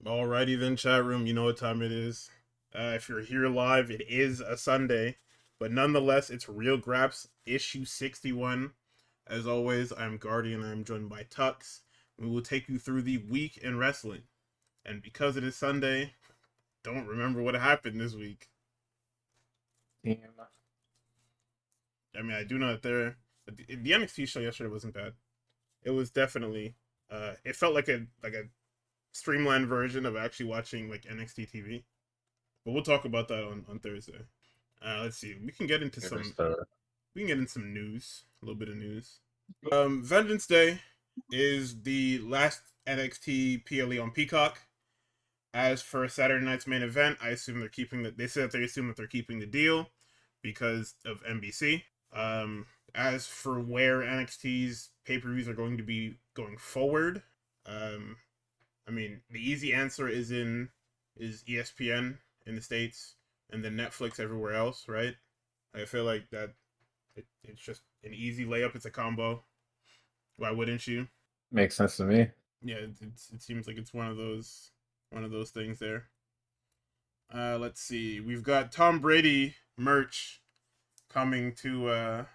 Alrighty then, chat room. You know what time it is. If you're here live, it is a Sunday, but nonetheless, it's Real Graps issue 61. As always, I'm Guardian. I'm joined by Tux. We will take you through the week in wrestling. And because it is Sunday, don't remember what happened this week. Damn. I mean, I do know that the NXT show yesterday wasn't bad. It was definitely it felt like a streamlined version of actually watching like NXT TV. But we'll talk about that on Thursday. Let's see. We can get into some news. A little bit of news. Vengeance Day is the last NXT PLE on Peacock. As for Saturday night's main event, I assume they're keeping the. They said they assume that they're keeping the deal because of NBC. As for where NXT's pay-per-views are going to be going forward, I mean the easy answer is ESPN in the States and then Netflix everywhere else, right? I feel like that it's just an easy layup. It's a combo. Why wouldn't you? Makes sense to me. Yeah, it seems like it's one of those things there. Let's see. We've got Tom Brady merch coming to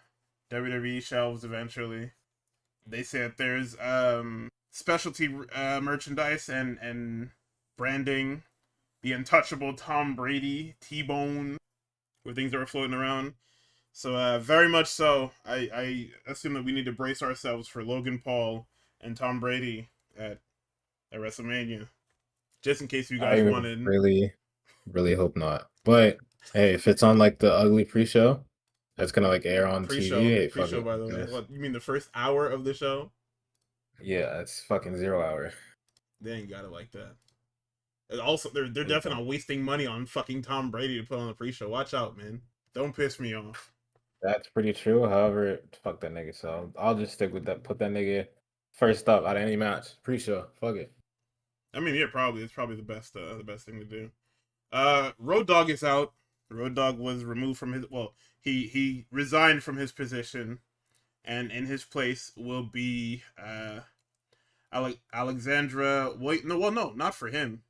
WWE shelves eventually. They say that there's specialty merchandise and branding. The untouchable Tom Brady T-Bone, where things are floating around. So very much so. I assume that we need to brace ourselves for Logan Paul and Tom Brady at WrestleMania. Just in case you guys I wanted really hope not. But hey, if it's on like the ugly pre-show, that's gonna like air on TV. Hey, fuck pre-show it. by the way. Yes. What you mean the first hour of the show? Yeah, it's fucking 0 hour. They ain't got it like that. And also, they're Really definitely not wasting money on fucking Tom Brady to put on the pre-show. Watch out, man. Don't piss me off. That's pretty true. However, fuck that nigga. So I'll just stick with that. Put that nigga first up out of any match. Pre-show. Fuck it. I mean, yeah, probably it's probably the best thing to do. Road Dogg is out. Road Dogg was removed from his he resigned from his position, and in his place will be Alexandra. Wait, no, not for him.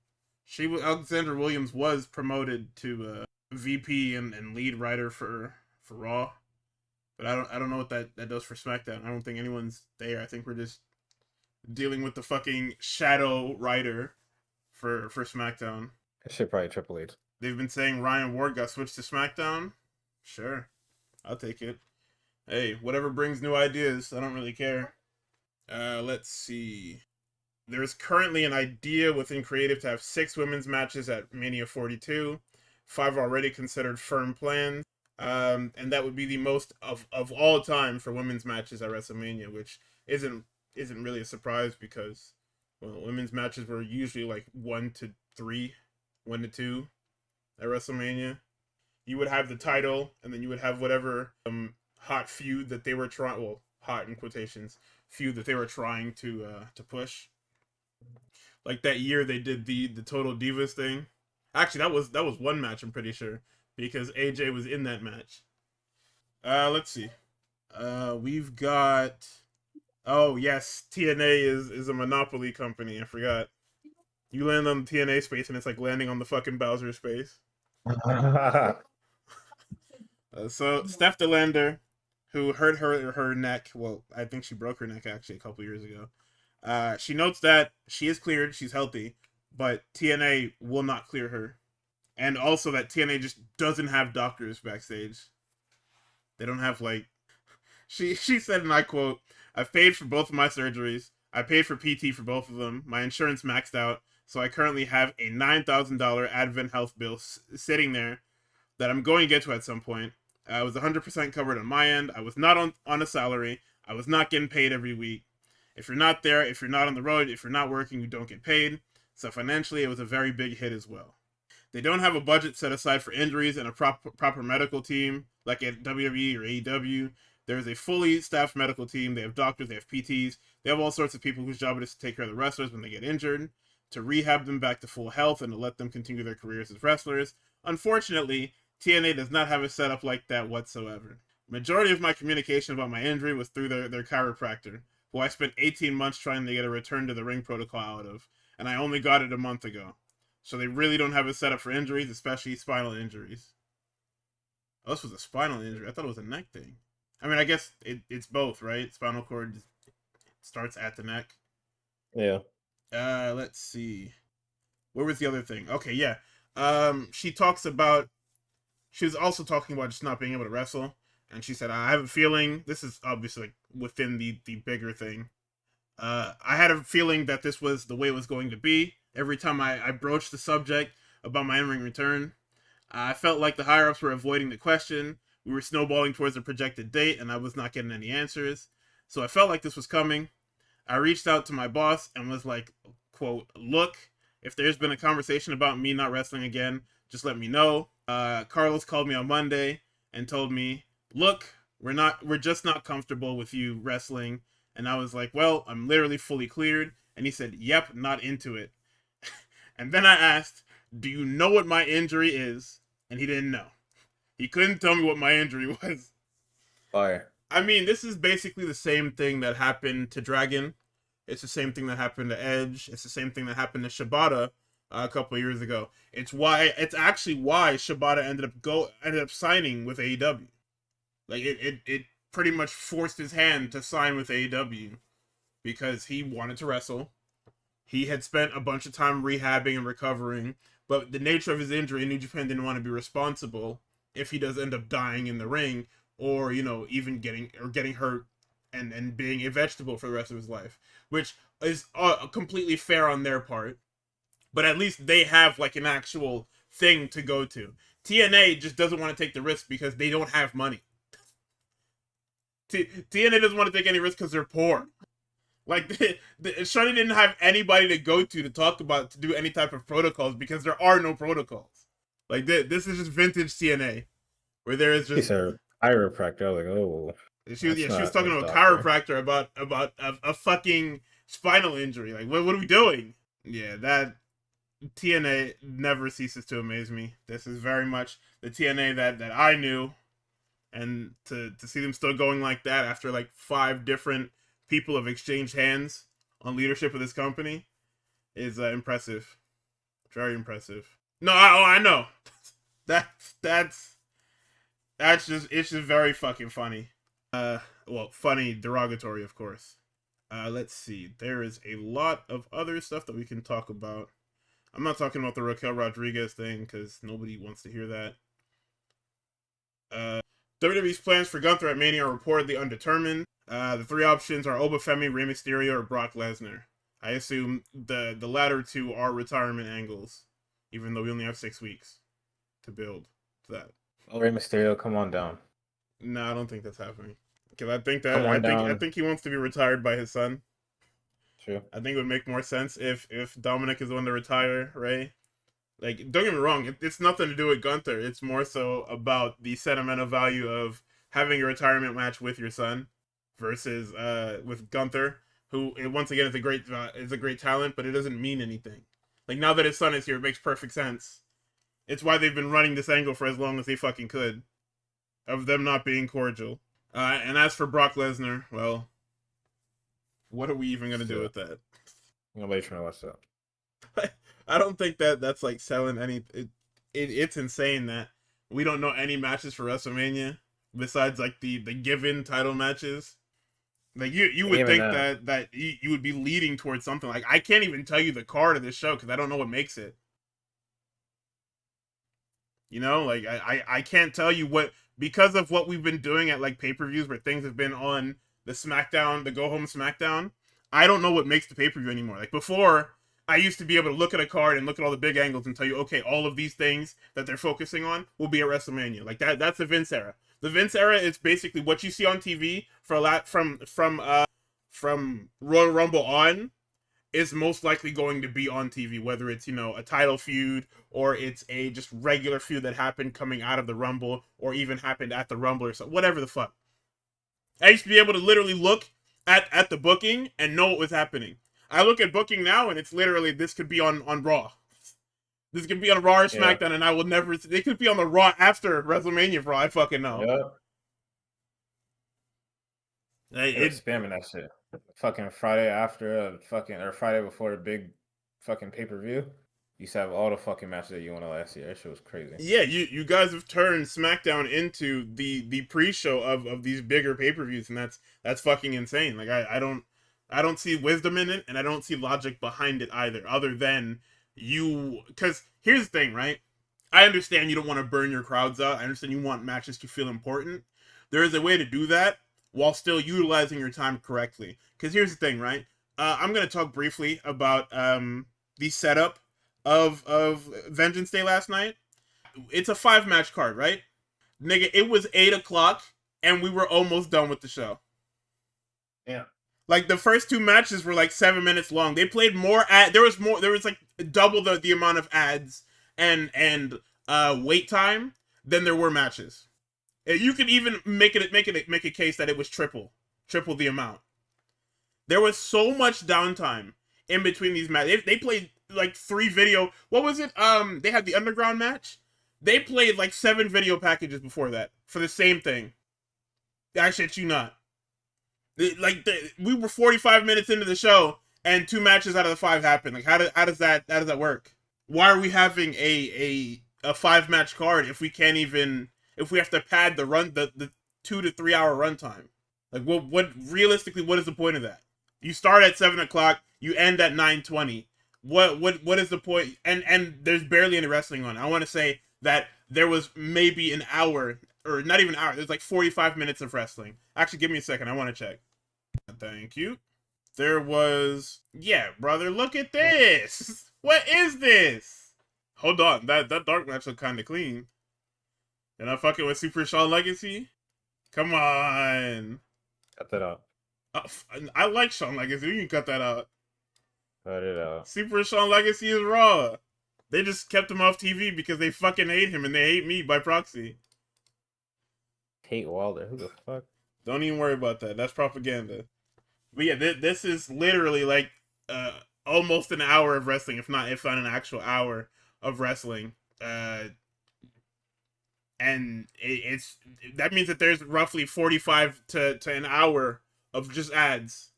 Alexandra Williams was promoted to VP and lead writer for Raw, but I don't know what that does for SmackDown. I don't think anyone's there. I think we're just dealing with the fucking shadow writer for SmackDown. That shit probably Triple H. They've been saying Ryan Ward got switched to SmackDown. Sure, I'll take it. Hey, whatever brings new ideas. I don't really care. Let's see. There's currently an idea within creative to have 6 women's matches at Mania 42. 5 already considered firm plans. And that would be the most of all time for women's matches at WrestleMania, which isn't really a surprise because women's matches were usually like 1 to 3, 1 to 2 at WrestleMania. You would have the title, and then you would have whatever hot feud that they were trying. Well, hot in quotations feud that they were trying to push. Like that year they did the Total Divas thing. Actually, that was one match. I'm pretty sure because AJ was in that match. Let's see. We've got. Oh yes, TNA is a monopoly company. I forgot. You land on the TNA space and it's like landing on the fucking Bowser space. So Steph DeLander, who hurt her neck. Well, I think she broke her neck actually a couple years ago. She notes that she is cleared, she's healthy, but TNA will not clear her, and also that TNA just doesn't have doctors backstage. They don't have like. She said, and I quote, "I've paid for both of my surgeries. I paid for PT for both of them. My insurance maxed out, so I currently have a $9,000 Advent Health bill sitting there that I'm going to get to at some point. I was 100% covered on my end. I was not on a salary. I was not getting paid every week. If you're not there, if you're not on the road, if you're not working, you don't get paid. So financially, it was a very big hit as well. They don't have a budget set aside for injuries and a proper medical team like at WWE or AEW. There is a fully staffed medical team. They have doctors, they have PTs, they have all sorts of people whose job it is to take care of the wrestlers when they get injured, to rehab them back to full health, and to let them continue their careers as wrestlers. Unfortunately, TNA does not have a setup like that whatsoever. Majority of my communication about my injury was through their chiropractor, who I spent 18 months trying to get a return to the ring protocol out of. and I only got it a month ago. So they really don't have a setup for injuries, especially spinal injuries. Oh, this was a spinal injury. I thought it was a neck thing. I mean, I guess it's both, right? Spinal cord starts at the neck. Yeah. Let's see. Where was the other thing? Okay, yeah. She talks about. She was also talking about just not being able to wrestle, and she said, "I have a feeling this is obviously like within the bigger thing. I had a feeling that this was the way it was going to be. Every time I broached the subject about my in-ring return, I felt like the higher-ups were avoiding the question. We were snowballing towards a projected date, and I was not getting any answers. So I felt like this was coming. I reached out to my boss and was like, quote, look, if there's been a conversation about me not wrestling again, just let me know. Carlos called me on Monday and told me, look, we're just not comfortable with you wrestling. And I was like, well, I'm literally fully cleared. And he said, yep, not into it. And then I asked, do you know what my injury is? And he didn't know. He couldn't tell me what my injury was. Fire. I mean, this is basically the same thing that happened to Dragon. It's the same thing that happened to Edge. It's the same thing that happened to Shibata a couple of years ago. It's actually why Shibata ended up signing with AEW. Like it pretty much forced his hand to sign with AEW because he wanted to wrestle. He had spent a bunch of time rehabbing and recovering, but the nature of his injury, New Japan didn't want to be responsible if he does end up dying in the ring, or even getting hurt and being a vegetable for the rest of his life, which is completely fair on their part. But at least they have like an actual thing to go to. TNA just doesn't want to take the risk because they don't have money. TNA doesn't want to take any risk because they're poor. Like, Shoney didn't have anybody to go to talk about, to do any type of protocols because there are no protocols. Like, this is just vintage TNA, where there is He just. said chiropractor. I was like, oh. She was talking to a chiropractor about a fucking spinal injury. Like, what are we doing? Yeah, that TNA never ceases to amaze me. This is very much the TNA that I knew, and to see them still going like that after like 5 different people have exchanged hands on leadership of this company is impressive. Very impressive. No, I know. That's just, it's just very fucking funny. Well, funny, derogatory, of course. Let's see. There is a lot of other stuff that we can talk about. I'm not talking about the Raquel Rodriguez thing because nobody wants to hear that. WWE's plans for Gunther at Mania are reportedly undetermined. The 3 options are Obafemi, Rey Mysterio, or Brock Lesnar. I assume the latter 2 are retirement angles, even though we only have 6 weeks to build to that. Oh, Rey Mysterio, come on down. No, I don't think that's happening. Because I think he wants to be retired by his son. True. I think it would make more sense if Dominic is the one to retire Rey. Like, don't get me wrong, it's nothing to do with Gunther. It's more so about the sentimental value of having a retirement match with your son versus with Gunther, who once again is a great talent, but it doesn't mean anything. Like, now that his son is here, it makes perfect sense. It's why they've been running this angle for as long as they fucking could, of them not being cordial. And as for Brock Lesnar, well, what are we even gonna do with that? Nobody's trying to watch that. I don't think that's like selling any. It's insane that we don't know any matches for WrestleMania besides like the given title matches. Like you would think that you would be leading towards something. Like, I can't even tell you the card of this show because I don't know what makes it. Like I can't tell you what, because of what we've been doing at like pay-per-views where things have been on the SmackDown, the Go Home SmackDown. I don't know what makes the pay-per-view anymore. Like, before, I used to be able to look at a card and look at all the big angles and tell you, okay, all of these things that they're focusing on will be at WrestleMania. Like, that's the Vince era. The Vince era is basically what you see on TV for a lot from Royal Rumble on is most likely going to be on TV, whether it's, a title feud or it's a just regular feud that happened coming out of the Rumble or even happened at the Rumble or something, whatever the fuck. I used to be able to literally look at the booking and know what was happening. I look at booking now and it's literally, this could be on Raw. This could be on Raw or SmackDown, and I will never. They could be on the Raw after WrestleMania for all I fucking know. Yeah. It's spamming that shit. Fucking Friday after or Friday before the big fucking pay-per-view, you used to have all the fucking matches that you wanted last year. That shit was crazy. Yeah, you guys have turned SmackDown into the pre-show of these bigger pay-per-views, and that's fucking insane. Like I don't see wisdom in it, and I don't see logic behind it either, other than you. Because here's the thing, right? I understand you don't want to burn your crowds out. I understand you want matches to feel important. There is a way to do that while still utilizing your time correctly. Because here's the thing, right? I'm gonna talk briefly about the setup of Vengeance Day last night. It's a 5-match card, right? Nigga, it was 8 o'clock and we were almost done with the show. Yeah. Like the first 2 matches were like 7 minutes long. They played more there was like double the amount of ads and wait time than there were matches. You could even make a case that it was triple the amount. There was so much downtime in between these matches. They played like 3 video. What was it? They had the underground match. They played like 7 video packages before that for the same thing. I shit you not. We were 45 minutes into the show and 2 matches out of the 5 happened. Like how does that work? Why are we having a 5-match card if we can't even, if we have to pad the 2 to 3 hour runtime? Like what realistically, what is the point of that? You start at 7 o'clock, you end at 9:20. What is the point? And there's barely any wrestling on. I want to say that there was maybe an hour, or not even an hour. There's like 45 minutes of wrestling. Actually, give me a second. I want to check. Thank you. There was, yeah, brother. Look at this. What is this? Hold on. That dark match looked kind of clean. You're not fucking with Super Shaw Legacy? Come on. Cut that out. I like Shawn Legacy. You can cut that out. Cut it out. Super Shawn Legacy is raw. They just kept him off TV because they fucking hate him and they hate me by proxy. Hate Wilder. Who the fuck? Don't even worry about that. That's propaganda. But yeah, this is literally like almost an hour of wrestling, if not an actual hour of wrestling. And it's that means that there's roughly 45 to an hour of just ads.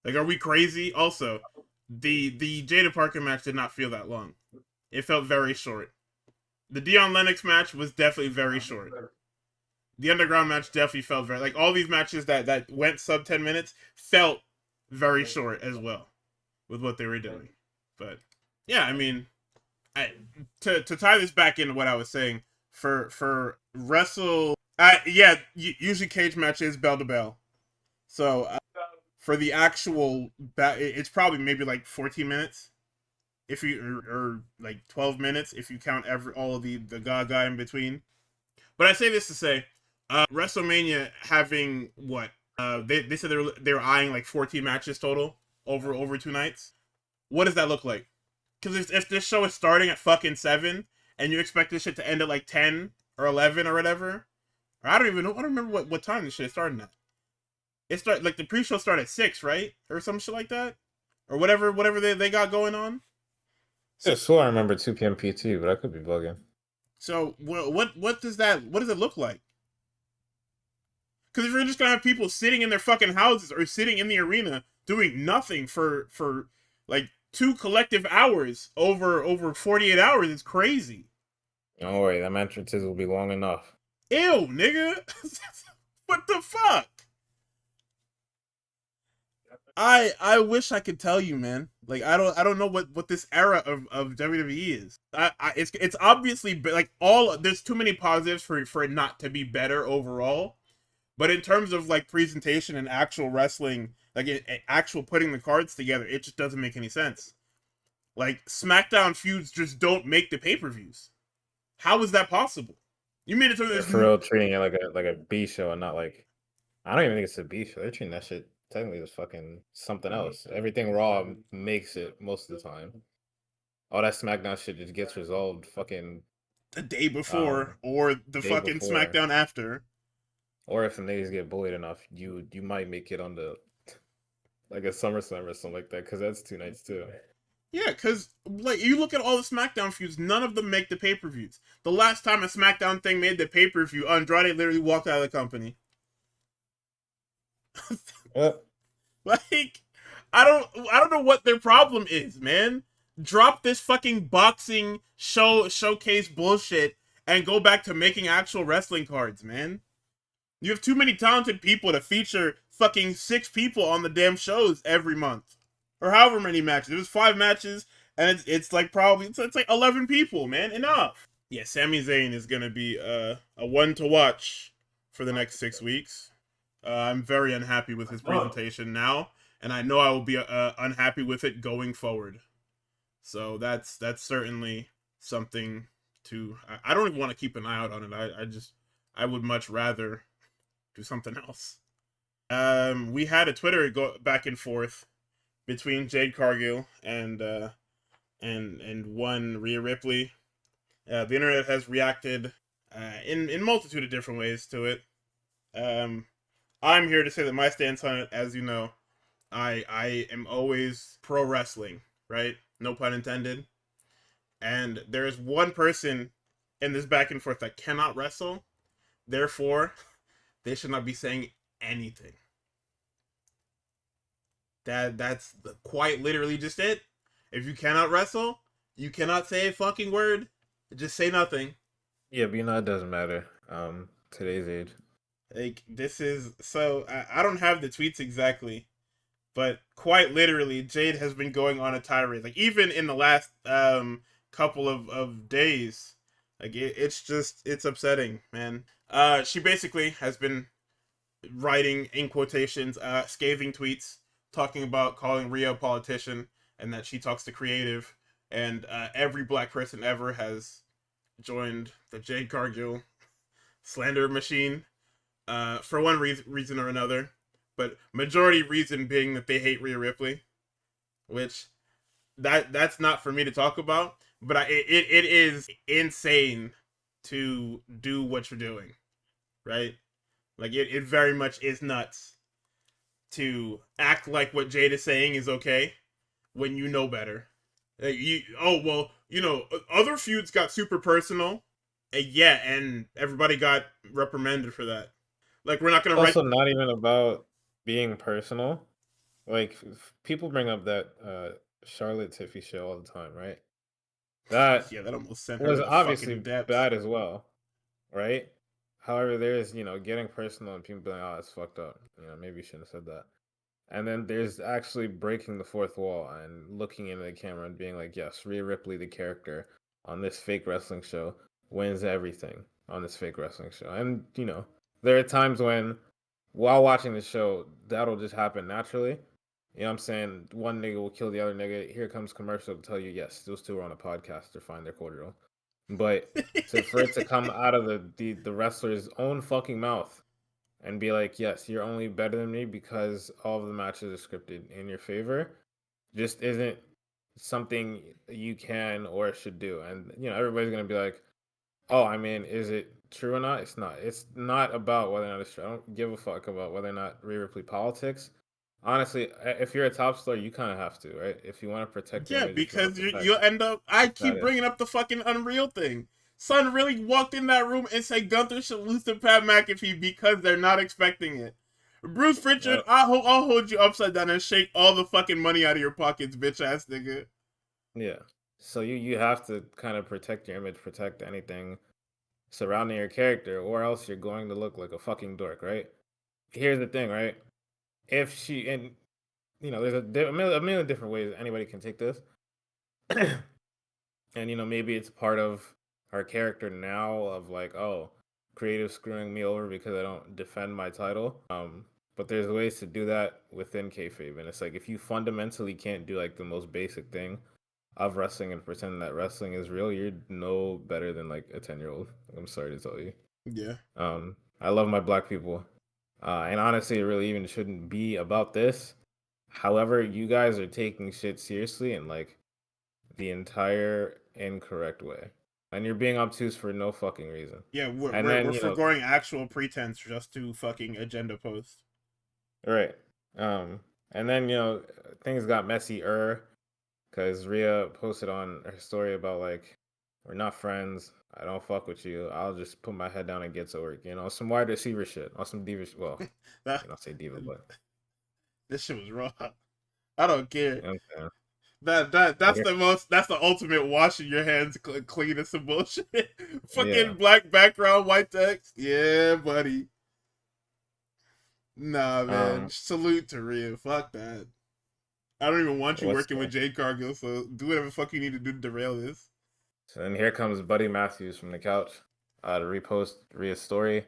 Like, are we crazy? Also, the Jada Parker match did not feel that long. It felt very short. The Dion Lennox match was definitely very short. The Underground match definitely felt very, like, all these matches that went sub 10 minutes felt very short as well with what they were doing. But yeah, I mean, to tie this back into what I was saying, for wrestle, yeah, usually cage matches bell to bell. So for the actual, it's probably maybe like 14 minutes, if you or like 12 minutes if you count all of the gaga in between. But I say this to say, WrestleMania having what they said they were eyeing like 14 matches total over 2 nights. What does that look like? Because if this show is starting at fucking 7 and you expect this shit to end at like 10 or 11 or whatever, or I don't even know. I don't remember what time this shit is starting at. It start like the pre-show start at 6, right, or some shit like that, or whatever they got going on. I swear I remember 2 p.m. PT, but I could be bugging. So what does it look like? Because if you're just gonna have people sitting in their fucking houses or sitting in the arena doing nothing for like 2 collective hours over 48 hours, it's crazy. Don't worry, them entrances will be long enough. Ew, nigga. What the fuck? I wish I could tell you, man. Like I don't know what this era of WWE is. It's obviously like there's too many positives for it not to be better overall. But in terms of like presentation and actual wrestling, like actual putting the cards together, it just doesn't make any sense. Like SmackDown feuds just don't make the pay-per-views. How is that possible? You made it so they're for real treating it like a B show and not like, I don't even think it's a B show. They're treating that shit technically as fucking something else. Everything Raw makes it most of the time. All that SmackDown shit just gets resolved fucking the day before or the fucking before. SmackDown after. Or if the niggas get bullied enough, you might make it on the like a SummerSlam or something like that, because that's 2 nights too. Yeah, because like you look at all the SmackDown feuds, none of them make the pay-per-views. The last time a SmackDown thing made the pay-per-view, Andrade literally walked out of the company. Yep. Like, I don't know what their problem is, man. Drop this fucking boxing showcase bullshit and go back to making actual wrestling cards, man. You have too many talented people to feature fucking 6 people on the damn shows every month. Or however many matches. It was 5 matches, and it's like probably it's like 11 people, man. Enough. Yeah, Sami Zayn is gonna be a one to watch for the next 6 weeks. I'm very unhappy with his presentation now, and I know I will be unhappy with it going forward. So that's certainly something to. I don't even want to keep an eye out on it. I would much rather do something else. We had a Twitter go back and forth between Jade Cargill and one Rhea Ripley. The internet has reacted in multitude of different ways to it. I'm here to say that my stance on it, as you know, I am always pro wrestling, right? No pun intended. And there is one person in this back and forth that cannot wrestle. Therefore, they should not be saying anything. That's quite literally just it. If you cannot wrestle, you cannot say a fucking word. Just say nothing. Yeah, but it doesn't matter. Today's age. Like, this is so I don't have the tweets exactly, but quite literally, Jade has been going on a tirade. Like, even in the last couple of days, like it's upsetting, man. She basically has been writing in quotations scathing tweets talking about calling Rhea a politician and that she talks to creative, and every black person ever has joined the Jade Cargill slander machine for one reason or another, but majority reason being that they hate Rhea Ripley, which that's not for me to talk about, but it is insane to do what you're doing, right? Like, it very much is nuts to act like what Jade is saying is okay when you know better. Like, other feuds got super personal, yeah, and everybody got reprimanded for that. Like, we're not gonna write. Also, not even about being personal. Like, people bring up that Charlotte Tiffy show all the time, right? That Yeah, that almost sent her was to the obviously fucking depths. bad as well, right? However, there's getting personal and people being like, "Oh, it's fucked up." Maybe you shouldn't have said that. And then there's actually breaking the fourth wall and looking into the camera and being like, "Yes, Rhea Ripley, the character on this fake wrestling show, wins everything on this fake wrestling show." And there are times when, while watching the show, that'll just happen naturally. You know what I'm saying? One nigga will kill the other nigga. Here comes commercial to tell you, yes, those two are on a podcast. They're fine. They're cordial. But for it to come out of the wrestler's own fucking mouth and be like, yes, you're only better than me because all of the matches are scripted in your favor, just isn't something you can or should do. And everybody's gonna be like, oh, I mean, is it true or not? It's not. It's not about whether or not it's true. I don't give a fuck about whether or not Rhea Ripley politics. Honestly, if you're a top star, you kind of have to, right? If you want to protect your Yeah, image, if you want because to protect you'll end up. I keep status. bringing up the fucking Unreal thing. Son really walked in that room and said Gunther should lose to Pat McAfee because they're not expecting it. Bruce Pritchard, Yep. I'll hold you upside down and shake all the fucking money out of your pockets, bitch ass nigga. Yeah. So you have to kind of protect your image, protect anything surrounding your character, or else you're going to look like a fucking dork, right? Here's the thing, right? If she and there's a million different ways anybody can take this, and maybe it's part of her character now of like, oh, creative screwing me over because I don't defend my title. But there's ways to do that within kayfabe, and it's like if you fundamentally can't do like the most basic thing of wrestling and pretend that wrestling is real, you're no better than like a 10-year-old. I'm sorry to tell you. Yeah. I love my black people. And honestly, it really even shouldn't be about this. However, you guys are taking shit seriously in like the entire incorrect way. And you're being obtuse for no fucking reason. Yeah, And then, we're foregoing actual pretense just to fucking agenda post. right. And then, things got messy because Rhea posted on her story about like, we're not friends. I don't fuck with you. I'll just put my head down and get to work. Some wide receiver shit. Or some diva. Well, That say diva, but this shit was raw. I don't care. Okay. That's Okay. the most. That's the ultimate washing your hands clean of some bullshit. Yeah. Fucking black background, white text. Yeah, buddy. Nah, man. Um. Salute to Rhea. Fuck that. I don't even want you What's working with Jade Cargill, so do whatever the fuck you need to do to derail this. so then here comes Buddy Matthews from the couch to repost Rhea's story,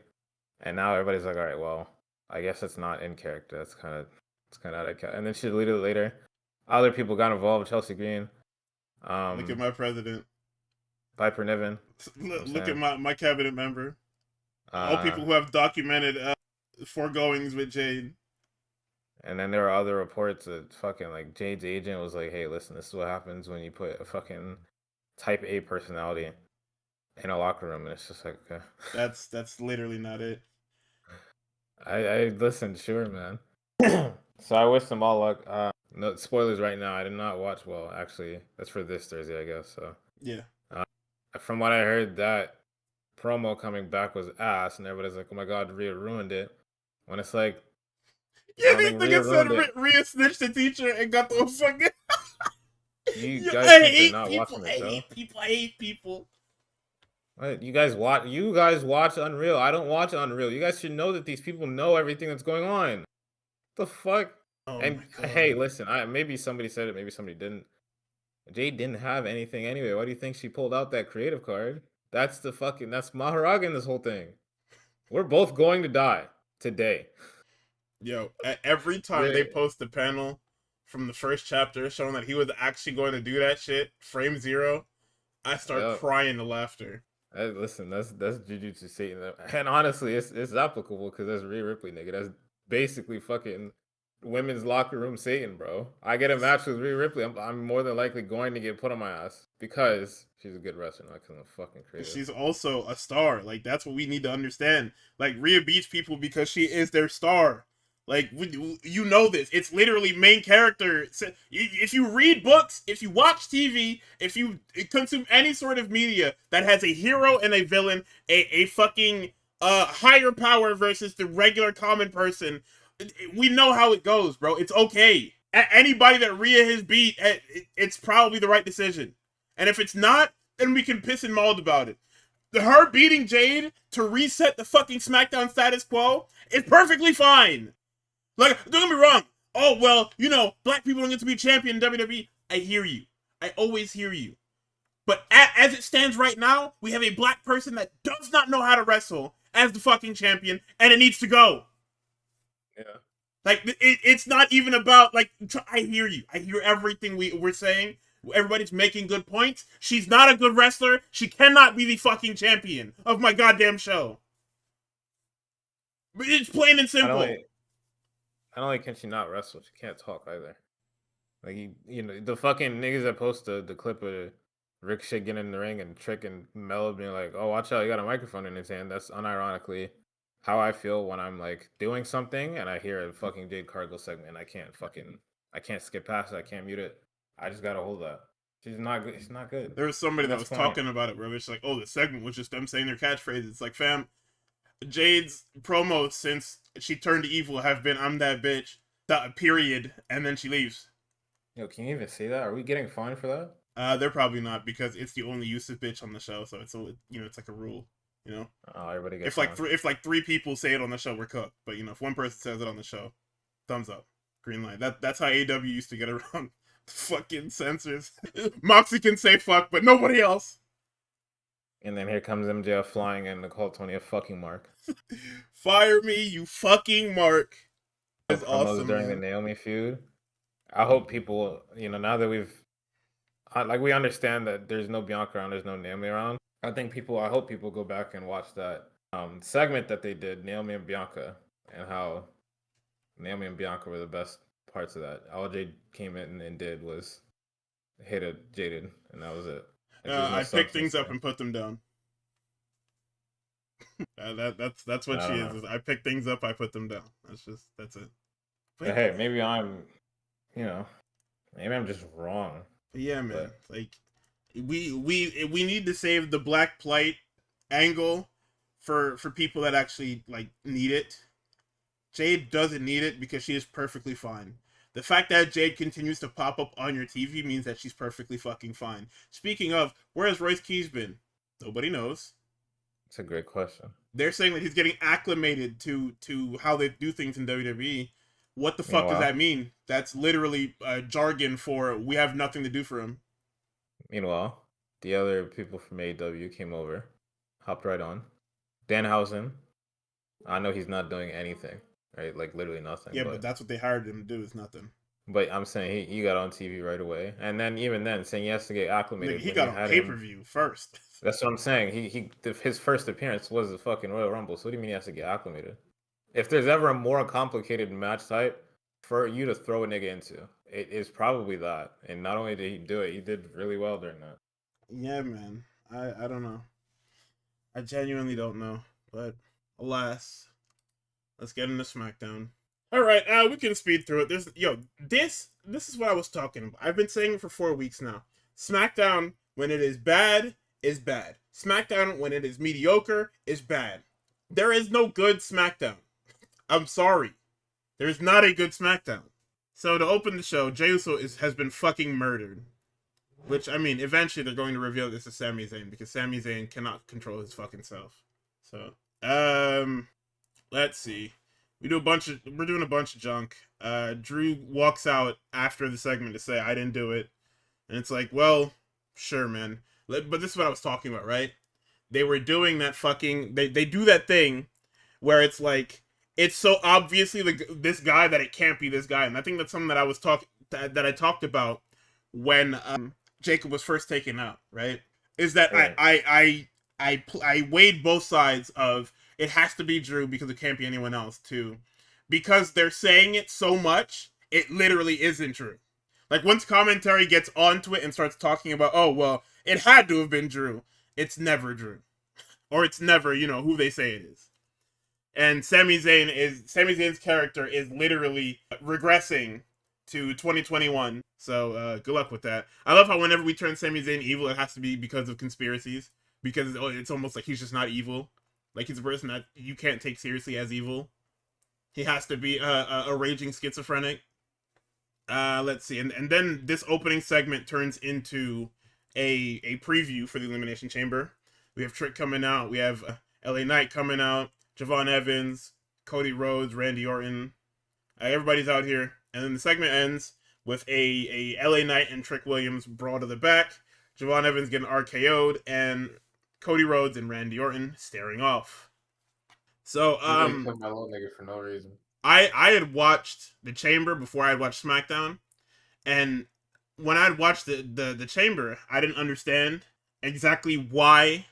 and now everybody's like, all right, well, I guess it's not in character. It's kind of out of character. And then she deleted it later. Other people got involved. Chelsea Green, Look at um, my president. Piper Niven. You know what I'm Look at saying? my cabinet member. All Uh, people who have documented foregoings with Jade. and then there are other reports that fucking like Jade's agent was like, hey, listen, this is what happens when you put a fucking type A personality in a locker room, and it's just like, okay. That's literally not it. I listened, sure, man. So I wish them all luck. No spoilers right now. I did not watch. Well, actually, that's for this Thursday, I guess. So, Yeah. from what I heard, that promo coming back was ass, and everybody's like, "Oh my god, Rhea ruined it." When it's like, I Yeah, don't these think Rhea niggas said ruined it. Rhea snitched the teacher and got the fucking. You Yo, guys I think they're hate not people. watching the I show? hate people. I hate people. What? You guys watch? You guys watch Unreal. I don't watch Unreal. You guys should know that these people know everything that's going on. The fuck? Oh And my hey, god. listen, maybe somebody said it, maybe somebody didn't. Jade didn't have anything anyway. Why do you think she pulled out that creative card? That's Maharaga in this whole thing. We're both going to die today. Yo, every time they post the panel from the first chapter showing that he was actually going to do that shit, frame zero, I start Yep. crying to laughter. Listen, that's Jujutsu Satan, and honestly, it's applicable because that's Rhea Ripley, nigga. That's basically fucking women's locker room Satan, bro. I get a match with Rhea Ripley, I'm more than likely going to get put on my ass because she's a good wrestler, not because I'm fucking creative. She's also a star. Like, that's what we need to understand. Like, Rhea beats people because she is their star. Like, you know this. It's literally main character. If you read books, if you watch TV, if you consume any sort of media that has a hero and a villain, a fucking higher power versus the regular common person, we know how it goes, bro. It's okay. Anybody that Rhea has beat, it's probably the right decision. And if it's not, then we can piss and mold about it. Her beating Jade to reset the fucking SmackDown status quo is perfectly fine. Like, don't get me wrong. Oh, well, you know, black people don't get to be champion in WWE. I hear you. I always hear you. But as it stands right now, we have a black person that does not know how to wrestle as the fucking champion, and it needs to go. Yeah. Like, it's not even about, like, I hear you. I hear everything we're saying. Everybody's making good points. She's not a good wrestler. She cannot be the fucking champion of my goddamn show. It's plain and simple. Not only can she not wrestle, she can't talk either. Like you know, the fucking niggas that post the clip of Ricochet getting in the ring and Trick and Melo being like, "Oh, watch out, you got a microphone in his hand." That's unironically how I feel when I'm like doing something and I hear a fucking Jade Cargill segment and I can't skip past it. I can't mute it. I just gotta hold that. She's not good. She's not good. There was somebody And that that's was fine. talking about it, where it's like, oh, the segment was just them saying their catchphrases. It's like, fam, Jade's promos since she turned evil have been "I'm that bitch," period, and then she leaves. Yo, can you even say that? Are we getting fined for that? They're probably not because it's the only use of bitch on the show, so it's it's like a rule, you know. Oh, everybody gets If like three people say it on the show, we're cooked. But you know, if one person says it on the show, thumbs up, green light. That's how AW used to get around fucking censors. Moxie can say fuck, but nobody else. And then here comes MJF flying in to call Tony a fucking mark. Fire me, you fucking mark. That's Promos awesome, during the man. Naomi feud. I hope people, you know, now that we understand that there's no Bianca around, there's no Naomi around. I hope people go back and watch that segment that they did, Naomi and Bianca, and how Naomi and Bianca were the best parts of that. All Jade came in and did was hit a Jaden, and that was it. Like, there's no I pick substance things up there. and put them down. That's what I she don't know. is. I pick things up, I put them down. That's it. But hey, maybe maybe I'm just wrong. Yeah, man. But Like we need to save the black plight angle for people that actually like need it. Jade doesn't need it because she is perfectly fine. The fact that Jade continues to pop up on your TV means that she's perfectly fucking fine. Speaking of, where has Royce Keys been? Nobody knows. It's a great question. They're saying that he's getting acclimated to how they do things in WWE. What the fuck does Meanwhile, that mean? That's literally jargon for we have nothing to do for him. meanwhile, the other people from AEW came over, hopped right on. Danhausen, I know he's not doing anything, right? Like literally nothing. Yeah, but that's what they hired him to do is nothing. But I'm saying he got on TV right away, and then even then saying he has to get acclimated. He when got you on had pay-per-view first. That's what I'm saying. His first appearance was the fucking Royal Rumble. So what do you mean he has to get acclimated? If there's ever a more complicated match type for you to throw a nigga into, it is probably that. And not only did he do it, he did really well during that. Yeah, man. I don't know. I genuinely don't know. But alas, let's get into SmackDown. All right, we can speed through it. This is what I was talking about. I've been saying it for 4 weeks now. SmackDown, when it is bad, is bad. SmackDown, when it is mediocre, is bad. There is no good SmackDown. I'm sorry. There's not a good SmackDown. So to open the show, Jey Uso has been fucking murdered. Which, I mean, eventually they're going to reveal this is Sami Zayn because Sami Zayn cannot control his fucking self. So, let's see. We're doing a bunch of junk. Drew walks out after the segment to say, I didn't do it. And it's like, well, sure, man. But this is what I was talking about, right? They were doing that fucking, they do that thing where it's like, it's so obviously this guy that it can't be this guy. And I think that's something that I talked about when Jacob was first taken out, right? Is that Right. I weighed both sides of it has to be Drew because it can't be anyone else too. Because they're saying it so much, it literally isn't Drew. Like once commentary gets onto it and starts talking about, oh well, it had to have been Drew. It's never Drew. Or it's never, who they say it is. And Sami Zayn's character is literally regressing to 2021. So good luck with that. I love how whenever we turn Sami Zayn evil, it has to be because of conspiracies. Because it's almost like he's just not evil. Like he's a person that you can't take seriously as evil. He has to be a raging schizophrenic. Let's see. And then this opening segment turns into a preview for the Elimination Chamber. We have Trick coming out. We have LA Knight coming out. Javon Evans, Cody Rhodes, Randy Orton. Everybody's out here. And then the segment ends with a LA Knight and Trick Williams brawl to the back. Javon Evans getting RKO'd, and Cody Rhodes and Randy Orton staring off. So, Killed my little nigga for no reason. I had watched the Chamber before I had watched SmackDown, and when I'd watched the Chamber, I didn't understand exactly why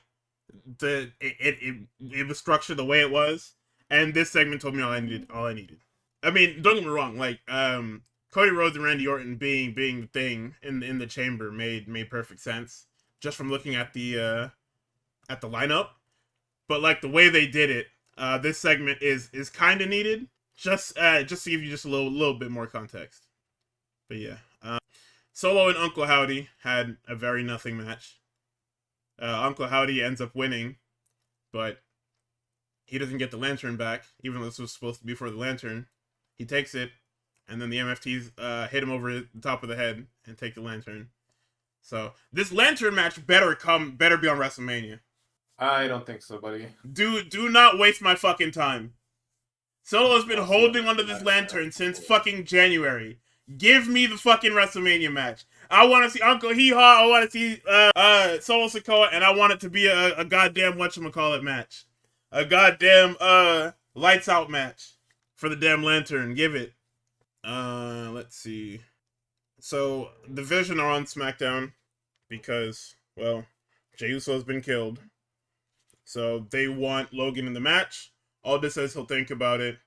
it was structured the way it was, and this segment told me all I needed. I mean, don't get me wrong, like Cody Rhodes and Randy Orton being the thing in the Chamber made perfect sense just from looking at the lineup, but like the way they did it, this segment is kind of needed just to give you just a little bit more context. But yeah, Solo and Uncle Howdy had a very nothing match. Uncle Howdy ends up winning, but he doesn't get the lantern back, even though this was supposed to be for the lantern. He takes it, and then the MFTs hit him over the top of the head and take the lantern. So this lantern match better be on WrestleMania. I don't think so, buddy. Do not waste my fucking time. Solo's been holding onto this lantern since fucking January. Give me the fucking WrestleMania match. I want to see Uncle Hee Haw. I want to see Solo Sikoa, and I want it to be a goddamn whatchamacallit match. A goddamn lights out match for the damn lantern. Give it. Let's see. So the Vision are on SmackDown because, well, Jey Uso's been killed. So they want Logan in the match. Aldis says he'll think about it.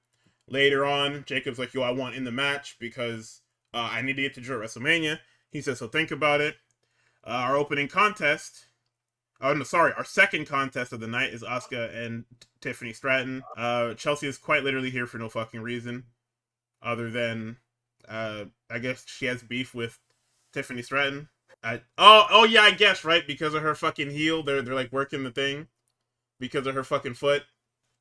Later on, Jacob's like, yo, I want in the match because I need to get to Drew at WrestleMania. He says he'll think about it. Our opening contest, our second contest of the night is Asuka and Tiffany Stratton. Chelsea is quite literally here for no fucking reason. Other than, I guess she has beef with Tiffany Stratton. Oh yeah, I guess, right? Because of her fucking heel, they're like working the thing. Because of her fucking foot.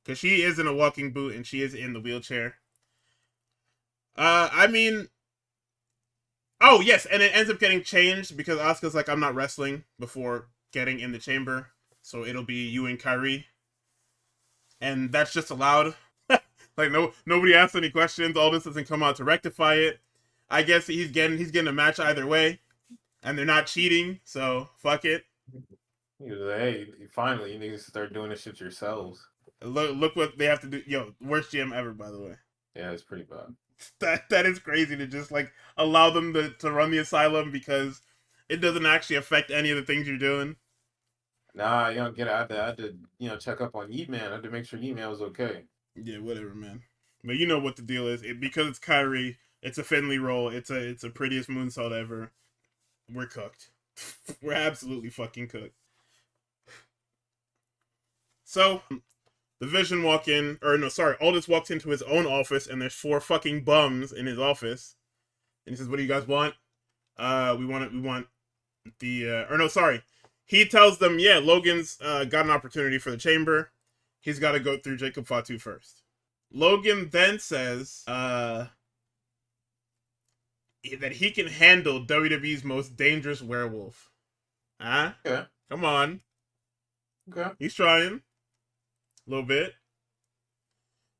Because she is in a walking boot and she is in the wheelchair. I mean, Oh yes, and it ends up getting changed because Asuka's like, I'm not wrestling before getting in the chamber, so it'll be you and Kyrie, and that's just allowed. Like nobody asks any questions. All this doesn't come out to rectify it. I guess he's getting a match either way, and they're not cheating, so fuck it. He was like, hey, finally, you need to start doing this shit yourselves. Look what they have to do. Yo, worst GM ever, by the way. Yeah, it's pretty bad. That is crazy to just like allow them to run the asylum because it doesn't actually affect any of the things you're doing. Nah, you don't get it. I had to, check up on Yeet Man. I had to make sure Yeet Man was okay. Yeah, whatever, man. But you know what the deal is. Because it's Kyrie, it's a Finley roll. It's a prettiest moonsault ever. We're cooked. We're absolutely fucking cooked. So the Vision walk in, or no, sorry, Aldous walks into his own office, and there's 4 fucking bums in his office, and he says, "What do you guys want? We want the, or no, sorry." He tells them, "Yeah, Logan's got an opportunity for the chamber. He's got to go through Jacob Fatu first." Logan then says, that he can handle WWE's most dangerous werewolf. Huh? Yeah. Come on. Okay. He's trying. A little bit.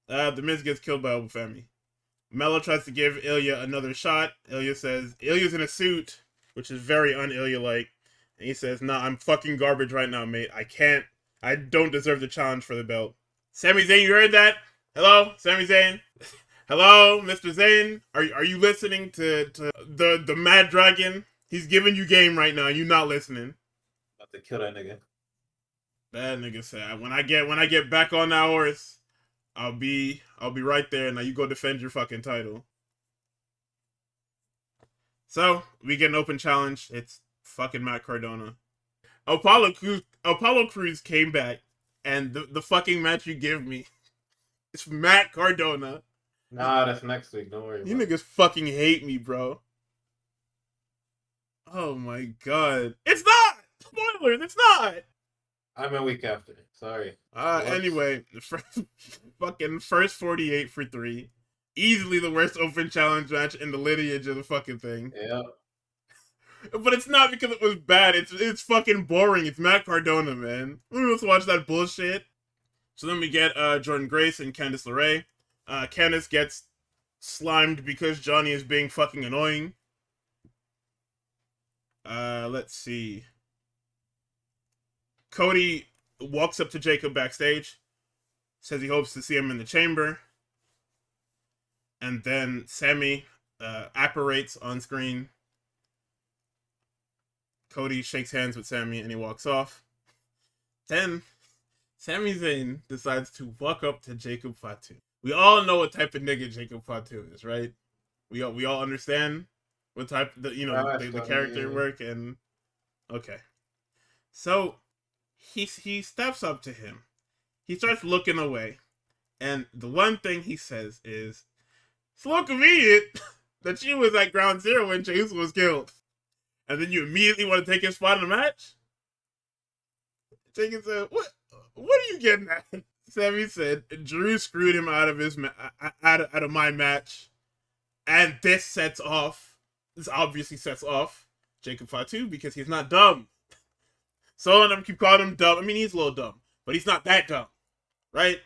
The Miz gets killed by Obafemi. Mello tries to give Ilya another shot. Ilya says, Ilya's in a suit, which is very un-Ilya-like. And he says, nah, I'm fucking garbage right now, mate. I don't deserve the challenge for the belt. Sami Zayn, you heard that? Hello? Sami Zayn? Hello, Mr. Zayn? Are you listening to the Mad Dragon? He's giving you game right now, and you not listening. About to kill that nigga. That nigga said, when I get back on that horse, I'll be right there. Now you go defend your fucking title. So we get an open challenge. It's fucking Matt Cardona. Apollo Crews came back, and the fucking match you give me, it's Matt Cardona. Nah, that's next week. Don't worry. You niggas fucking hate me, bro. Oh my god, it's not. Spoilers, it's not. I'm a week after. Sorry. Anyway, fucking first 48 for 3. Easily the worst open challenge match in the lineage of the fucking thing. Yeah. But it's not because it was bad. It's fucking boring. It's Matt Cardona, man. Who wants to watch that bullshit? So then we get Jordan Grace and Candice LeRae. Candice gets slimed because Johnny is being fucking annoying. Let's see. Cody walks up to Jacob backstage, says he hopes to see him in the chamber, and then Sami apparates on screen. Cody shakes hands with Sami and he walks off. Then Sami Zayn decides to walk up to Jacob Fatu. We all know what type of nigga Jacob Fatu is, right? We all understand what type the character work, and okay. So he steps up to him. He starts looking away. And the one thing he says is, it's a little convenient that you was at ground zero when Chase was killed. And then you immediately want to take his spot in the match? Jacob said, what are you getting at? Sami said, Drew screwed him out of out of my match. And this obviously sets off Jacob Fatu because he's not dumb. Some of them keep calling him dumb. I mean, he's a little dumb, but he's not that dumb, right?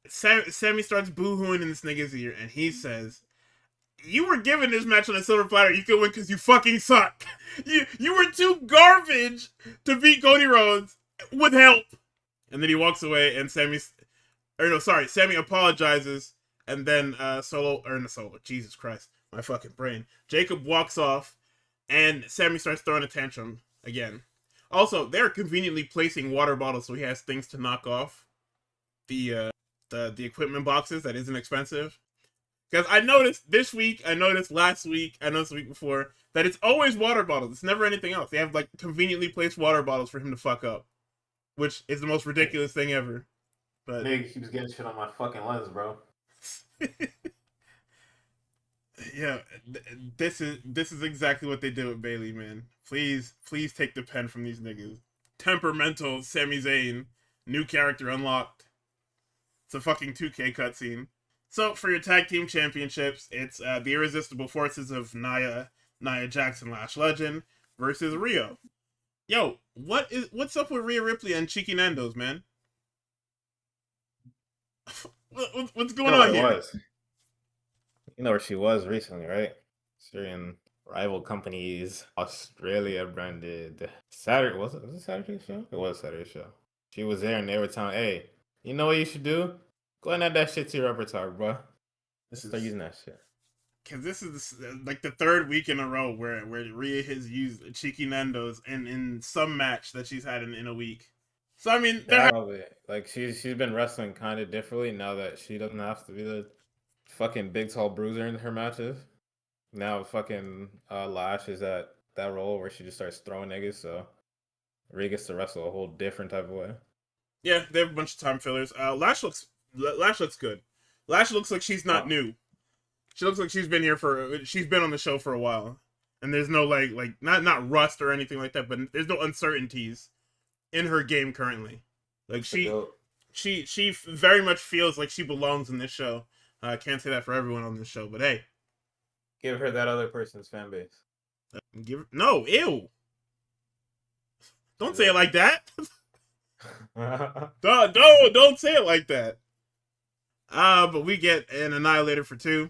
Sami starts boo-hooing in this nigga's ear, and he says, you were given this match on a silver platter. You could win because you fucking suck. You were too garbage to beat Cody Rhodes with help. And then he walks away, and Sami apologizes, and then Jesus Christ, my fucking brain. Jacob walks off, and Sami starts throwing a tantrum again. Also, they're conveniently placing water bottles so he has things to knock off the equipment boxes that isn't expensive. Because I noticed this week, I noticed last week, I noticed the week before, that it's always water bottles. It's never anything else. They have, like, conveniently placed water bottles for him to fuck up. Which is the most ridiculous thing ever. But Nigga keeps getting shit on my fucking lens, bro. Yeah, this is exactly what they did with Bayley, man. Please take the pen from these niggas. Temperamental Sami Zayn, new character unlocked. It's a fucking 2K cutscene. So for your tag team championships, it's the irresistible forces of Nia Jackson, Lash Legend versus Rio. Yo, what's up with Rhea Ripley and Cheeky Nando's, man? What's You going know what on it here? was? You know where she was recently, right? Syrian rival companies, Australia branded. Saturday was it Saturday show? It was Saturday show. She was there and they were telling, hey, you know what you should do? Go and add that shit to your repertoire, bro. This Just start is using that shit. because this is like the third week in a row where Rhea has used Cheeky Nando's in some match that she's had in a week. So I mean, Yeah, I love it. Like she's been wrestling kind of differently now that she doesn't have to be the fucking big tall bruiser in her matches. Now fucking Lash is at that role where she just starts throwing niggas, so Rhea gets to wrestle a whole different type of way. yeah, they have a bunch of time fillers. Lash looks good. Lash looks like she's not Oh, new. She looks like she's been on the show for a while, and there's no like not rust or anything like that, but there's no uncertainties in her game currently. Like it's a goat. she very much feels like she belongs in this show. I can't say that for everyone on this show, but hey, Give her that other person's fan base. no, ew, don't Is say it it? like that. Don't say it like that. But we get an Annihilator for 2.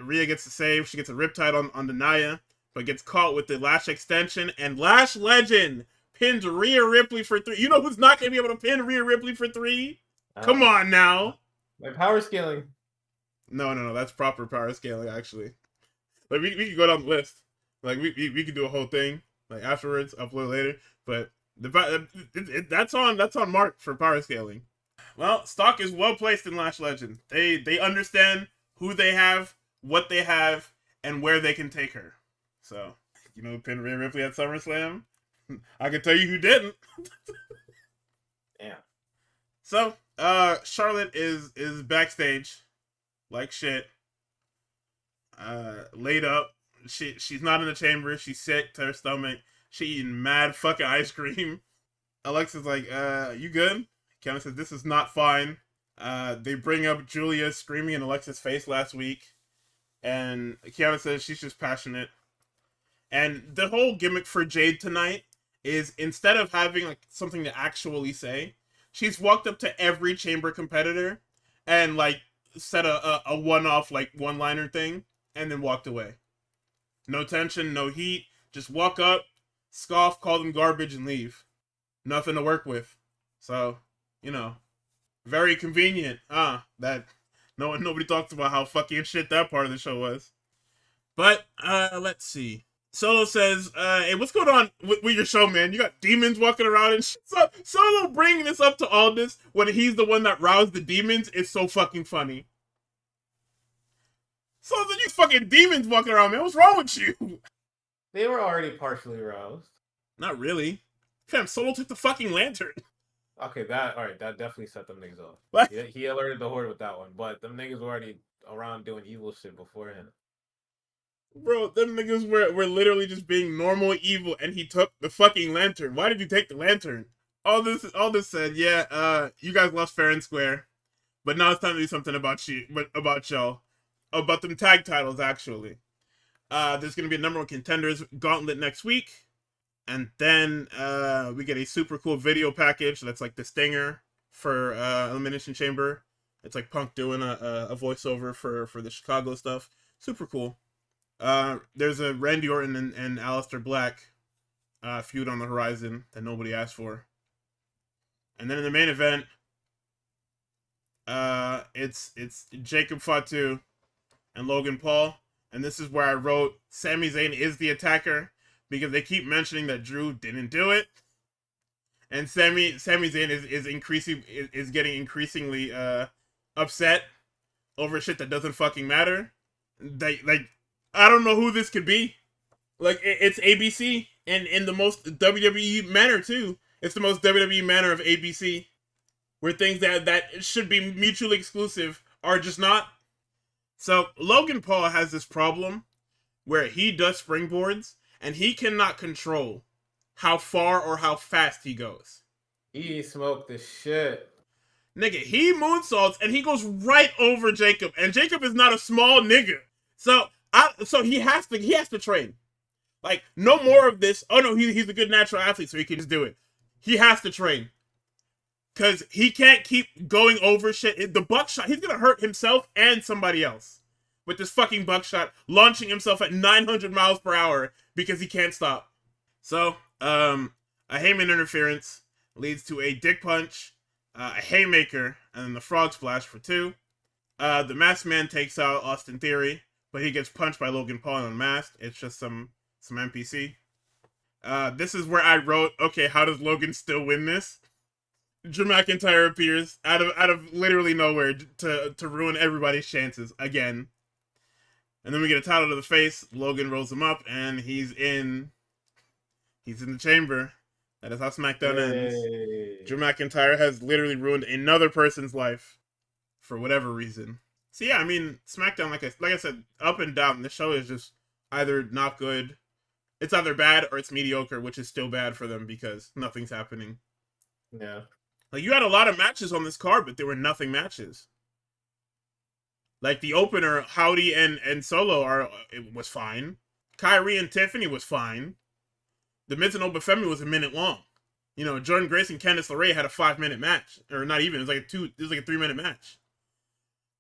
Rhea gets the save. She gets a Riptide on the Naya, but gets caught with the Lash extension. And Lash Legend pins Rhea Ripley for 3. You know who's not going to be able to pin Rhea Ripley for 3? Come uh, on now. my power scaling. No. That's proper power scaling, actually. Like, we could go down the list. Like, we could do a whole thing, like, afterwards, upload later. But that's on Mark for power scaling. Well, stock is well placed in Lash Legend. They understand who they have, what they have, and where they can take her. So, you know, pin Rhea Ripley at SummerSlam. I can tell you who didn't. Damn. So, Charlotte is backstage, like shit, laid up. She's not in the chamber. She's sick to her stomach. She eating mad fucking ice cream. Alexa's like, you good? Kiana says, this is not fine. They bring up Julia screaming in Alexa's face last week. And Kiana says she's just passionate. And the whole gimmick for Jade tonight is instead of having like something to actually say, she's walked up to every chamber competitor and like said a one-off like one-liner thing and then walked away. No tension, no heat. Just walk up, scoff, call them garbage, and leave. Nothing to work with. So, you know, very convenient. That nobody talks about how fucking shit that part of the show was. But let's see. Solo says, "Hey, what's going on with your show, man? You got demons walking around and shit." So, Solo bringing this up to Aldous when he's the one that roused the demons is so fucking funny. So then you fucking demons walking around, man. What's wrong with you? They were already partially aroused. Not really. Fam, Solo took the fucking lantern. Okay, that all right. That definitely set them niggas off. What? He alerted the horde with that one, but them niggas were already around doing evil shit beforehand. Bro, them niggas were literally just being normal evil, and he took the fucking lantern. Why did you take the lantern? All this said, yeah, you guys lost fair and square, but now it's time to do something about y'all, about them tag titles actually. There's gonna be a number of contenders gauntlet next week, and then we get a super cool video package that's like the stinger for Elimination Chamber. It's like Punk doing a voiceover for the Chicago stuff. Super cool. There's a Randy Orton and Aleister Black feud on the horizon that nobody asked for. And then in the main event, it's Jacob Fatu and Logan Paul. And this is where I wrote Sami Zayn is the attacker because they keep mentioning that Drew didn't do it. And Sami Zayn is getting increasingly upset over shit that doesn't fucking matter. Like I don't know who this could be. Like it's ABC and in the most WWE manner too. It's the most WWE manner of ABC, where things that should be mutually exclusive are just not. So Logan Paul has this problem where he does springboards and he cannot control how far or how fast he goes. He smoked the shit. Nigga, he moonsaults and he goes right over Jacob, and Jacob is not a small nigga. So he has to train. Like, no more of this. Oh no, he's a good natural athlete, so he can just do it. He has to train. Cause he can't keep going over shit. The buckshot, he's gonna hurt himself and somebody else with this fucking buckshot, launching himself at 900 miles per hour because he can't stop. So, a Heyman interference leads to a dick punch, a haymaker, and then the frog splash for 2. The masked man takes out Austin Theory, but he gets punched by Logan Paul unmasked. It's just some NPC. This is where I wrote, okay, how does Logan still win this? Drew McIntyre appears out of literally nowhere to ruin everybody's chances again. And then we get a title to the face. Logan rolls him up, and he's in the chamber. That is how SmackDown ends. Drew McIntyre has literally ruined another person's life for whatever reason. So yeah, I mean, SmackDown, like I said, up and down. The show is just either not good, it's either bad or it's mediocre, which is still bad for them because nothing's happening. Yeah. Like, you had a lot of matches on this card, but there were nothing matches. Like, the opener, Howdy and Solo it was fine. Kyrie and Tiffany was fine. The Miz and Obafemi was a minute long. You know, Jordan Grace and Candice LeRae had a 5-minute match. Or not even, it was like a 3-minute match.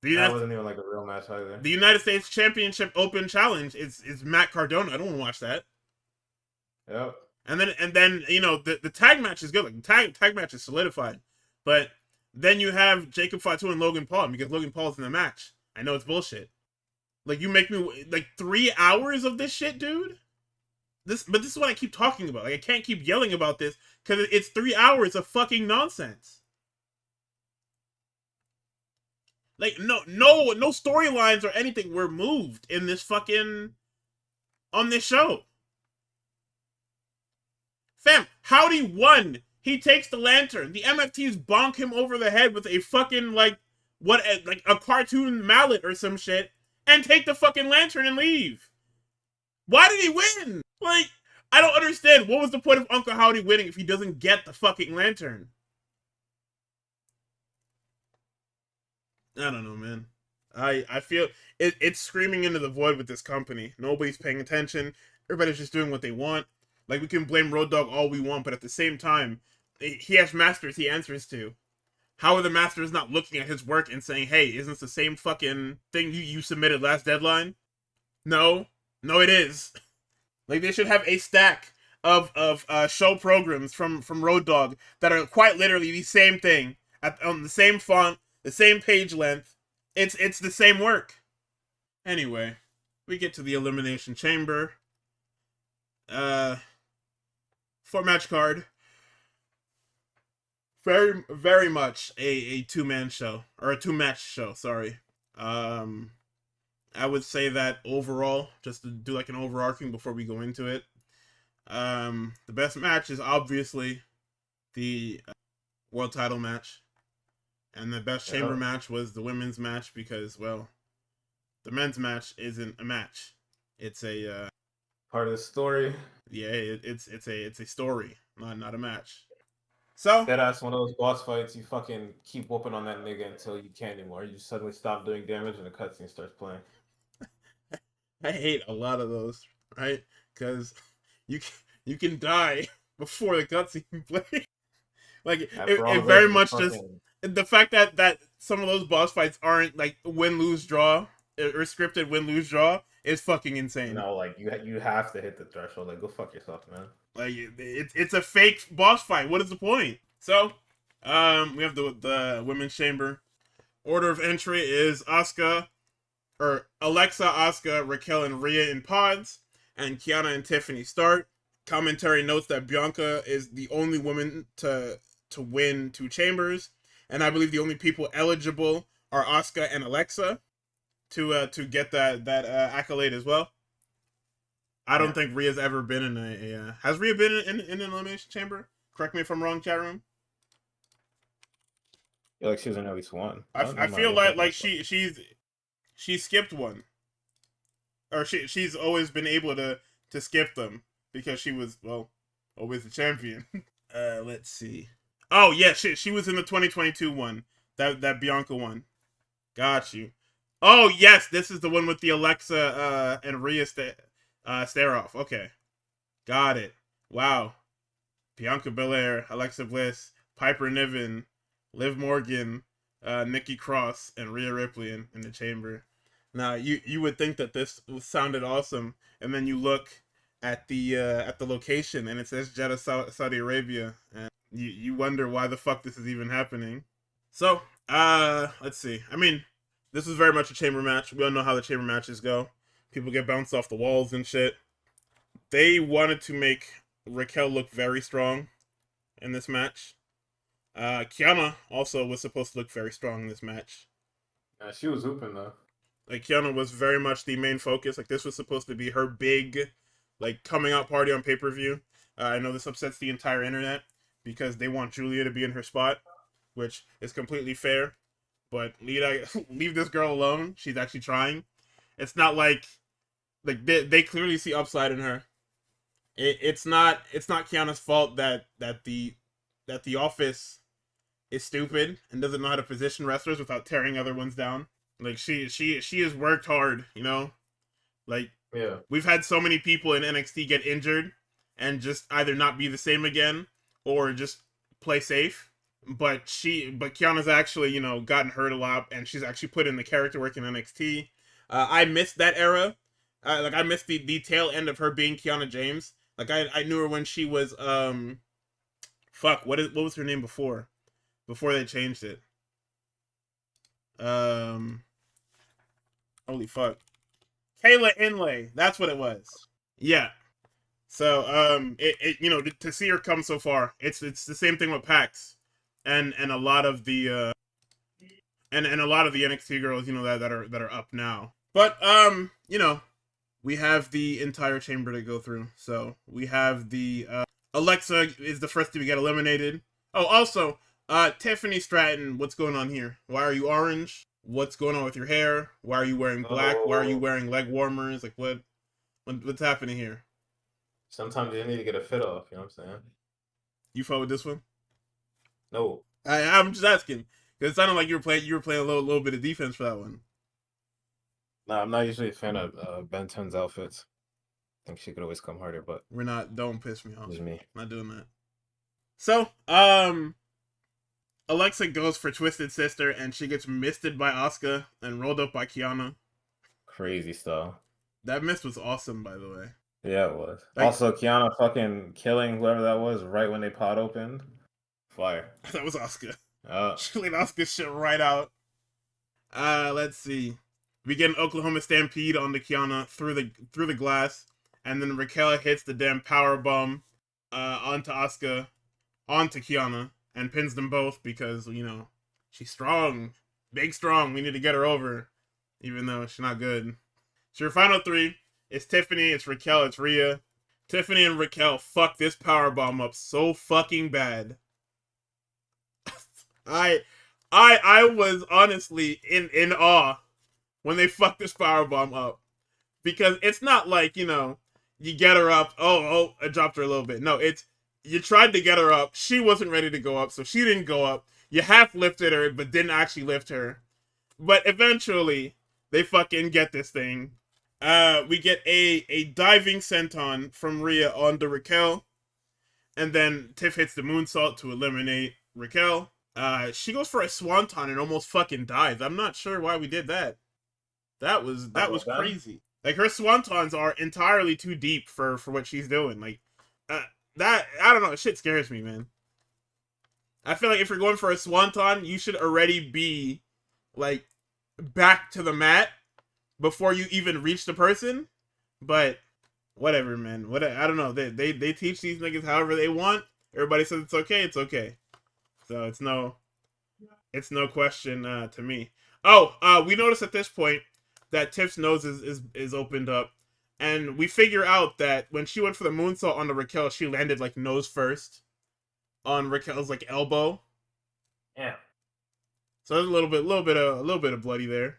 That wasn't even like a real match either. The United States Championship Open Challenge is Matt Cardona. I don't want to watch that. Yep. And then you know, the tag match is good. Like, the tag match is solidified. But then you have Jacob Fatu and Logan Paul because Logan Paul's in the match. I know it's bullshit. Like, you make me like 3 hours of this shit, dude. This is what I keep talking about. Like, I can't keep yelling about this because it's 3 hours of fucking nonsense. Like, no storylines or anything were moved in this fucking on this show. Fam, Howdy won. He takes the lantern. The MFTs bonk him over the head with a fucking, like a cartoon mallet or some shit, and take the fucking lantern and leave. Why did he win? Like, I don't understand. What was the point of Uncle Howdy winning if he doesn't get the fucking lantern? I don't know, man. I feel it's screaming into the void with this company. Nobody's paying attention. Everybody's just doing what they want. Like, we can blame Road Dogg all we want, but at the same time, he has masters he answers to. How are the masters not looking at his work and saying, hey, isn't this the same fucking thing you submitted last deadline? No, it is. Like, they should have a stack of show programs from Road Dogg that are quite literally the same thing, on the same font, the same page length. It's the same work. Anyway, we get to the Elimination Chamber. 4-match card. Very, very much a 2-man show, or a 2-match show, sorry. I would say that overall, just to do like an overarching before we go into it, the best match is obviously the world title match. And the best chamber match was the women's match because, well, the men's match isn't a match. It's a part of the story. Yeah, it's a story, not a match. So that's one of those boss fights. You fucking keep whooping on that nigga until you can't anymore. You suddenly stop doing damage and the cutscene starts playing. I hate a lot of those, right? Because you can die before the cutscene plays. Like, it very much just the fact that some of those boss fights aren't like win lose draw or scripted win lose draw is fucking insane. No, like you have to hit the threshold. Like, go fuck yourself, man. Like, it's a fake boss fight. What is the point? So, we have the women's chamber. Order of entry is Alexa, Asuka, Raquel, and Rhea in pods, and Kiana and Tiffany start. Commentary notes that Bianca is the only woman to win 2 chambers, and I believe the only people eligible are Asuka and Alexa to get that accolade as well. I don't think Rhea's ever been in a has Rhea been in an elimination chamber? Correct me if I'm wrong, chat room. Yeah, like she was in at least one. I feel like she skipped one, or she's always been able to skip them because she was, well, always the champion. Let's see. Oh yeah, she was in the 2022 one. That Bianca one. Got you. Oh yes, this is the one with the Alexa and Rhea stare off. Okay, got it. Wow. Bianca Belair, Alexa Bliss, Piper Niven, Liv Morgan, Nikki Cross, and Rhea Ripley in the chamber. Now you would think that this sounded awesome, and then you look at the location and it says Jeddah, Saudi Arabia, and you wonder why the fuck this is even happening. So let's see. I mean, this is very much a chamber match. We all know how the chamber matches go. People get bounced off the walls and shit. They wanted to make Raquel look very strong in this match. Kiana also was supposed to look very strong in this match. Yeah, she was hooping though. Like Kiana was very much the main focus. Like this was supposed to be her big, like coming out party on pay-per-view. I know this upsets the entire internet because they want Julia to be in her spot, which is completely fair. But leave this girl alone. She's actually trying. It's not like they clearly see upside in her. It's not Kiana's fault that the office is stupid and doesn't know how to position wrestlers without tearing other ones down. Like she has worked hard, you know. Like Yeah. we've had so many people in NXT get injured and just either not be the same again or just play safe. But Kiana's actually, you know, gotten hurt a lot and she's actually put in the character work in NXT. I missed that era. I missed the tail end of her being Kiana James. Like I knew her when she was fuck, what was her name before they changed it? Holy fuck. Kayla Inlay, that's what it was. Yeah. So it you know, to see her come so far, it's the same thing with Pax and a lot of the and a lot of the NXT girls, you know, that are up now. But you know, we have the entire chamber to go through. So we have the Alexa is the first to get eliminated. Oh, also, Tiffany Stratton, what's going on here? Why are you orange? What's going on with your hair? Why are you wearing black? Why are you wearing leg warmers? Like what's happening here? Sometimes you need to get a fit off. You know what I'm saying? You fought with this one? No. I'm just asking because it sounded like you were playing a little bit of defense for that one. No, I'm not usually a fan of Ben 10's outfits. I think she could always come harder, but We're not. Don't piss me off. it's me. Not doing that. So, Alexa goes for Twisted Sister, and she gets misted by Asuka and rolled up by Kiana. Crazy stuff. That mist was awesome, by the way. Yeah, it was. Like, Also, Kiana fucking killing whoever that was right when they pod opened. Fire. that was Asuka. Uh, She laid Asuka's shit right out. Let's see. We get an Oklahoma Stampede on the Kiana through the glass, and then Raquel hits the damn power bomb onto Asuka, onto Kiana, and pins them both because, you know, she's strong. Big strong. We need to get her over, even though she's not good. So your final three is Tiffany, it's Raquel, it's Rhea. Tiffany and Raquel fuck this power bomb up so fucking bad. I was honestly in awe when they fucked this power bomb up, because it's not like, you know, you get her up. Oh, I dropped her a little bit. No, it's you tried to get her up. She wasn't ready to go up, so she didn't go up. You half lifted her, but didn't actually lift her. But eventually, they fucking get this thing. We get a diving senton from Rhea onto Raquel, and then Tiff hits the moonsault to eliminate Raquel. She goes for a swanton and almost fucking dies. I'm not sure why we did that. That was crazy. Like her swantons are entirely too deep for what she's doing. Like that I don't know. Shit scares me, man. I feel like if you're going for a swanton, you should already be like back to the mat before you even reach the person. But whatever, man. I don't know. They teach these niggas however they want. Everybody says it's okay. It's okay. So it's no question to me. Oh, we notice at this point that Tiff's nose is opened up, and we figure out that when she went for the moonsault on the Raquel, she landed like nose first on Raquel's like elbow. yeah. So there's a little bit of bloody there,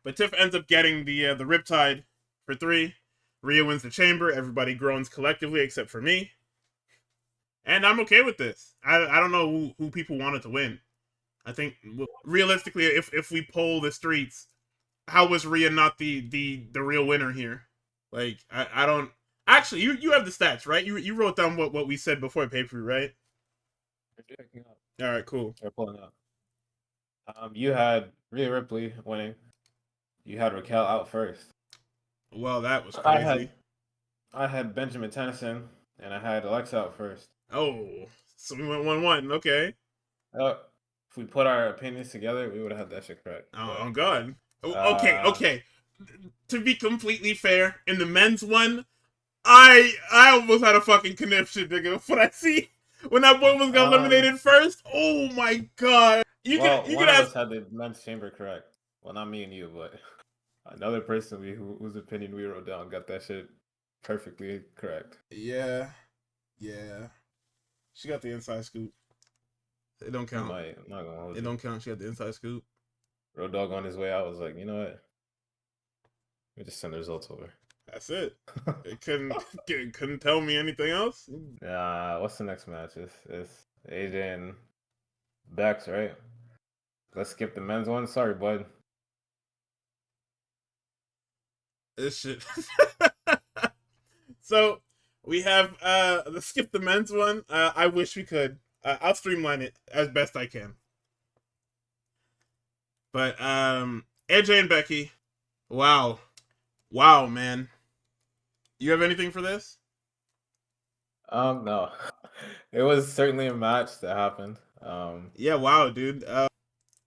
but Tiff ends up getting the riptide for 3. Rhea wins the chamber. Everybody groans collectively except for me, and I'm okay with this. I don't know who people wanted to win. I think realistically, if we poll the streets, how was Rhea not the real winner here? Like I don't actually you have the stats right? You wrote down what we said before pay per view, right? We're checking up. All right, cool. We're pulling up. You had Rhea Ripley winning. You had Raquel out first. Well, that was I crazy. had I had Benjamin Tennyson, and I had Alexa out first. Oh, so we went 1-1. Okay. If we put our opinions together, we would have had that shit correct. Oh, But, I'm gone. Okay. To be completely fair, in the men's one, I almost had a fucking conniption, nigga. When that boy was got eliminated first. Oh my god. One of us had the men's chamber correct. Well, not me and you, but another person whose opinion we wrote down got that shit perfectly correct. Yeah. She got the inside scoop. It don't count. I'm not gonna hold it don't count. She got the inside scoop. Road Dogg on his way out was like, you know what? We just send the results over. That's it. It couldn't tell me anything else. What's the next match? It's AJ and Bex, right? Let's skip the men's one. Sorry, bud. This shit. So we have let's skip the men's one. I wish we could. I'll streamline it as best I can. But AJ and Becky. Wow, man. You have anything for this? No. It was certainly a match that happened. Yeah, wow, dude.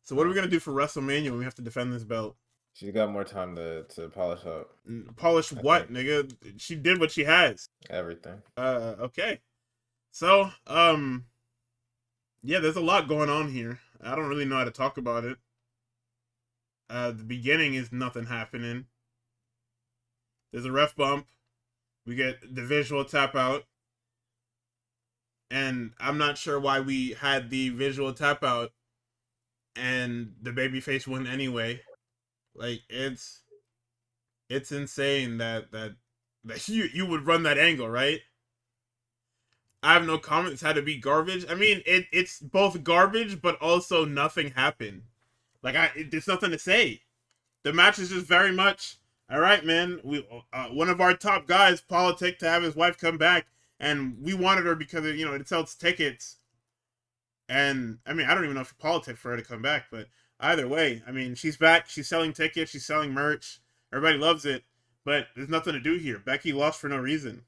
So what are we gonna do for WrestleMania when we have to defend this belt? She's got more time to polish up. Polish what, nigga? She did what she has. Everything. Okay. So, yeah, there's a lot going on here. I don't really know how to talk about it. The beginning is nothing happening. There's a ref bump. We get the visual tap out. And I'm not sure why we had the visual tap out and the babyface won anyway. Like it's insane that you would run that angle, right? I have no comments. Had to be garbage. I mean, it's both garbage, but also nothing happened. Like there's nothing to say. The match is just very much all right, man. We one of our top guys politic to have his wife come back, and we wanted her because it sells tickets. And I mean, I don't even know if it's politic for her to come back, but either way, I mean, she's back. She's selling tickets. She's selling merch. Everybody loves it, but there's nothing to do here. Becky lost for no reason.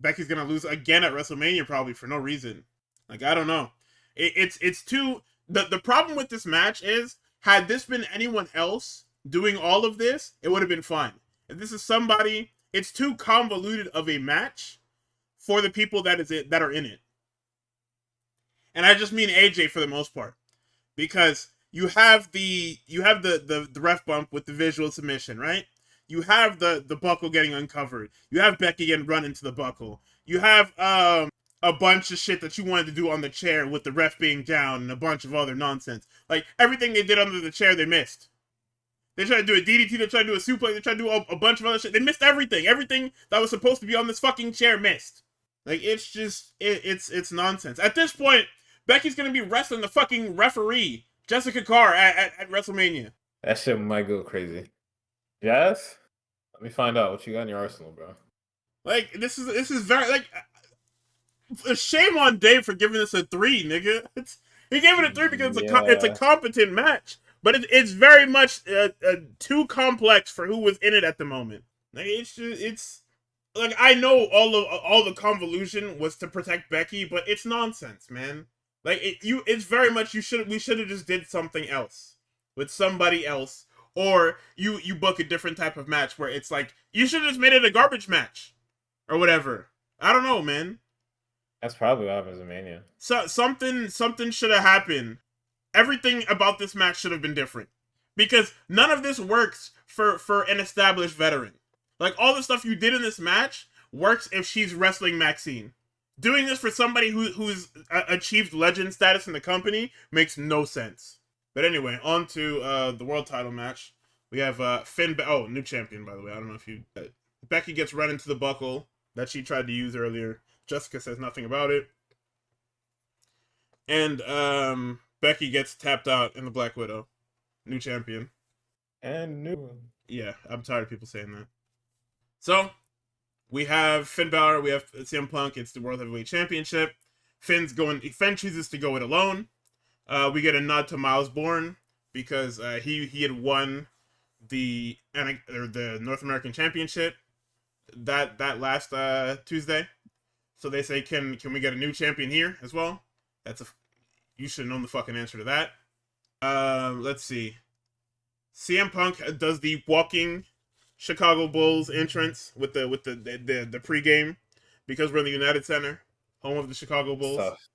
Becky's gonna lose again at WrestleMania probably for no reason. Like I don't know. It's too. The problem with this match is had this been anyone else doing all of this, it would have been fine. If this is somebody, it's too convoluted of a match for the people that are in it. And I just mean AJ for the most part, because you have the ref bump with the visual submission, right? You have the buckle getting uncovered. You have Becky getting run into the buckle. You have a bunch of shit that you wanted to do on the chair with the ref being down and a bunch of other nonsense. Like everything they did under the chair, they missed. They tried to do a DDT. They tried to do a suplex. They tried to do a bunch of other shit. They missed everything. Everything that was supposed to be on this fucking chair missed. Like it's just it's nonsense. At this point, Becky's gonna be wrestling the fucking referee, Jessica Carr, at WrestleMania. That shit might go crazy. Yes? Let me find out what you got in your arsenal, bro. Like this is very like shame on Dave for giving this a 3, nigga. He gave it a 3 because it's a competent match, but it's very much too complex for who was in it at the moment. Like it's like I know all the convolution was to protect Becky, but it's nonsense, man. Like it's very much we should have just did something else with somebody else, or you book a different type of match where it's like you should have just made it a garbage match or whatever. I don't know, man. That's probably what happens in Mania. So something should have happened. Everything about this match should have been different because none of this works for an established veteran. Like all the stuff you did in this match works if she's wrestling Maxine. Doing this for somebody who's achieved legend status in the company makes no sense. But anyway, on to the world title match. We have new champion, by the way. I don't know if you... Becky gets run into the buckle that she tried to use earlier. Jessica says nothing about it. And Becky gets tapped out in the Black Widow. New champion. And new. Yeah, I'm tired of people saying that. So, we have Finn Balor, we have CM Punk, it's the World Heavyweight Championship. Finn chooses to go it alone. We get a nod to Miles Bourne because he had won the North American Championship that last Tuesday. So they say, can we get a new champion here as well? You should have known the fucking answer to that. Let's see. CM Punk does the walking Chicago Bulls entrance with the pregame because we're in the United Center, home of the Chicago Bulls. Tough.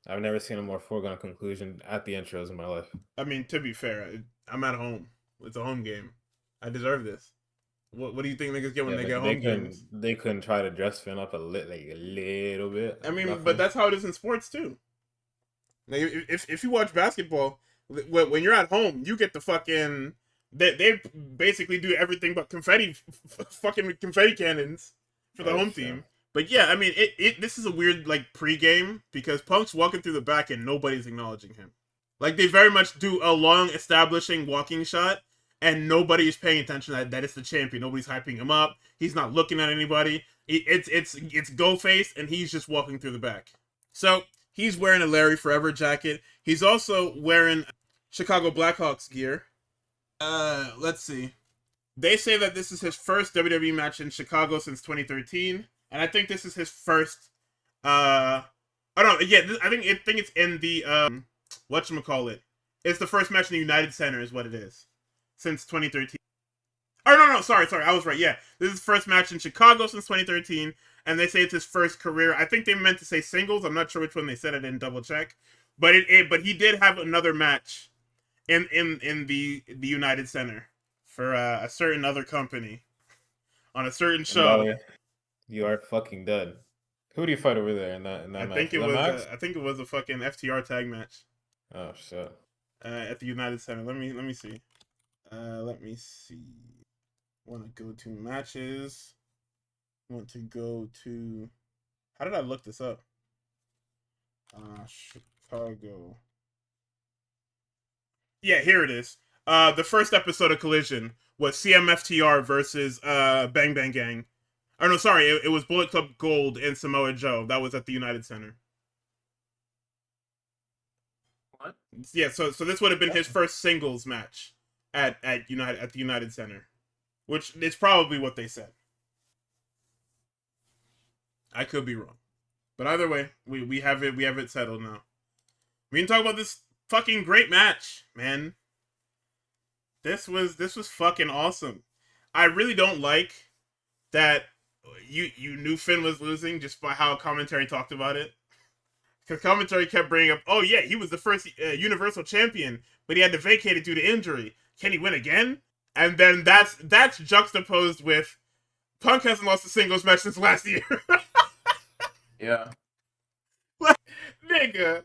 I've never seen a more foregone conclusion at the intros in my life. I mean, to be fair, I'm at home. It's a home game. I deserve this. What do you think niggas get when they get home games? They couldn't try to dress Finn up a little bit. I mean, but that's how it is in sports too. Like, if you watch basketball, when you're at home, you get the fucking they basically do everything but fucking confetti cannons for the home team. But yeah, I mean, this is a weird like pregame because Punk's walking through the back and nobody's acknowledging him. Like they very much do a long establishing walking shot, and nobody's paying attention that it's the champion. Nobody's hyping him up. He's not looking at anybody. It's go face, and he's just walking through the back. So he's wearing a Larry Forever jacket. He's also wearing Chicago Blackhawks gear. Let's see. They say that this is his first WWE match in Chicago since 2013, and I think this is his first. I don't know. Yeah, I think it's in the whatchamacallit. It's the first match in the United Center, is what it is, since 2013. Oh no, sorry, I was right. Yeah, this is the first match in Chicago since 2013, and they say it's his first career. I think they meant to say singles. I'm not sure which one they said. I didn't double check, but but he did have another match in the United Center for a certain other company on a certain show. You are fucking done. Who do you fight over there in that match? I think it was a fucking FTR tag match. Oh shit. At the United Center. Let me see. Let me see. Want to go to matches. Want to go to. How did I look this up? Chicago. Yeah, here it is. The first episode of Collision was CMFTR versus Bang Bang Gang. Oh no, sorry, it was Bullet Club Gold and Samoa Joe. That was at the United Center. What? Yeah, so this would have been his first singles match at the United Center, which is probably what they said. I could be wrong, but either way, we have it settled now. We can talk about this fucking great match, man. This was fucking awesome. I really don't like that you knew Finn was losing just by how commentary talked about it. Because commentary kept bringing up, oh yeah, he was the first Universal Champion, but he had to vacate it due to injury. Can he win again? And then that's juxtaposed with Punk hasn't lost a singles match since last year. Yeah. Like, nigga.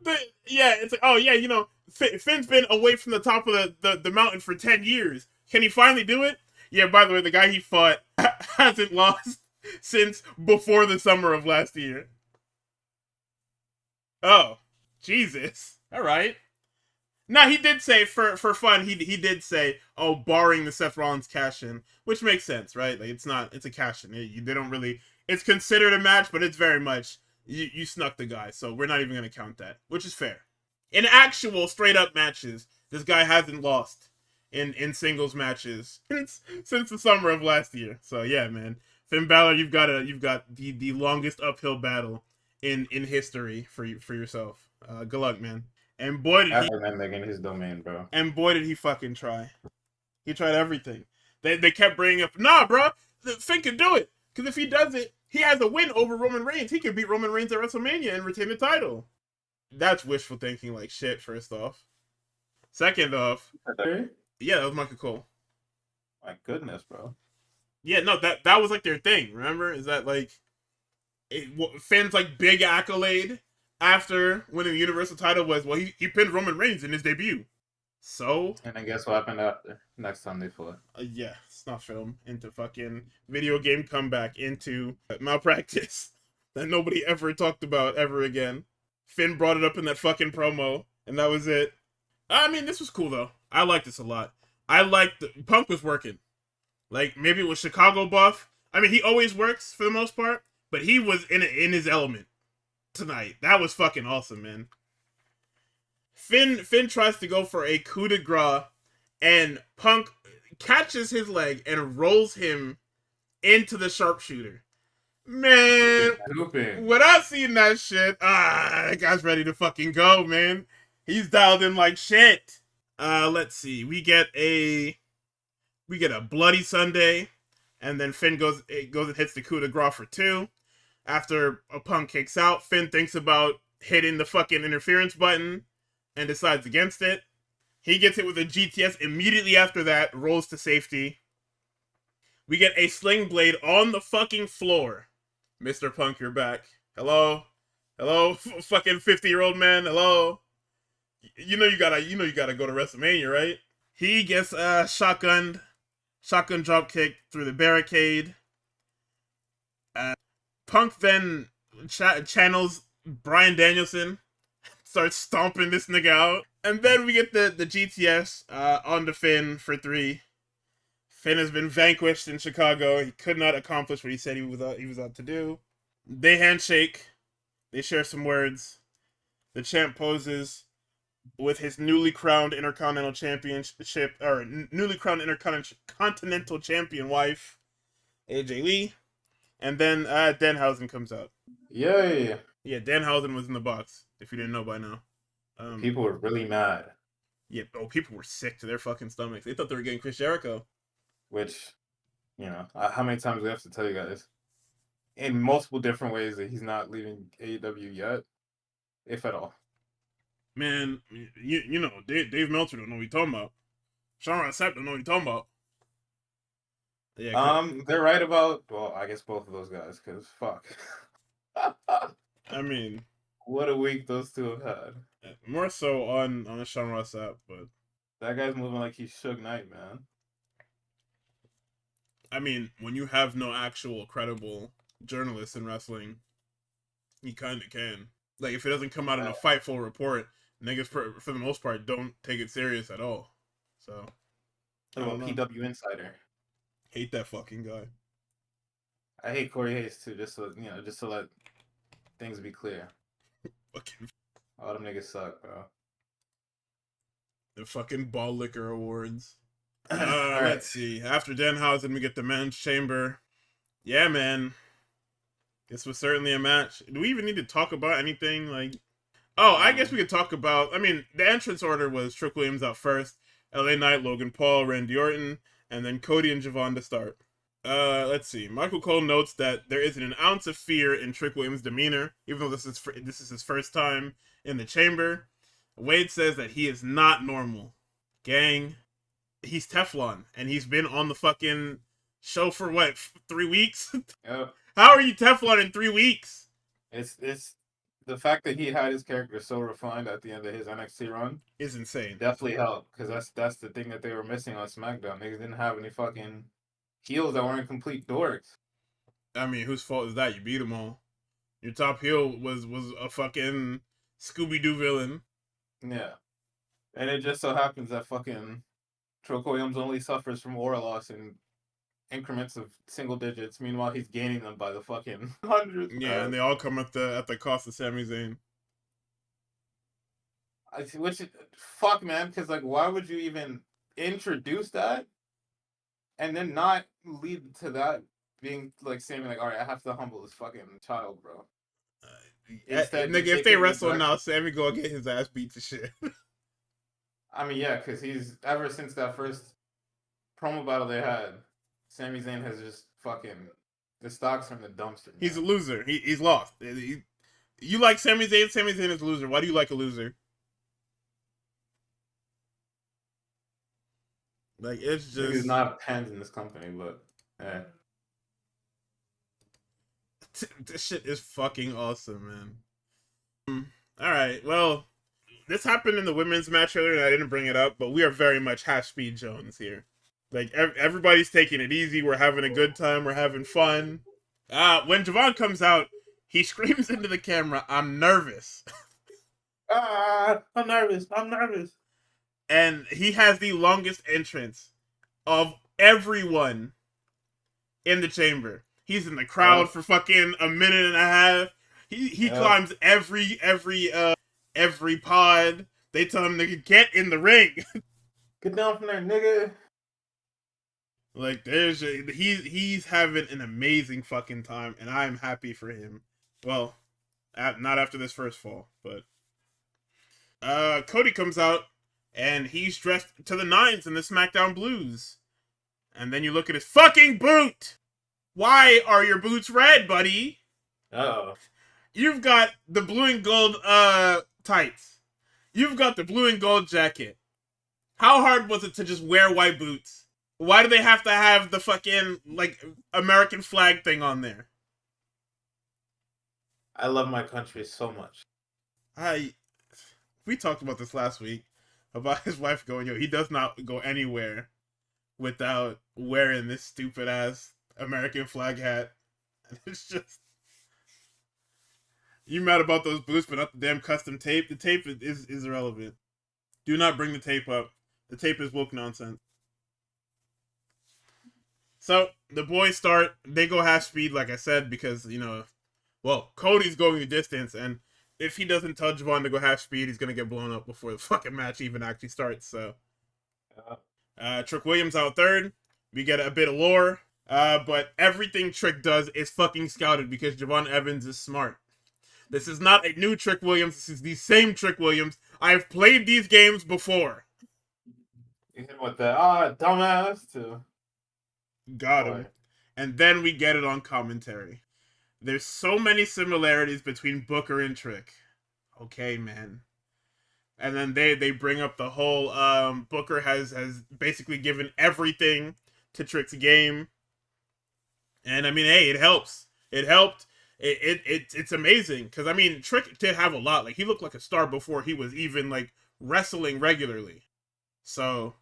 It's like, oh yeah, Finn's been away from the top of the mountain for 10 years. Can he finally do it? Yeah, by the way, the guy he fought hasn't lost since before the summer of last year. Oh, Jesus. All right. Now, he did say, for fun, he did say, oh, barring the Seth Rollins cash-in, which makes sense, right? Like, it's a cash-in. They don't really, it's considered a match, but it's very much, you snuck the guy, so we're not even going to count that, which is fair. In actual straight-up matches, this guy hasn't lost in singles matches since the summer of last year. So, yeah, man. Finn Balor, you've got the longest uphill battle in history for yourself. Good luck, man. And boy did he his domain, bro. And boy did he fucking try. He tried everything. They kept bringing up, nah, bro, Finn can do it. Because if he does it, he has a win over Roman Reigns. He can beat Roman Reigns at WrestleMania and retain the title. That's wishful thinking like shit, first off. Second off, yeah, that was Michael Cole. My goodness, bro. Yeah, no, that was like their thing, remember? Is that like Finn's like big accolade after winning the Universal title was, well, he pinned Roman Reigns in his debut. So, and then guess what happened after? Next time they fought. Yeah, snuff film into fucking video game comeback into malpractice that nobody ever talked about ever again. Finn brought it up in that fucking promo, and that was it. I mean, this was cool though. I liked this a lot. I liked Punk was working. Like maybe it was Chicago buff. I mean, he always works for the most part, but he was in his element tonight. That was fucking awesome, man. Finn tries to go for a coup de grace, and Punk catches his leg and rolls him into the sharpshooter. Man, without seeing that shit, that guy's ready to fucking go, man. He's dialed in like shit. Let's see. We get a bloody Sunday, and then Finn goes and hits the coup de grace for 2. After a Punk kicks out, Finn thinks about hitting the fucking interference button and decides against it. He gets hit with a GTS immediately after that, rolls to safety. We get a sling blade on the fucking floor. Mr. Punk, you're back. Hello? Hello? Fucking 50-year-old man, hello? You know you gotta go to WrestleMania, right? He gets shotgun drop kick through the barricade. Punk then channels Bryan Danielson, starts stomping this nigga out, and then we get the GTS on to Finn for 3. Finn has been vanquished in Chicago. He could not accomplish what he said he was out to do. They handshake. They share some words. The champ poses with his newly crowned Intercontinental Championship, or newly crowned Intercontinental Champion wife, AJ Lee. And then Danhausen comes out. Yay! Yeah, Danhausen was in the box, if you didn't know by now. People were really mad. Yeah, people were sick to their fucking stomachs. They thought they were getting Chris Jericho. Which, how many times do we have to tell you guys? In multiple different ways that he's not leaving AEW yet, if at all. Man, you know, Dave Meltzer don't know what he's talking about. Sean Ross Sapp don't know what he's talking about. Yeah, they're right about, well, I guess both of those guys, because fuck. I mean, what a week those two have had. More so on Sean Ross Sapp, but that guy's moving like he's Suge Knight, man. I mean, when you have no actual credible journalists in wrestling, you kind of can. Like, if it doesn't come out in a Fightful report, niggas, for the most part, don't take it serious at all. So, what about PW Insider? Hate that fucking guy. I hate Corey Hayes, too, just to let things be clear. Fucking... All them niggas suck, bro. The fucking Ball Liquor Awards. Let's see. After Danhausen, we get the Men's Chamber. Yeah, man. This was certainly a match. Do we even need to talk about anything? Like, I guess we could talk about... I mean, the entrance order was Trick Williams out first, LA Knight, Logan Paul, Randy Orton, and then Cody and Javon to start. Let's see. Michael Cole notes that there isn't an ounce of fear in Trick Williams' demeanor, even though this is his first time in the chamber. Wade says that he is not normal. Gang, he's Teflon, and he's been on the fucking show for what, 3 weeks? Yep. How are you Teflon in 3 weeks? It's the fact that he had his character so refined at the end of his NXT run is insane. Definitely helped, because that's the thing that they were missing on SmackDown. Niggas didn't have any fucking heels that weren't complete dorks. I mean, whose fault is that? You beat them all. Your top heel was a fucking Scooby-Doo villain. Yeah. And it just so happens that fucking Trick Williams only suffers from aura loss in increments of single digits. Meanwhile, he's gaining them by the fucking hundreds. Yeah, and they all come at the cost of Sami Zayn. Fuck, man, because, like, why would you even introduce that and then not lead to that being, like, saying, like, all right, I have to humble this fucking child, bro. Nigga, if they wrestle now, Sami gonna get his ass beat to shit. I mean, yeah, because he's, ever since that first promo battle they had, Sami Zayn has just fucking, the stock's from the dumpster. Man. He's a loser. He's lost. You like Sami Zayn? Sami Zayn is a loser. Why do you like a loser? Like, it's just... He's not hands in this company, but, eh. This shit is fucking awesome, man. Alright, well, this happened in the women's match earlier, and I didn't bring it up, but we are very much Half-Speed Jones here. Like, everybody's taking it easy, we're having a good time, we're having fun. When Javon comes out, he screams into the camera, "I'm nervous." I'm nervous. I'm nervous. And he has the longest entrance of everyone in the chamber. He's in the crowd for fucking a minute and a half. He climbs every pod. They tell him to get in the ring. Get down from there, nigga. Like he's having an amazing fucking time, and I'm happy for him. Well, not after this first fall, but Cody comes out and he's dressed to the nines in the SmackDown blues. And then you look at his fucking boot. Why are your boots red, buddy? Oh. You've got the blue and gold tights. You've got the blue and gold jacket. How hard was it to just wear white boots? Why do they have to have the fucking like American flag thing on there? I love my country so much. We talked about this last week about his wife going, he does not go anywhere without wearing this stupid ass American flag hat. It's just, you mad about those boots, but not the damn custom tape. The tape is irrelevant. Do not bring the tape up. The tape is woke nonsense. So the boys start. They go half speed, like I said, because Cody's going the distance, and if he doesn't tell Javon to go half speed, he's gonna get blown up before the fucking match even actually starts. So, Trick Williams out third. We get a bit of lore, but everything Trick does is fucking scouted because Javon Evans is smart. This is not a new Trick Williams. This is the same Trick Williams. I've played these games before. You hit with the dumbass too. Got him. And then we get it on commentary. There's so many similarities between Booker and Trick. Okay, man. And then they bring up the whole Booker has basically given everything to Trick's game. And I mean, hey, it helps. It helped. It's amazing because I mean, Trick did have a lot. Like he looked like a star before he was even like wrestling regularly. So,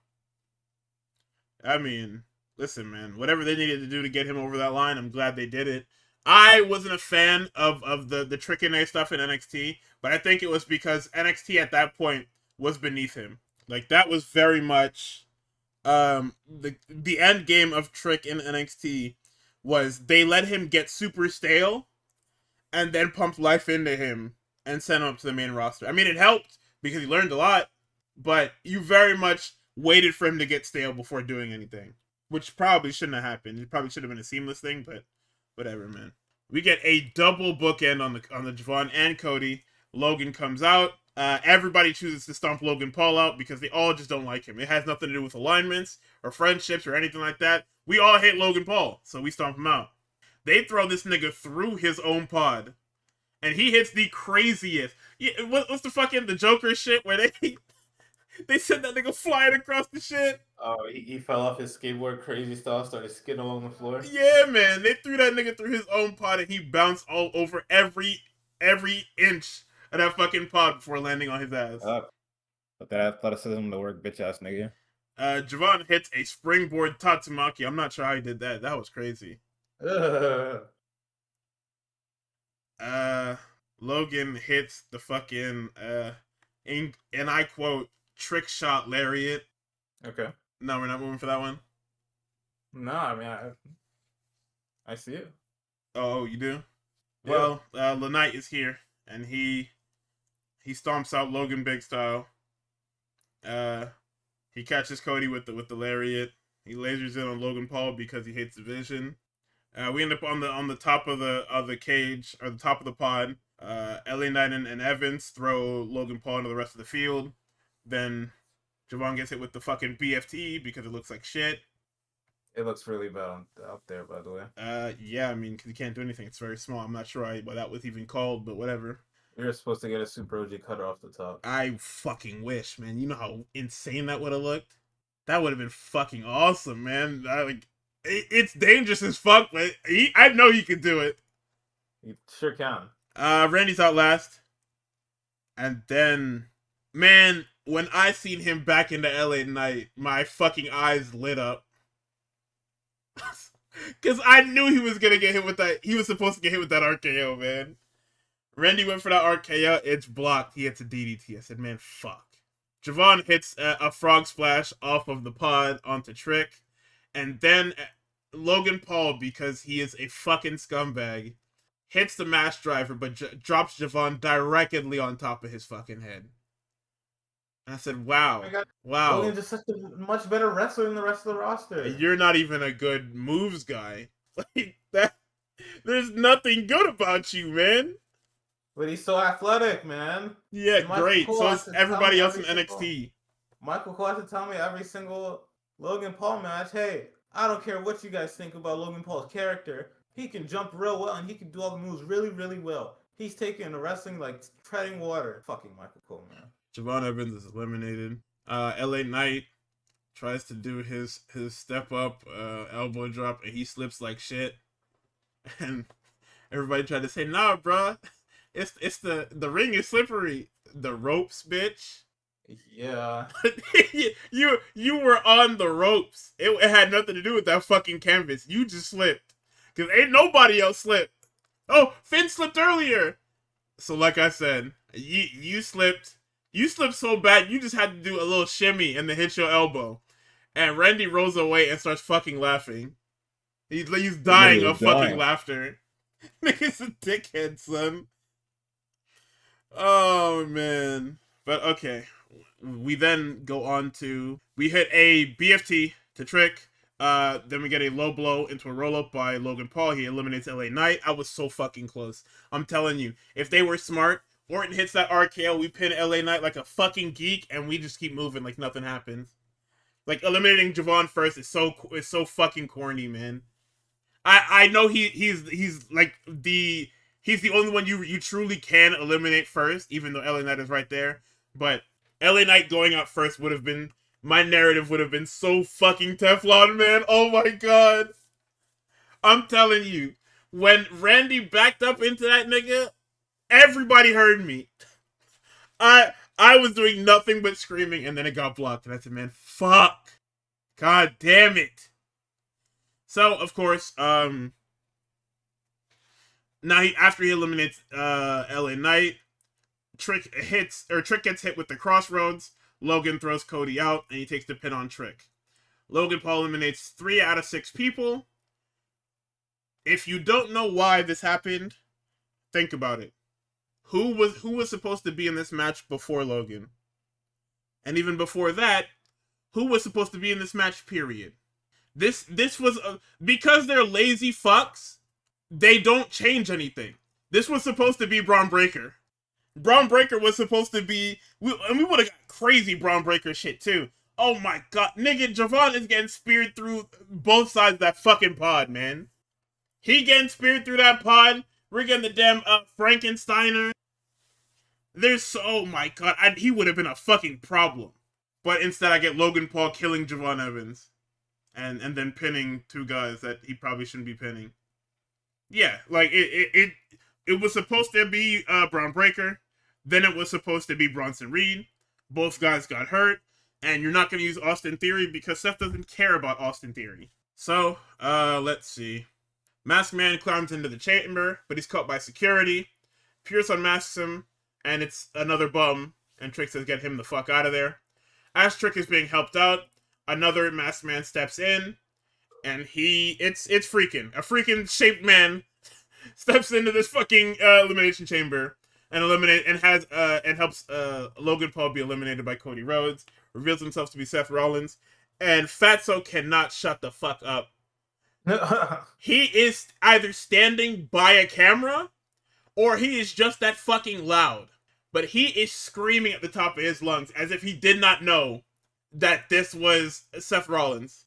I mean, listen, man. Whatever they needed to do to get him over that line, I'm glad they did it. I wasn't a fan of the Trick and A stuff in NXT, but I think it was because NXT at that point was beneath him. Like that was very much the end game of Trick in NXT was they let him get super stale and then pumped life into him and sent him up to the main roster. I mean, it helped because he learned a lot, but you very much waited for him to get stale before doing anything, which probably shouldn't have happened. It probably should have been a seamless thing, but whatever, man. We get a double bookend on the Javon and Cody. Logan comes out. Everybody chooses to stomp Logan Paul out because they all just don't like him. It has nothing to do with alignments or friendships or anything like that. We all hate Logan Paul, so we stomp him out. They throw this nigga through his own pod, and he hits the craziest. What's the fucking the Joker shit where they sent that nigga flying across the shit? Oh, he fell off his skateboard crazy style, started skidding along the floor. Yeah, man. They threw that nigga through his own pod and he bounced all over every inch of that fucking pod before landing on his ass. But that athleticism to work, bitch ass nigga. Javon hits a springboard Tatsumaki. I'm not sure how he did that. That was crazy. Logan hits the fucking and I quote, trick shot lariat. Okay. No, we're not moving for that one? No, I mean, I see it. Oh, you do? Yeah. Well, LeKnight is here, and he stomps out Logan Big style. He catches Cody with the lariat. He lasers in on Logan Paul because he hates the vision. We end up on the top of the cage, or the top of the pod. LA Knight and Evans throw Logan Paul into the rest of the field. Then Javon gets hit with the fucking BFT because it looks like shit. It looks really bad out there, by the way. Yeah, I mean, because you can't do anything. It's very small. I'm not sure why that was even called, but whatever. You're supposed to get a Super OG cutter off the top. I fucking wish, man. You know how insane that would have looked? That would have been fucking awesome, man. It's dangerous as fuck, but I know he could do it. You sure can. Randy's out last. And then, man, when I seen him back in the LA Knight, my fucking eyes lit up. Because I knew he was going to get hit with that. He was supposed to get hit with that RKO, man. Randy went for that RKO. It's blocked. He hits a DDT. I said, man, fuck. Javon hits a frog splash off of the pod onto Trick. And then Logan Paul, because he is a fucking scumbag, hits the mash driver, but drops Javon directly on top of his fucking head. And I said, wow. Wow. Logan's just such a much better wrestler than the rest of the roster. You're not even a good moves guy. Like that. There's nothing good about you, man. But he's so athletic, man. Yeah, great. So is everybody else in NXT. Michael Cole has to tell me every single Logan Paul match, hey, I don't care what you guys think about Logan Paul's character. He can jump real well and he can do all the moves really, really well. He's taking the wrestling like treading water. Fucking Michael Cole, man. Javon Evans is eliminated. LA Knight tries to do his step up elbow drop and he slips like shit. And everybody tried to say, nah, bruh. It's the ring is slippery. The ropes, bitch. Yeah. you were on the ropes. It had nothing to do with that fucking canvas. You just slipped. Cause ain't nobody else slipped. Oh, Finn slipped earlier. So like I said, you slipped. You slipped so bad you just had to do a little shimmy and then hit your elbow. And Randy rolls away and starts fucking laughing. He's dying of fucking laughter. Nigga's a dickhead, son. Oh, man. But, okay. We then go on to... We hit a BFT to Trick. Then we get a low blow into a roll-up by Logan Paul. He eliminates LA Knight. I was so fucking close. I'm telling you. If they were smart, Orton hits that RKO, we pin LA Knight like a fucking geek, and we just keep moving like nothing happens. Like, eliminating Javon first is so fucking corny, man. I know he's like he's the only one you truly can eliminate first, even though LA Knight is right there. But LA Knight going out first would have been, my narrative would have been so fucking Teflon, man. Oh my god. I'm telling you, when Randy backed up into that nigga, everybody heard me. I was doing nothing but screaming, and then it got blocked, and I said, man, fuck. God damn it. So, of course, now after he eliminates LA Knight, Trick gets hit with the crossroads. Logan throws Cody out, and he takes the pin on Trick. Logan Paul eliminates 3 out of 6 people. If you don't know why this happened, think about it. Who was supposed to be in this match before Logan? And even before that, who was supposed to be in this match, period? This was because they're lazy fucks, they don't change anything. This was supposed to be Braun Breaker. Braun Breaker was supposed to be, and we would have got crazy Braun Breaker shit too. Oh my god, nigga, Javon is getting speared through both sides of that fucking pod, man. He getting speared through that pod. We're getting the damn Frankensteiner. Oh my god, he would have been a fucking problem. But instead I get Logan Paul killing Javon Evans. And then pinning 2 guys that he probably shouldn't be pinning. Yeah, like it was supposed to be Braun Breaker. Then it was supposed to be Bronson Reed. Both guys got hurt. And you're not going to use Austin Theory because Seth doesn't care about Austin Theory. So, let's see. Masked Man climbs into the chamber, but he's caught by security. Pierce unmasks him, and it's another bum. And Trick says, get him the fuck out of there. As Trick is being helped out, another masked man steps in, and it's freaking. A freaking shaped man steps into this fucking elimination chamber and helps Logan Paul be eliminated by Cody Rhodes. Reveals himself to be Seth Rollins, and Fatso cannot shut the fuck up. He is either standing by a camera, or he is just that fucking loud. But he is screaming at the top of his lungs as if he did not know that this was Seth Rollins.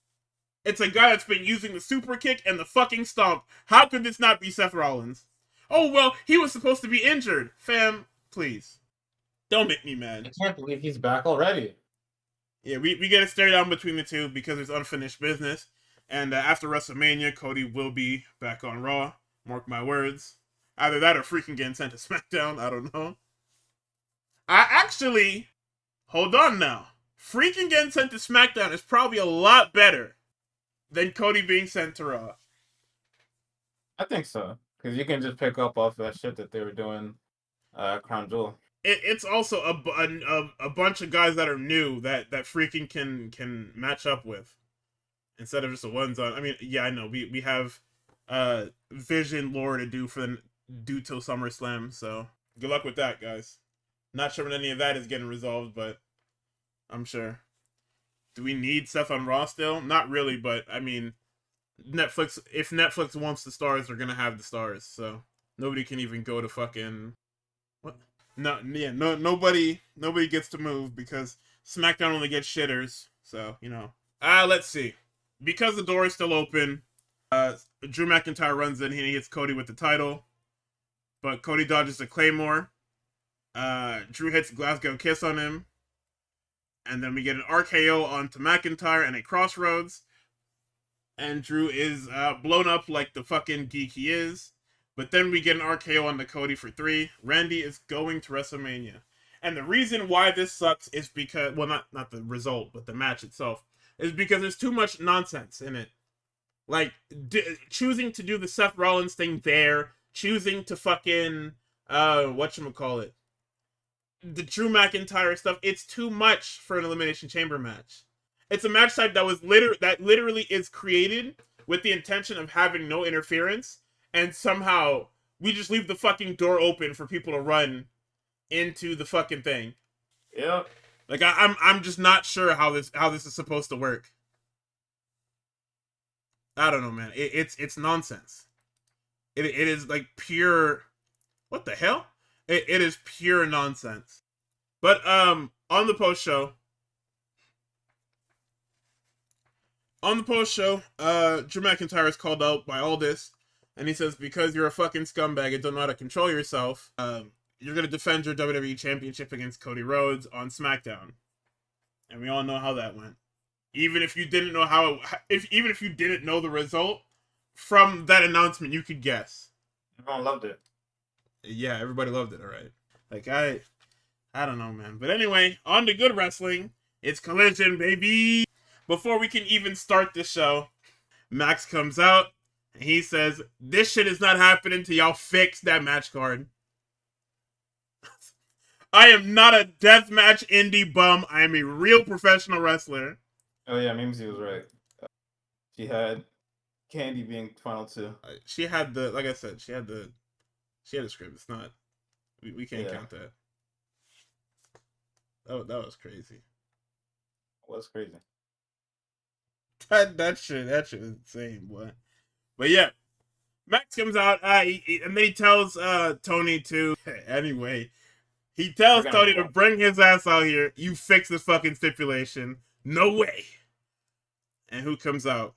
It's a guy that's been using the super kick and the fucking stomp. How could this not be Seth Rollins? Oh, well, he was supposed to be injured. Fam, please. Don't make me mad. I can't believe he's back already. Yeah, we get a stare down between the two because there's unfinished business. And after WrestleMania, Cody will be back on Raw. Mark my words. Either that or freaking getting sent to SmackDown. I don't know. Hold on now. Freaking getting sent to SmackDown is probably a lot better than Cody being sent to Raw. I think so. Because you can just pick up off that shit that they were doing Crown Jewel. It's also a bunch of guys that are new that freaking can match up with instead of just a ones on. I mean, yeah, I know we have Vision lore to do till SummerSlam, so good luck with that, guys. Not sure when any of that is getting resolved, but I'm sure. Do we need stuff on Raw still? Not really, but I mean, Netflix. If Netflix wants the stars, they're gonna have the stars. So nobody can even go to fucking what? No, yeah, nobody gets to move because SmackDown only gets shitters. So you know. Let's see. Because the door is still open, Drew McIntyre runs in and he hits Cody with the title, but Cody dodges a Claymore. Drew hits Glasgow Kiss on him. And then we get an RKO onto McIntyre and a Crossroads. And Drew is blown up like the fucking geek he is. But then we get an RKO onto Cody for 3. Randy is going to WrestleMania. And the reason why this sucks is because, well, not the result, but the match itself, is because there's too much nonsense in it. Like, choosing to do the Seth Rollins thing there, choosing to fucking, whatchamacallit, the Drew McIntyre stuff, it's too much for an Elimination Chamber match. It's a match type that literally is created with the intention of having no interference, and somehow we just leave the fucking door open for people to run into the fucking thing. Yeah. Like I'm just not sure how this is supposed to work. I don't know, man. It's nonsense. It is like pure. What the hell? It is pure nonsense. But on the post show, Drew McIntyre is called out by Aldis, and he says, because you're a fucking scumbag and don't know how to control yourself, you're gonna defend your WWE Championship against Cody Rhodes on SmackDown. And we all know how that went. Even if you didn't know even if you didn't know the result from that announcement, you could guess. Everyone loved it. Yeah, everybody loved it, alright. Like, I don't know, man. But anyway, on to good wrestling. It's Collision, baby! Before we can even start the show, Max comes out, and he says, this shit is not happening till y'all fix that match card. I am not a deathmatch indie bum. I am a real professional wrestler. Oh yeah, Mimsy was right. She had Candy being final 2. She had the, like I said, she had a script. It's not, we can't count that. That was crazy. What's crazy? That shit is insane, boy. But yeah, Max comes out, and then he tells Tony to, anyway, he tells Tony to bring his ass out here. You fix this fucking stipulation. No way. And who comes out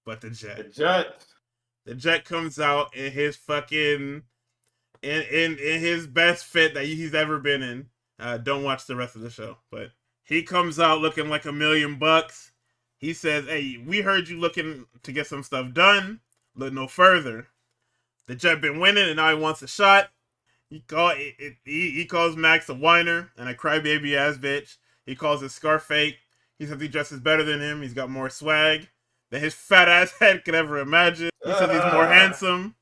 but the Jet? The Jet. The Jet comes out in his fucking in his best fit that he's ever been in. Don't watch the rest of the show, but he comes out looking like $1,000,000. He says, "Hey, we heard you looking to get some stuff done. Look no further. The Jet been winning, and now he wants a shot." He calls Max a whiner and a crybaby ass bitch. He calls his scarf fake. He says he dresses better than him. He's got more swag than his fat ass head could ever imagine. He says he's more handsome.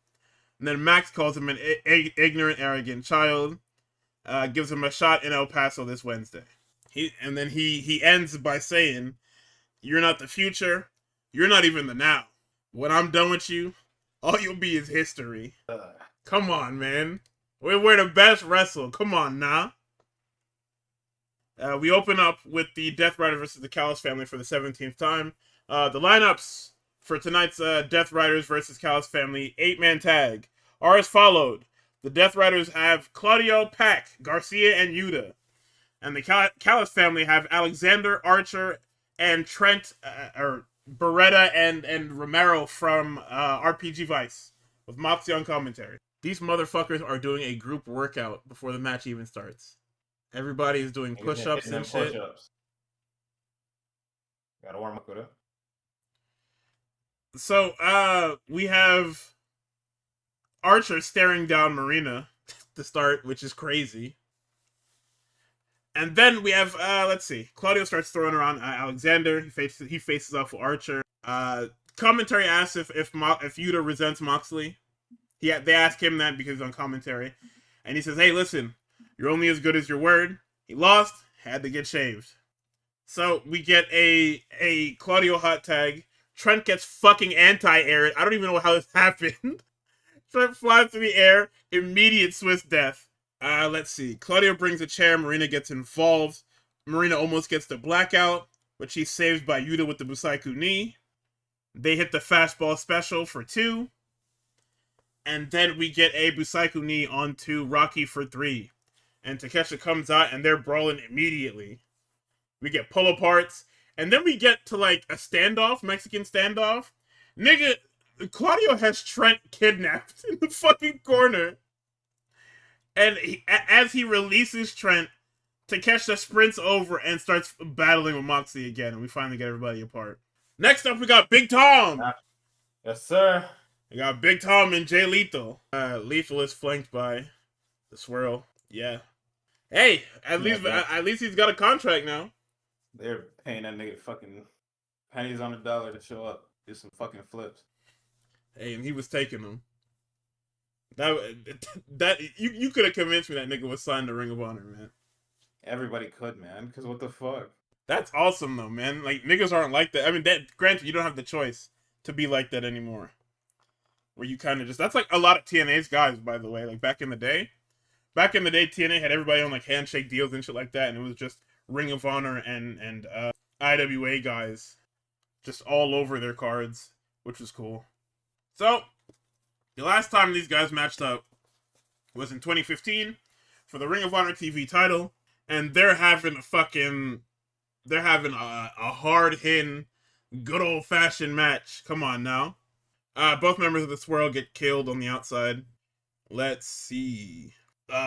And then Max calls him an ignorant, arrogant child. Gives him a shot in El Paso this Wednesday. He ends by saying, "You're not the future. You're not even the now. When I'm done with you, all you'll be is history." Come on, man. We're the best wrestle. Come on, now. We open up with the Death Riders versus the Callis family for the 17th time. The lineups for tonight's Death Riders versus Callis family 8-man tag are as followed. The Death Riders have Claudio, Pac, Garcia, and Yuta. And the Callis family have Alexander, Archer, and Trent, or Beretta and Romero from RPG Vice with Moxie on commentary. These motherfuckers are doing a group workout before the match even starts. Everybody is doing push-ups and shit. Gotta warm up with it. So, we have Archer staring down Marina to start, which is crazy. And then we have, let's see, Claudio starts throwing around Alexander. He faces off with Archer. Commentary asks if Yuta resents Moxley. They ask him that because he's on commentary. And he says, "Hey, listen, You're only as good as your word. He lost, had to get shaved. So we get a Claudio hot tag. Trent gets fucking anti-aired. I don't even know how this happened. Trent flies through the air, immediate Swiss death. Let's see. Claudio brings a chair. Marina gets involved. Marina almost gets the blackout, but she's saved by Yuta with the Busaiku knee. They hit the fastball special for 2. And then we get a Busaiku knee onto Rocky for 3. And Takeshita comes out and they're brawling immediately. We get pull aparts. And then we get to like a standoff, Mexican standoff. Nigga, Claudio has Trent kidnapped in the fucking corner. And as he releases Trent, Takeshita sprints over and starts battling with Moxley again. And we finally get everybody apart. Next up, we got Big Tom. Yes, sir. We got Big Tom and Jay Lethal. Lethal is flanked by the Swirl. Yeah. Hey, at least he's got a contract now. They're paying that nigga fucking pennies on the dollar to show up, do some fucking flips. Hey, and he was taking them. That you could have convinced me that nigga was signed to Ring of Honor, man. Everybody could, man, because what the fuck? That's awesome, though, man. Like, niggas aren't like that. I mean, granted, you don't have the choice to be like that anymore. Where you kind of just... That's like a lot of TNA's guys, by the way. Like, back in the day, TNA had everybody on, like, handshake deals and shit like that, and it was just Ring of Honor and IWA guys just all over their cards, which was cool. So, the last time these guys matched up was in 2015 for the Ring of Honor TV title, and they're having a hard-hitting, good old-fashioned match. Come on now. Both members of the Swirl get killed on the outside. Let's see.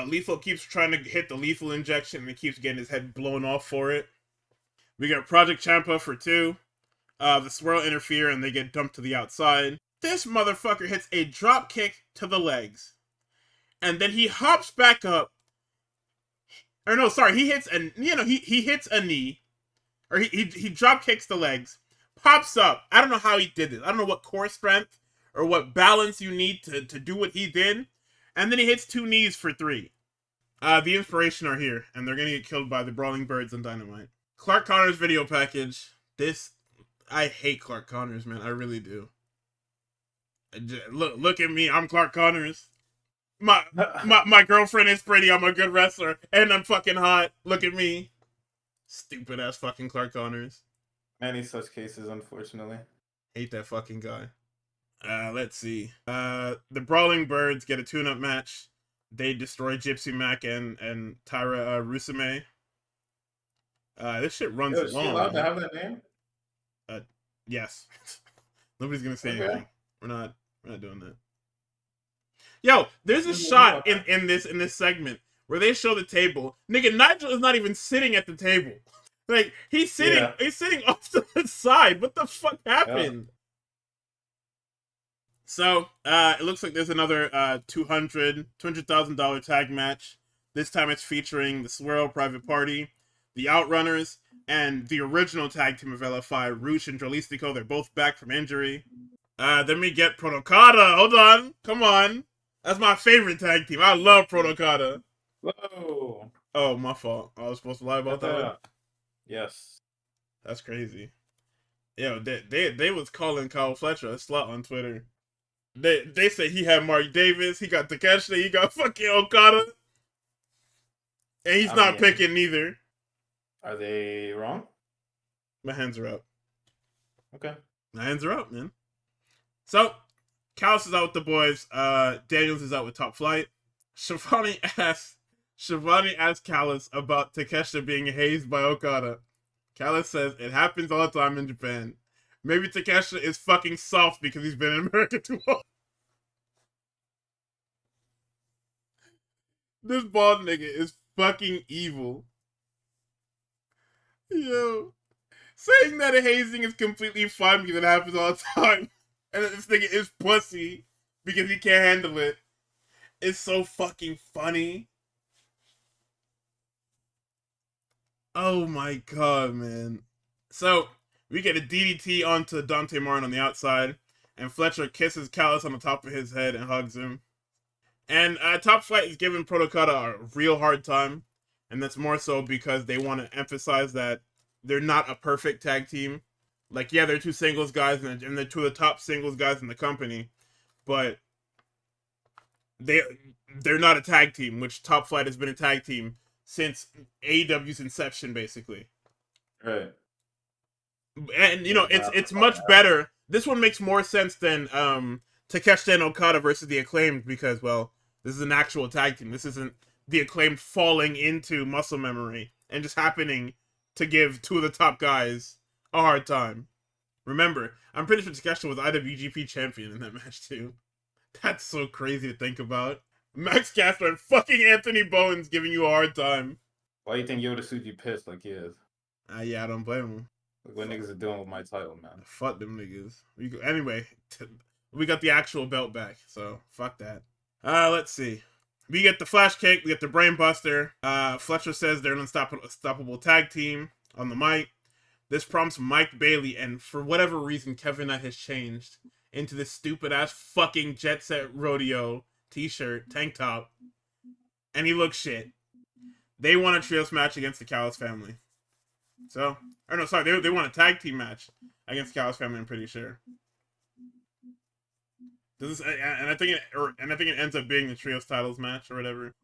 Lethal keeps trying to hit the lethal injection, and he keeps getting his head blown off for it. We got Project Champa for 2. The Swirl interfere, and they get dumped to the outside. This motherfucker hits a drop kick to the legs. And then he hops back up. Or no, sorry, he hits he hits a knee. Or he drop kicks the legs. Pops up. I don't know how he did it. I don't know what core strength or what balance you need to do what he did. And then he hits 2 knees for 3. The Inspiration are here, and they're gonna get killed by the Brawling Birds and Dynamite. Clark Connors video package. I hate Clark Connors, man. I really do. Look at me. I'm Clark Connors. My girlfriend is pretty. I'm a good wrestler, and I'm fucking hot. Look at me. Stupid ass fucking Clark Connors. Many such cases, unfortunately. Hate that fucking guy. Let's see. The Brawling Birds get a tune-up match. They destroy Gypsy Mac and Tyra Rusame. This shit runs Is she long. allowed to have that name? Yes. Nobody's gonna say anything. We're not doing that. Yo, there's a shot in this segment where they show the table. Nigga, Nigel is not even sitting at the table. Like, he's sitting off to the side. What the fuck happened? Yeah. So, it looks like there's another $200,000 tag match. This time it's featuring the Swirl, Private Party, the Outrunners, and the original tag team of LFI, Roosh and Dralistico. They're both back from injury. Then we get Protocada. Hold on. Come on. That's my favorite tag team. I love Protocada. Whoa. Oh, my fault. I was supposed to lie about that one? Yes. That's crazy. Yo, they was calling Kyle Fletcher a slut on Twitter. They say he had Mark Davis, he got Takeshita, he got fucking Okada. And he's not picking neither. Are they wrong? My hands are up. Okay. My hands are up, man. So, Callis is out with the boys. Daniels is out with Top Flight. Shivani asks Callis about Takeshita being hazed by Okada. Callis says it happens all the time in Japan. Maybe Takeshita is fucking soft because he's been in America too long. This bald nigga is fucking evil. Yo. Saying that a hazing is completely fine because it happens all the time. And this nigga is pussy because he can't handle it. It's so fucking funny. Oh my god, man. So, we get a DDT onto Dante Martin on the outside, and Fletcher kisses Callis on the top of his head and hugs him. And Top Flight is giving Protocol a real hard time, and that's more so because they want to emphasize that they're not a perfect tag team. Like, yeah, they're two singles guys, and they're two of the top singles guys in the company, but they're not a tag team, which Top Flight has been a tag team since AEW's inception, basically. Right. And it's much better. This one makes more sense than Takeshita and Okada versus the Acclaimed, because, well, this is an actual tag team. This isn't the Acclaimed falling into muscle memory and just happening to give two of the top guys a hard time. Remember, I'm pretty sure Takeshita was IWGP champion in that match too. That's so crazy to think about. Max Caster and fucking Anthony Bowens giving you a hard time. Why do you think Yoda Suji pissed like he is? Yeah, I don't blame him. Like, what niggas are doing with my title, man? Fuck them niggas. Anyway, we got the actual belt back, so fuck that. Let's see. We get the Flash Kick, we get the Brain Buster. Fletcher says they're an unstoppable tag team on the mic. This prompts Mike Bailey, and for whatever reason, Kevin Knight has changed into this stupid ass fucking Jet Set Rodeo t-shirt, tank top, and he looks shit. They want a trios match against the Callis family. So, or no, sorry, they want a tag team match against the Callis family, I'm pretty sure. I think it ends up being the trios titles match or whatever.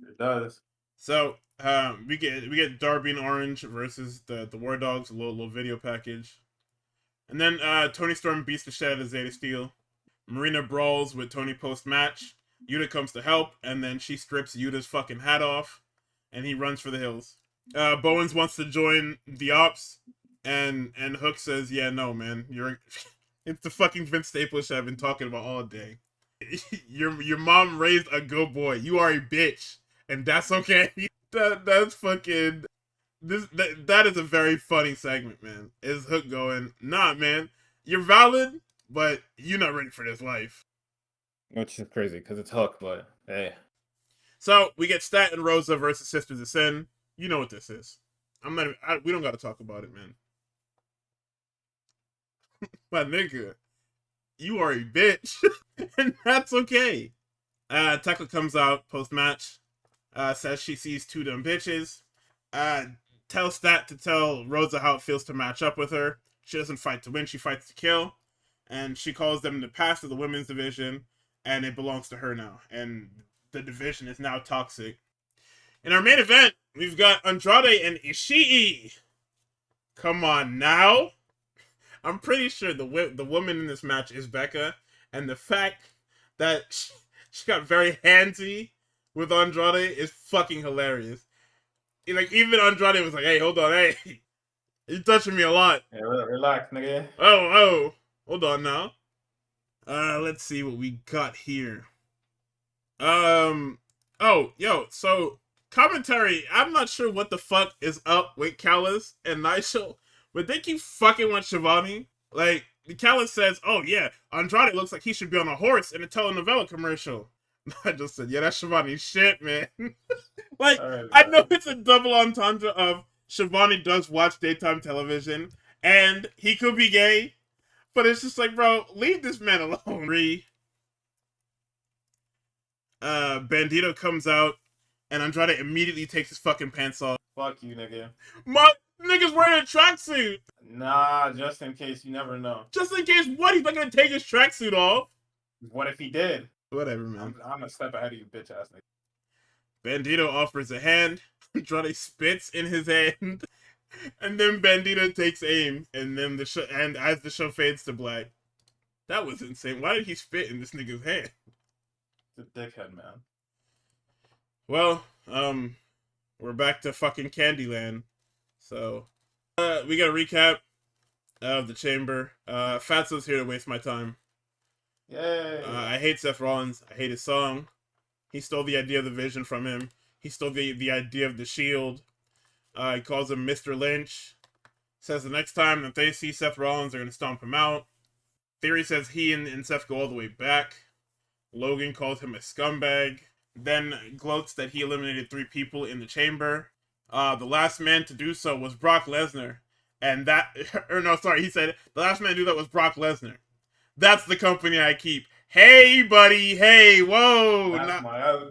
It does. So we get Darby and Orange versus the War Dogs, a little video package, and then Tony Storm beats the shit out of Zeta Steel. Marina brawls with Tony post match. Yuta comes to help, and then she strips Yuta's fucking hat off, and he runs for the hills. Bowens wants to join the Ops, and Hook says, "Yeah, no, man, it's the fucking Vince Staples shit I've been talking about all day. Your mom raised a good boy. You are a bitch, and that's okay." That's fucking that is a very funny segment, man. Is Hook going, "Nah, man, you're valid, but you're not ready for this life." Which is crazy because it's Hook, but hey. So we get Stat and Rosa versus Sisters of Sin. You know what this is. We don't got to talk about it, man. My nigga, you are a bitch, and that's okay. Tekla comes out post match, says she sees two dumb bitches. Tells Stat to tell Rosa how it feels to match up with her. She doesn't fight to win, she fights to kill. And she calls them the past of the women's division, and it belongs to her now. And the division is now toxic. In our main event, we've got Andrade and Ishii. Come on now. I'm pretty sure the woman in this match is Becca, and the fact that she got very handsy with Andrade is fucking hilarious. Like, even Andrade was like, "Hey, hold on, hey, you're touching me a lot." Yeah, relax, nigga. Oh, hold on now. Let's see what we got here. So commentary. I'm not sure what the fuck is up with Callis and Nigel, but they keep fucking with Shivani. Like, Callis says, "Oh yeah, Andrade looks like he should be on a horse in a telenovela commercial." I just said, "Yeah, that's Shivani's shit, man." Like, right, I know it's a double entendre of Shivani does watch daytime television and he could be gay, but it's just like, bro, leave this man alone. Bandito comes out and Andrade immediately takes his fucking pants off. Fuck you, nigga. My nigga's wearing a tracksuit. Nah, just in case, you never know. Just in case what? He's not gonna take his tracksuit off. What if he did? Whatever, man. I'm gonna step ahead of you, bitch ass nigga. Bandito offers a hand. Andrade spits in his hand, and then Bandito takes aim, and then as the show fades to black. That was insane. Why did he spit in this nigga's hand? The dickhead, man. Well, we're back to fucking Candyland. So, we got a recap of the Chamber. Fatso's here to waste my time. Yay! I hate Seth Rollins. I hate his song. He stole the idea of the Vision from him. He stole the idea of the Shield. He calls him Mr. Lynch. Says the next time that they see Seth Rollins, they're going to stomp him out. Theory says he and Seth go all the way back. Logan calls him a scumbag. Then gloats that he eliminated 3 people in the Chamber. The last man to do so was Brock Lesnar. And he said the last man to do that was Brock Lesnar. That's the company I keep. Hey, buddy. Hey, whoa.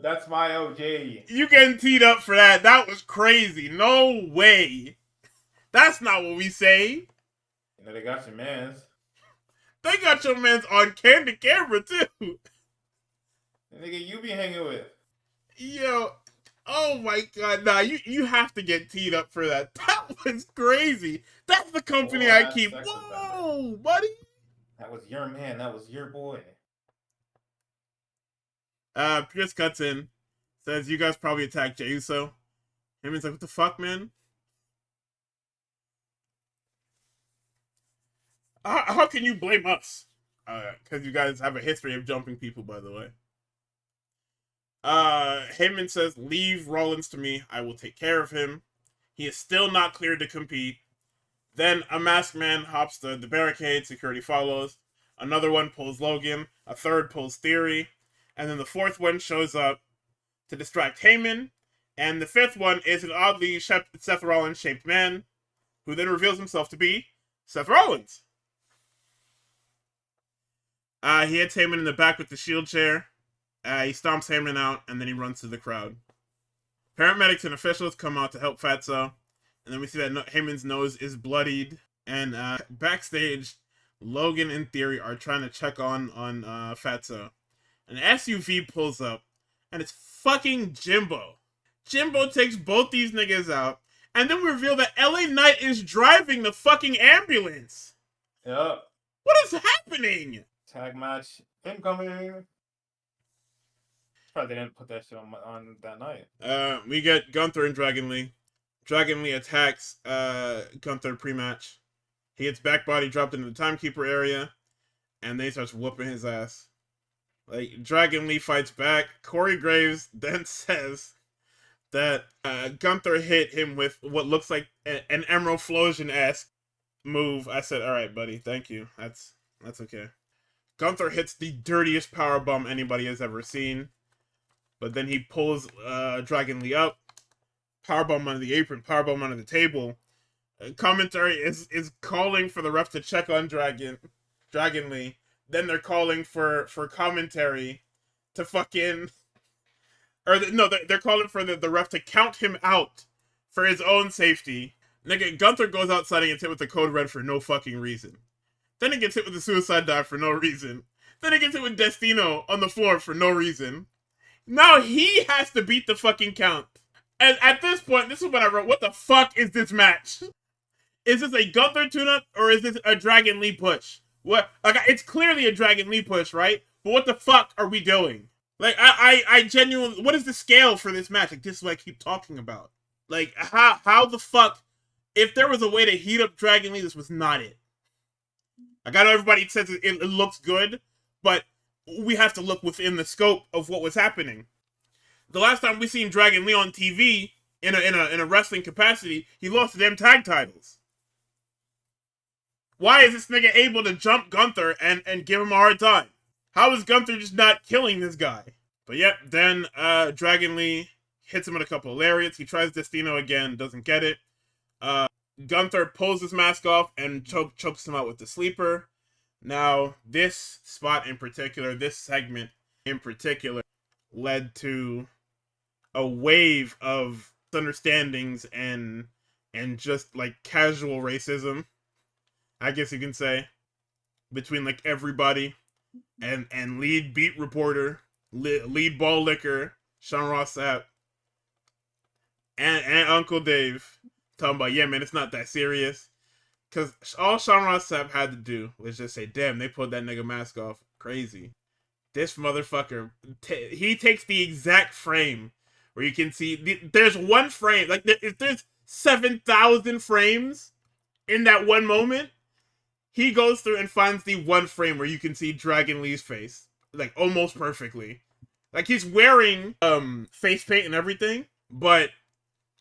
That's my OG. You getting teed up for that. That was crazy. No way. That's not what we say. You know, they got your mans. They got your mans on camera, too. The nigga you be hanging with. Yo. Oh, my God. Nah, you have to get teed up for that. That was crazy. That's the company I keep. Whoa, buddy. That was your man. That was your boy. Pierce cuts in. Says, you guys probably attacked Jey Uso. Heyman's like, what the fuck, man? How can you blame us? Because you guys have a history of jumping people, by the way. Heyman says, leave Rollins to me. I will take care of him. He is still not cleared to compete. Then a masked man hops the barricade. Security follows. Another one pulls Logan. A third pulls Theory. And then the fourth one shows up to distract Heyman. And the fifth one is an oddly Seth Rollins-shaped man, who then reveals himself to be Seth Rollins. He hits Heyman in the back with the shield chair. He stomps Heyman out, and then he runs to the crowd. Paramedics and officials come out to help Fatso. And then we see that Heyman's nose is bloodied. And backstage, Logan and Theory are trying to check on Fatso. An SUV pulls up, and it's fucking Jimbo. Jimbo takes both these niggas out, and then we reveal that LA Knight is driving the fucking ambulance. Yep. What is happening? Tag match incoming. Probably didn't put that shit on that night. We get Gunther and Dragon Lee. Dragon Lee attacks Gunther pre-match. He gets back body dropped into the timekeeper area, and then he starts whooping his ass. Like, Dragon Lee fights back. Corey Graves then says that Gunther hit him with what looks like an Emerald Flosion-esque move. I said, all right, buddy, thank you. That's okay. Gunther hits the dirtiest powerbomb anybody has ever seen. But then he pulls Dragon Lee up. Powerbomb under the apron, powerbomb under the table. Commentary is calling for the ref to check on Dragon Lee. Then they're calling for commentary to fucking... they're calling for the ref to count him out for his own safety. Nigga, Gunther goes outside and gets hit with the code red for no fucking reason. Then he gets hit with the suicide dive for no reason. Then he gets hit with Destino on the floor for no reason. Now he has to beat the fucking count. And at this point, this is what I wrote. What the fuck is this match? Is this a Gunther tune-up or is this a Dragon Lee push? What? Like, it's clearly a Dragon Lee push, right? But what the fuck are we doing? Like, I genuinely... What is the scale for this match? Like, this is what I keep talking about. Like, how the fuck... If there was a way to heat up Dragon Lee, this was not it. Like, I know everybody says it looks good, but we have to look within the scope of what was happening. The last time we seen Dragon Lee on TV, in a wrestling capacity, he lost the damn tag titles. Why is this nigga able to jump Gunther and give him a hard time? How is Gunther just not killing this guy? But yep, then Dragon Lee hits him with a couple of lariats. He tries Destino again, doesn't get it. Gunther pulls his mask off and chokes him out with the sleeper. Now, this spot in particular, this segment in particular, led to a wave of misunderstandings and just like casual racism, I guess you can say, between like everybody and lead beat reporter, lead ball licker, Sean Ross Sapp, and Uncle Dave talking about, yeah, man, it's not that serious. Because all Sean Ross Sapp had to do was just say, damn, they pulled that nigga mask off. Crazy. This motherfucker, he takes the exact frame where you can see, there's one frame, like, if there's 7,000 frames in that one moment, he goes through and finds the one frame where you can see Dragon Lee's face, like, almost perfectly. Like, he's wearing face paint and everything, but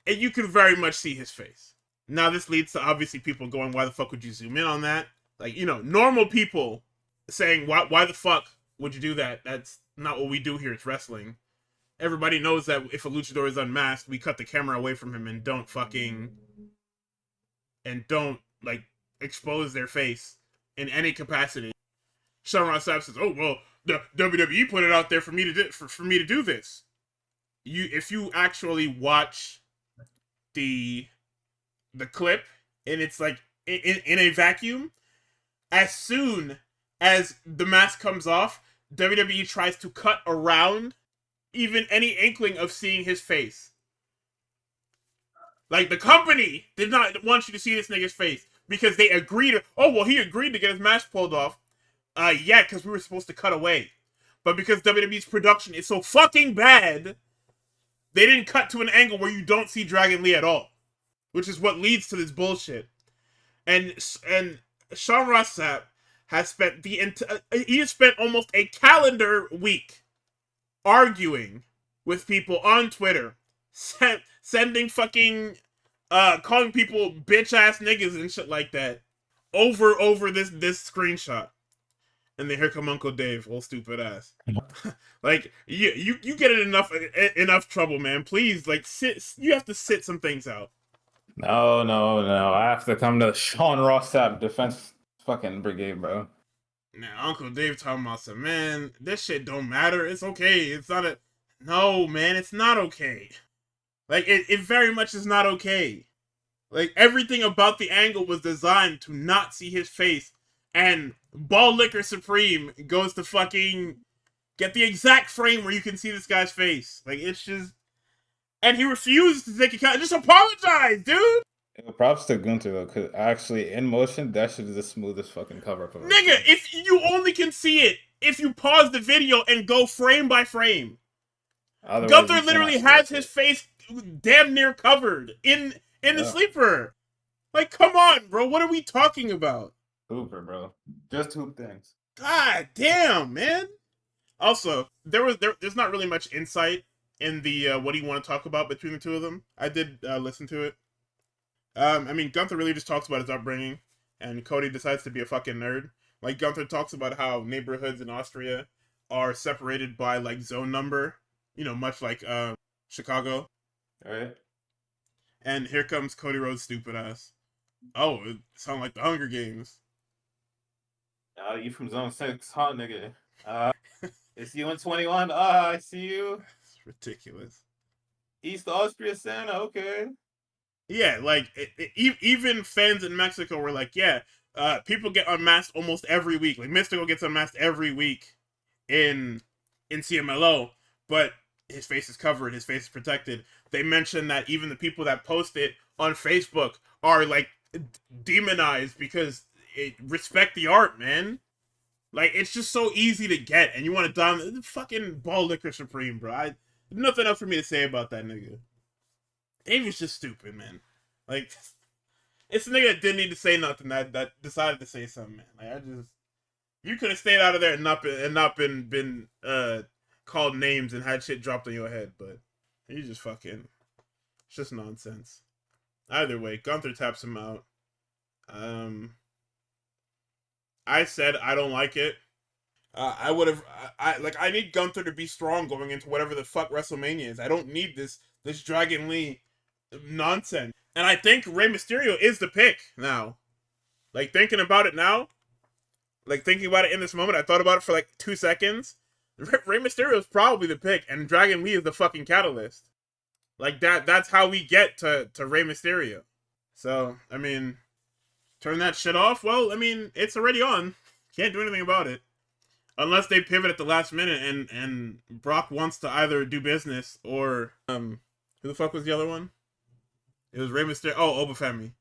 you can very much see his face. Now, this leads to, obviously, people going, why the fuck would you zoom in on that? Like, you know, normal people saying, why the fuck would you do that? That's not what we do here. It's wrestling. Everybody knows that if a luchador is unmasked, we cut the camera away from him and don't, like, expose their face in any capacity. Sean Ross Sapp says, oh, well, the WWE put it out there for me to do, for me to do this. If you actually watch the clip and it's like in a vacuum, as soon as the mask comes off, WWE tries to cut around even any inkling of seeing his face. Like, the company did not want you to see this nigga's face because they agreed. Oh, well, he agreed to get his mask pulled off. Yeah, because we were supposed to cut away. But because WWE's production is so fucking bad, they didn't cut to an angle where you don't see Dragon Lee at all, which is what leads to this bullshit. And Sean Ross Sapp has spent he has spent almost a calendar week arguing with people on Twitter, sending fucking calling people bitch ass niggas and shit like that over this screenshot. And then here come Uncle Dave, old stupid ass. Like, you get in enough trouble, man. Please, like, you have to sit some things out. No. I have to come to the Sean Ross Sapp defense fucking brigade, bro. Now, Uncle Dave talking about some, man, this shit don't matter. It's okay. It's not a... No, man, it's not okay. Like, it very much is not okay. Like, everything about the angle was designed to not see his face. And Ball Liquor Supreme goes to fucking get the exact frame where you can see this guy's face. Like, it's just... And he refused to take account. Just apologize, dude! Props to Gunther, though, because actually, in motion, that shit is the smoothest fucking cover-up of Nigga, if you only can see it if you pause the video and go frame by frame. Otherwise, Gunther literally has his face damn near covered in the sleeper. Like, come on, bro. What are we talking about? Hooper, bro. Just hoop things. God damn, man. Also, there's not really much insight in the what do you want to talk about between the two of them. I did listen to it. I mean, Gunther really just talks about his upbringing, and Cody decides to be a fucking nerd. Like, Gunther talks about how neighborhoods in Austria are separated by, like, zone number, you know, much like Chicago. Alright. And here comes Cody Rhodes' stupid ass. Oh, it sounds like the Hunger Games. You from Zone 6, huh, nigga? It's you in 21. I see you. It's ridiculous. East Austria Santa, okay. Yeah, like, even fans in Mexico were like, yeah, people get unmasked almost every week. Like, Mystical gets unmasked every week in CMLO, but his face is covered, his face is protected. They mentioned that even the people that post it on Facebook are, like, demonized because respect the art, man. Like, it's just so easy to get, and you want to dominate. Fucking Ball Liquor Supreme, bro. Nothing else for me to say about that nigga. Dave was just stupid, man. Like, it's a nigga that didn't need to say nothing that decided to say something, man. Like, you could have stayed out of there and not been called names and had shit dropped on your head, but you just fucking, it's just nonsense. Either way, Gunther taps him out. I said I don't like it. I would have, I need Gunther to be strong going into whatever the fuck WrestleMania is. I don't need this Dragon Lee nonsense. And I think Rey Mysterio is the pick now. Like, thinking about it now, like, thinking about it in this moment, I thought about it for like 2 seconds. Rey Mysterio is probably the pick, and Dragon Lee is the fucking catalyst. Like, that's how we get to Rey Mysterio. So, I mean, turn that shit off? Well, I mean, it's already on. Can't do anything about it. Unless they pivot at the last minute and Brock wants to either do business or, who the fuck was the other one? It was Rey Mysterio. Oh, Obafemi.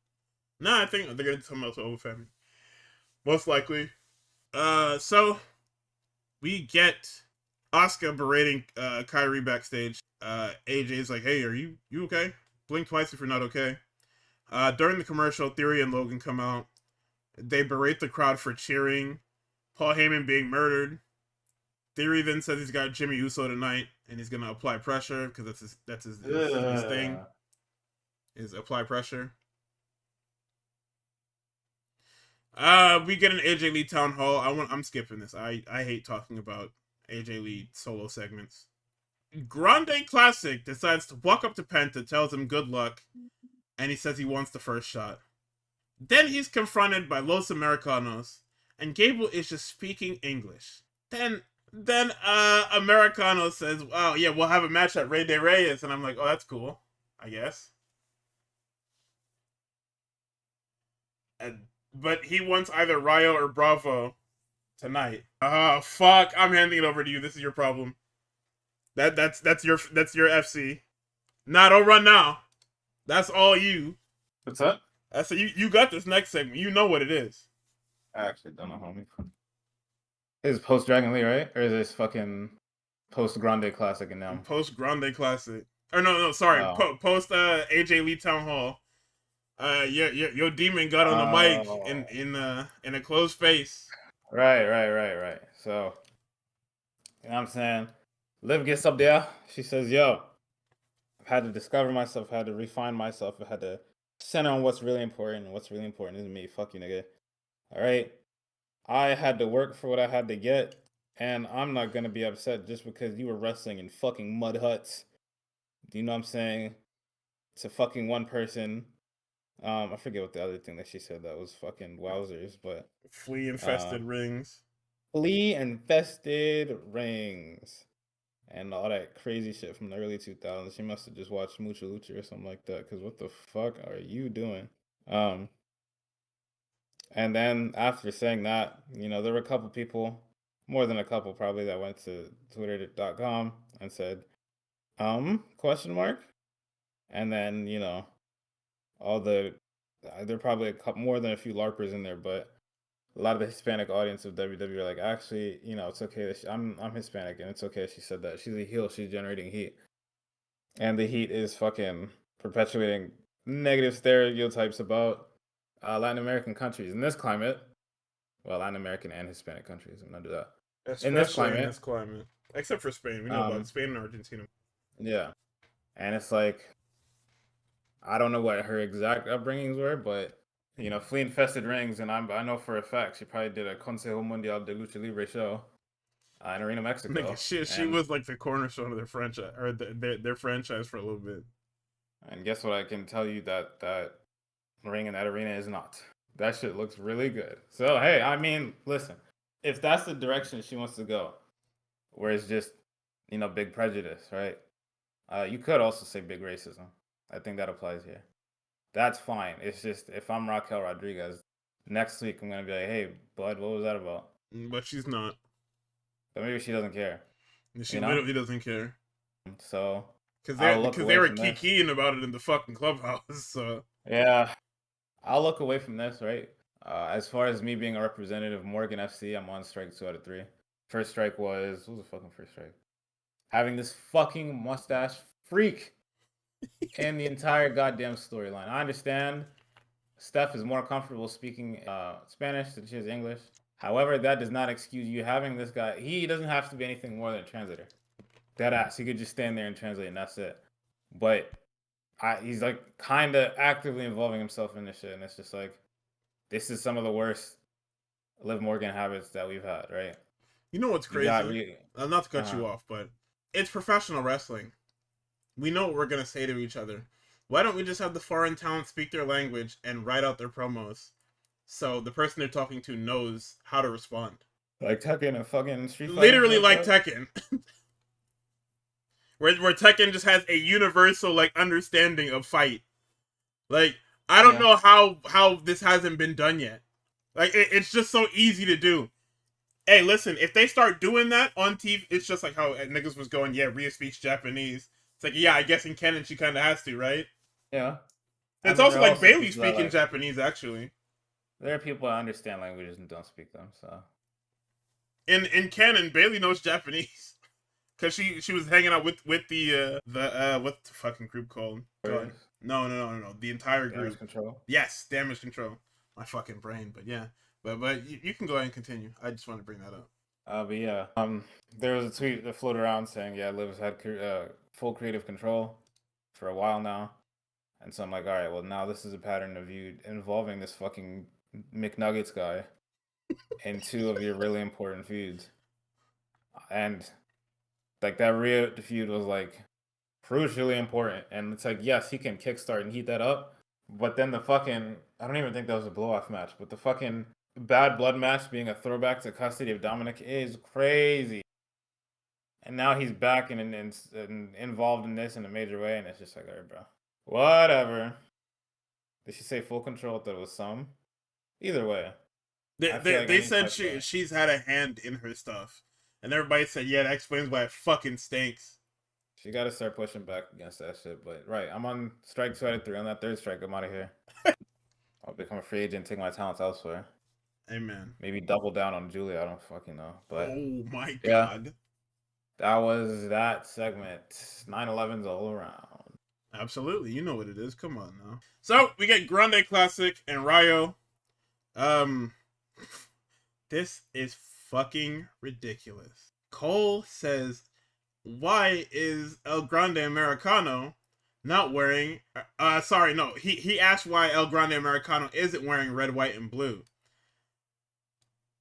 Nah, I think they're gonna do something else with Obafemi. Most likely. So we get Asuka berating Kyrie backstage. AJ's like, hey, are you okay? Blink twice if you're not okay. During the commercial, Theory and Logan come out. They berate the crowd for cheering Paul Heyman being murdered. Theory then says he's got Jimmy Uso tonight, and he's gonna apply pressure because that's his thing. Is apply pressure. We get an AJ Lee town hall. I'm skipping this. I hate talking about AJ Lee solo segments. Grande Classic decides to walk up to Penta, tells him good luck, and he says he wants the first shot. Then he's confronted by Los Americanos, and Gable is just speaking English. Then Then Americano says, "Oh yeah, we'll have a match at Rey de Reyes," and I'm like, "Oh, that's cool, I guess." But he wants either Rayo or Bravo tonight. Oh fuck! I'm handing it over to you. This is your problem. That's your FC. Nah, don't run now. That's all you. What's up? That's you got this next segment. You know what it is. I actually don't know, homie. Is post Dragon Lee, right? Or is this fucking post Grande Classic and now? Post Grande Classic. Or no, sorry. Oh. Post AJ Lee Town Hall. Your demon got on the mic in a closed space. Right. So, you know what I'm saying? Liv gets up there. She says, yo, I've had to discover myself, I've had to refine myself, I've had to center on what's really important, and what's really important is me. Fuck you, nigga. All right? I had to work for what I had to get, and I'm not gonna be upset just because you were wrestling in fucking mud huts. Do you know what I'm saying? It's a fucking one person. I forget what the other thing that she said that was fucking wowzers, but Flea infested rings. flea infested rings. And all that crazy shit from the early 2000s. She must have just watched Mucha Lucha or something like that. Because what the fuck are you doing? And then after saying that, you know, there were a couple people, more than a couple probably, that went to twitter.com and said, question mark? And then, you know, all the, there are probably a couple more than a few LARPers in there, but a lot of the Hispanic audience of WWE are like, actually, you know, it's okay that I'm Hispanic and it's okay she said that. She's a heel, she's generating heat. And the heat is fucking perpetuating negative stereotypes about Latin American countries. In this climate, well, Latin American and Hispanic countries, I'm gonna do that. Especially in this climate. Except for Spain. We know about Spain and Argentina. Yeah. And it's like, I don't know what her exact upbringings were, but you know, flea infested rings, and I know for a fact she probably did a Consejo Mundial de Lucha Libre show in Arena, Mexico. Nigga, she was like the cornerstone of their franchise, or their franchise for a little bit. And guess what? I can tell you that ring in that arena is not. That shit looks really good. So hey, I mean, listen, if that's the direction she wants to go, where it's just, you know, big prejudice, right? You could also say big racism. I think that applies here. That's fine. It's just, if I'm Raquel Rodriguez, next week I'm gonna be like, hey, bud, what was that about? But she's not. But maybe she doesn't care. She literally doesn't care. So because they were kikiing about it in the fucking clubhouse. So yeah, I'll look away from this, right? As far as me being a representative of Morgan FC, I'm on strike 2 out of 3. First strike was, what was the fucking first strike? Having this fucking mustache freak in the entire goddamn storyline. I understand Steph is more comfortable speaking Spanish than she is English. However, that does not excuse you having this guy. He doesn't have to be anything more than a translator. That ass. He could just stand there and translate, and that's it. But he's like kind of actively involving himself in this shit, and it's just like, this is some of the worst Liv Morgan habits that we've had, right? You know what's crazy? Not to cut you off, but it's professional wrestling. We know what we're gonna say to each other. Why don't we just have the foreign talent speak their language and write out their promos, so the person they're talking to knows how to respond? Like Tekken and fucking Street Fighter. Literally like Tekken. where Tekken just has a universal like understanding of fight. Like, I don't know how this hasn't been done yet. Like, it's just so easy to do. Hey, listen, if they start doing that on TV, it's just like how niggas was going, yeah, Rhea speaks Japanese. It's like, yeah, I guess in canon she kind of has to, right? Yeah. It's also like Bailey speaking Japanese, actually. There are people that understand languages and don't speak them, so. In canon, Bailey knows Japanese. Because she was hanging out with the what's the fucking group called? No. The entire group. Damage Control? Yes, Damage Control. My fucking brain, but yeah. But you can go ahead and continue. I just want to bring that up. But yeah, there was a tweet that floated around saying, yeah, Liv's had full creative control for a while now. And so I'm like, all right, well, now this is a pattern of you involving this fucking McNuggets guy in 2 of your really important feuds. And like that Rhea feud was like crucially important. And it's like, yes, he can kickstart and heat that up. But then the fucking, I don't even think that was a blow-off match, but the fucking Bad Blood match being a throwback to Custody of Dominic is crazy. And now he's back and involved in this in a major way, and it's just like, alright, bro. Whatever. Did she say full control? That was some. Either way. They said she's had a hand in her stuff. And everybody said, yeah, that explains why it fucking stinks. She got to start pushing back against that shit. But, right, I'm on strike 2 out of 3. On that third strike, I'm out of here. I'll become a free agent and take my talents elsewhere. Amen. Maybe double down on Julia. I don't fucking know. But oh, my God. Yeah, that was that segment. 9/11s all around. Absolutely. You know what it is. Come on now. So, we get Grande Classic and Rayo. This is fucking ridiculous. Cole says, why is El Grande Americano not wearing... He asked why El Grande Americano isn't wearing red, white, and blue.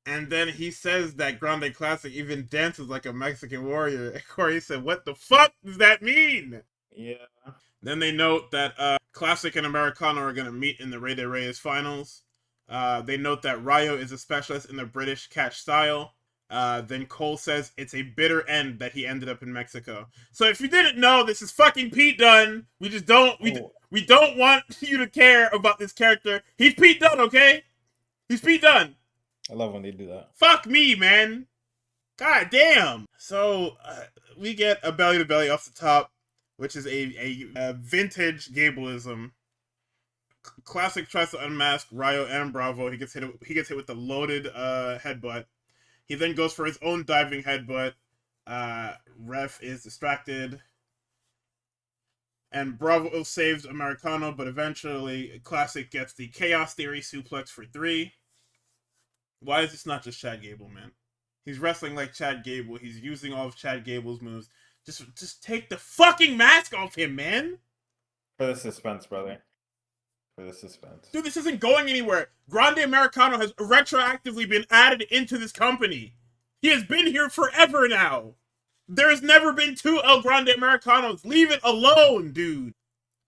And then he says that Grande Classic even dances like a Mexican warrior. And Corey said, what the fuck does that mean? Yeah. Then they note that Classic and Americano are going to meet in the Rey de Reyes finals. They note that Rayo is a specialist in the British catch style. Then Cole says it's a bitter end that he ended up in Mexico. So if you didn't know, this is fucking Pete Dunne. We just don't we don't want you to care about this character. He's Pete Dunne, okay? He's Pete Dunne. I love when they do that. Fuck me, man. God damn. So we get a belly to belly off the top, which is a vintage Gableism. Classic tries to unmask Rayo and Bravo. He gets hit with the loaded headbutt. He then goes for his own diving headbutt. Ref is distracted. And Bravo saves Americano, but eventually Classic gets the Chaos Theory suplex for 3. Why is this not just Chad Gable, man? He's wrestling like Chad Gable. He's using all of Chad Gable's moves. Just take the fucking mask off him, man! For the suspense, brother. For the suspense. Dude, this isn't going anywhere. Grande Americano has retroactively been added into this company. He has been here forever now. There has never been 2 El Grande Americanos. Leave it alone, dude.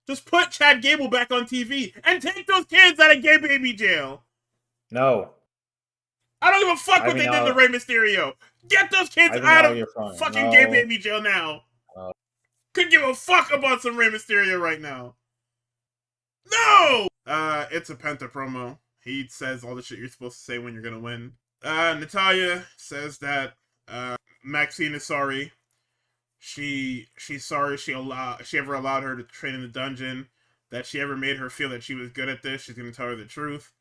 Just put Chad Gable back on TV and take those kids out of gay baby jail. No. I don't give a fuck what they did to Rey Mysterio. Get those kids out of fucking gay baby jail now. Couldn't give a fuck about some Rey Mysterio right now. No! It's a Penta promo. He says all the shit you're supposed to say when you're gonna win. Natalya says that Maxine is sorry. She's sorry she ever allowed her to train in the dungeon. That she ever made her feel that she was good at this. She's gonna tell her the truth.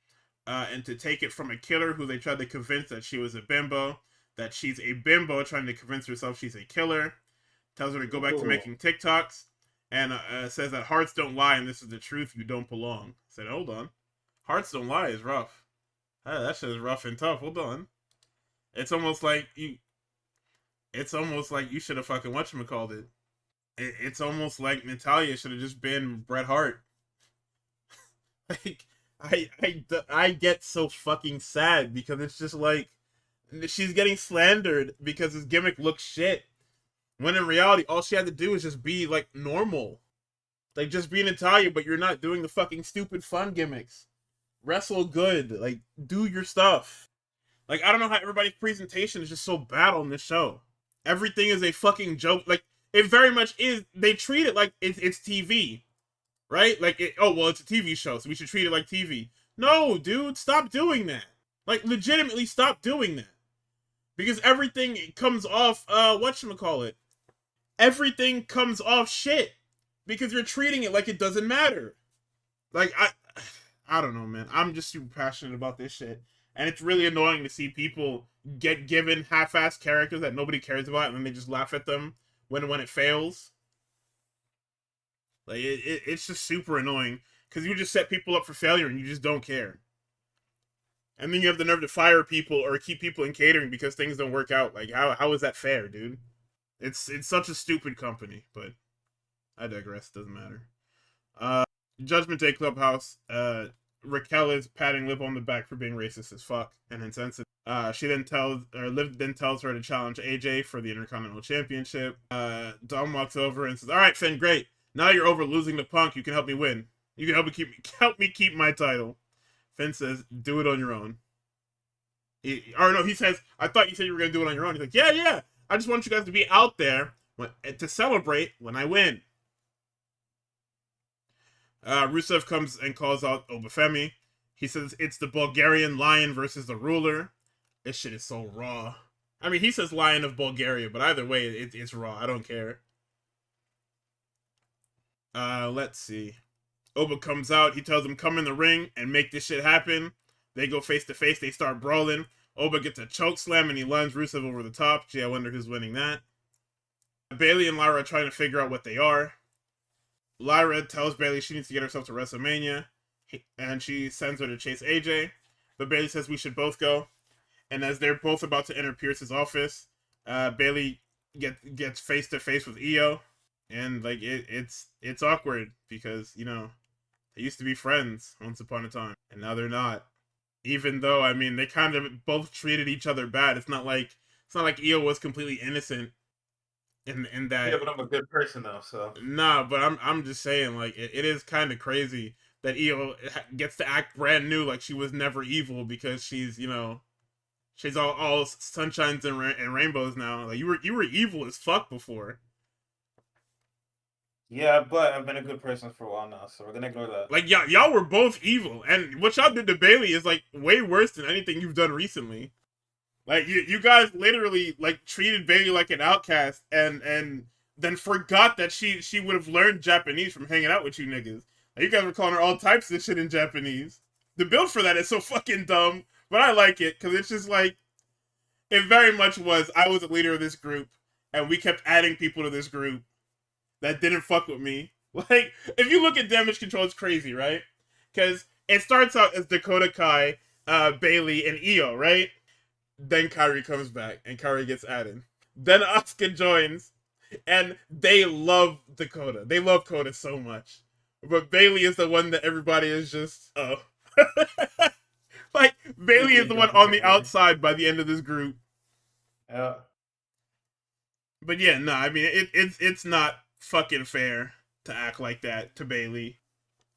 And to take it from a killer who they tried to convince that she was a bimbo. That she's a bimbo trying to convince herself she's a killer. Tells her to go back to making TikToks. And says that hearts don't lie and this is the truth, you don't belong. I said, hold on. Hearts don't lie is rough. That shit is rough and tough. Hold on. It's almost like you should have fucking whatchamacalled it. It's almost like Natalya should have just been Bret Hart. Like, I get so fucking sad because it's just like she's getting slandered because his gimmick looks shit. When in reality, all she had to do is just be like normal. Like just be Natalya, but you're not doing the fucking stupid fun gimmicks. Wrestle good. Like, do your stuff. Like, I don't know how everybody's presentation is just so bad on this show. Everything is a fucking joke. Like, it very much is. They treat it like it's TV. Right? Like, it's a TV show, so we should treat it like TV. No, dude, stop doing that. Like, legitimately stop doing that. Because everything comes off, whatchamacallit. Everything comes off shit. Because you're treating it like it doesn't matter. Like, I don't know, man. I'm just super passionate about this shit. And it's really annoying to see people get given half-assed characters that nobody cares about, and then they just laugh at them when it fails. Like, it's just super annoying. Because you just set people up for failure, and you just don't care. And then you have the nerve to fire people or keep people in catering because things don't work out. Like, how is that fair, dude? It's such a stupid company, but I digress. Doesn't matter. Judgment Day Clubhouse. Raquel is patting Liv on the back for being racist as fuck and insensitive. Liv then tells her to challenge AJ for the Intercontinental Championship. Dom walks over and says, "All right, Finn, great. Now you're over losing to Punk. You can help me win. You can help me keep my title." Finn says, "Do it on your own." He says, "I thought you said you were gonna do it on your own." He's like, "Yeah. I just want you guys to be out there to celebrate when I win. Rusev comes and calls out Obafemi. He says it's the Bulgarian lion versus the ruler. This shit is so raw. I mean, he says lion of Bulgaria, but either way, it's raw. I don't care. Let's see. Oba comes out. He tells him, come in the ring and make this shit happen. They go face to face. They start brawling. Oba gets a choke slam and he lands Rusev over the top. Gee, I wonder who's winning that. Bayley and Lyra are trying to figure out what they are. Lyra tells Bayley she needs to get herself to WrestleMania, and she sends her to chase AJ. But Bayley says we should both go. And as they're both about to enter Pierce's office, Bayley gets face to face with Io, and like it's awkward because they used to be friends once upon a time, and now they're not. Even though I mean they kind of both treated each other bad. It's not like Io was completely innocent in that. Yeah, but I'm a good person though, so. Nah, but I'm just saying, like, it is kind of crazy that Io gets to act brand new, like she was never evil because she's she's all sunshines and rainbows now. Like you were evil as fuck before. Yeah, but I've been a good person for a while now, so we're gonna ignore that. Like y'all were both evil, and what y'all did to Bayley is like way worse than anything you've done recently. Like you guys literally like treated Bayley like an outcast, and then forgot that she would have learned Japanese from hanging out with you niggas. Like, you guys were calling her all types of shit in Japanese. The build for that is so fucking dumb, but I like it because it's just like it very much was. I was the leader of this group, and we kept adding people to this group that didn't fuck with me. Like if you look at Damage Control, it's crazy, right? Because it starts out as Dakota Kai, Bayley, and Io, right? Then Kairi comes back, and Kairi gets added. Then Asuka joins, and they love Dakota. They love Kota so much. But Bayley is the one that everybody is just, oh. Like, Bayley is the one on the outside by the end of this group. Yeah. But yeah, no, I mean, it's not fucking fair to act like that to Bayley.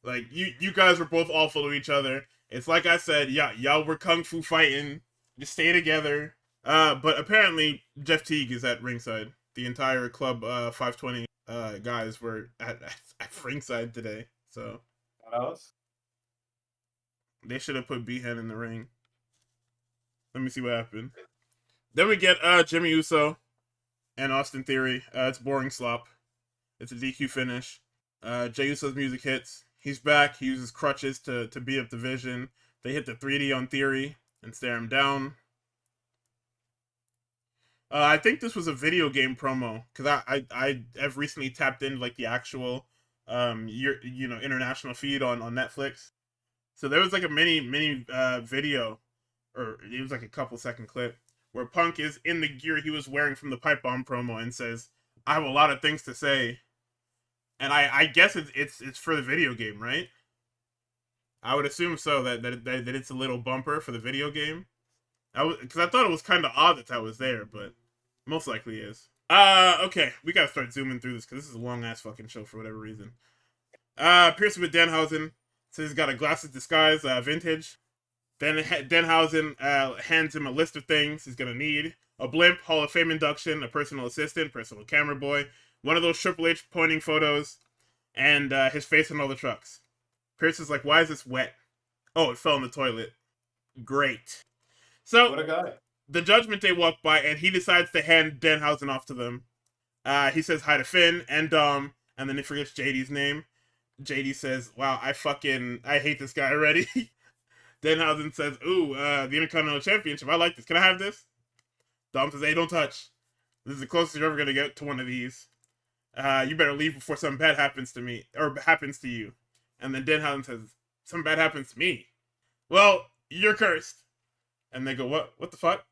Like, you guys were both awful to each other. It's like I said, y'all were kung fu fighting. Just stay together. But apparently Jeff Teague is at ringside. The entire club 520 guys were at ringside today. So What else? they should have put B-Hen in the ring. Let me see what happened. Then we get Jimmy Uso and Austin Theory. It's boring slop. It's a DQ finish. Jey Uso's music hits. He's back. He uses crutches to beat up the Vision. They hit the 3D on Theory and stare him down. I think this was a video game promo because I have recently tapped in like the actual international feed on Netflix. So there was like a mini video, or it was like a couple second clip where Punk is in the gear he was wearing from the Pipe Bomb promo and says, "I have a lot of things to say," and I guess it's for the video game, right? I would assume so that it's a little bumper for the video game. Because I thought it was kind of odd that was there, but most likely is. Okay, we gotta start zooming through this because this is a long ass fucking show for whatever reason. Pierce with Danhausen says he's got a glasses disguise, vintage. Then Danhausen hands him a list of things he's gonna need: a blimp, Hall of Fame induction, a personal assistant, personal camera boy, one of those Triple H pointing photos, and his face on all the trucks. Pierce is like, "Why is this wet?" "Oh, it fell in the toilet." Great. So What a guy. the Judgment Day walk by, and he decides to hand Danhausen off to them. He says hi to Finn and Dom, and then he forgets JD's name. JD says, "Wow, I hate this guy already." Danhausen says, "Ooh, the Intercontinental Championship. I like this. Can I have this?" Dom says, "Hey, don't touch. This is the closest you're ever gonna get to one of these. You better leave before something bad happens to me, or happens to you." And then Danhausen says, "Something bad happens to me. Well, you're cursed." And they go, what the fuck?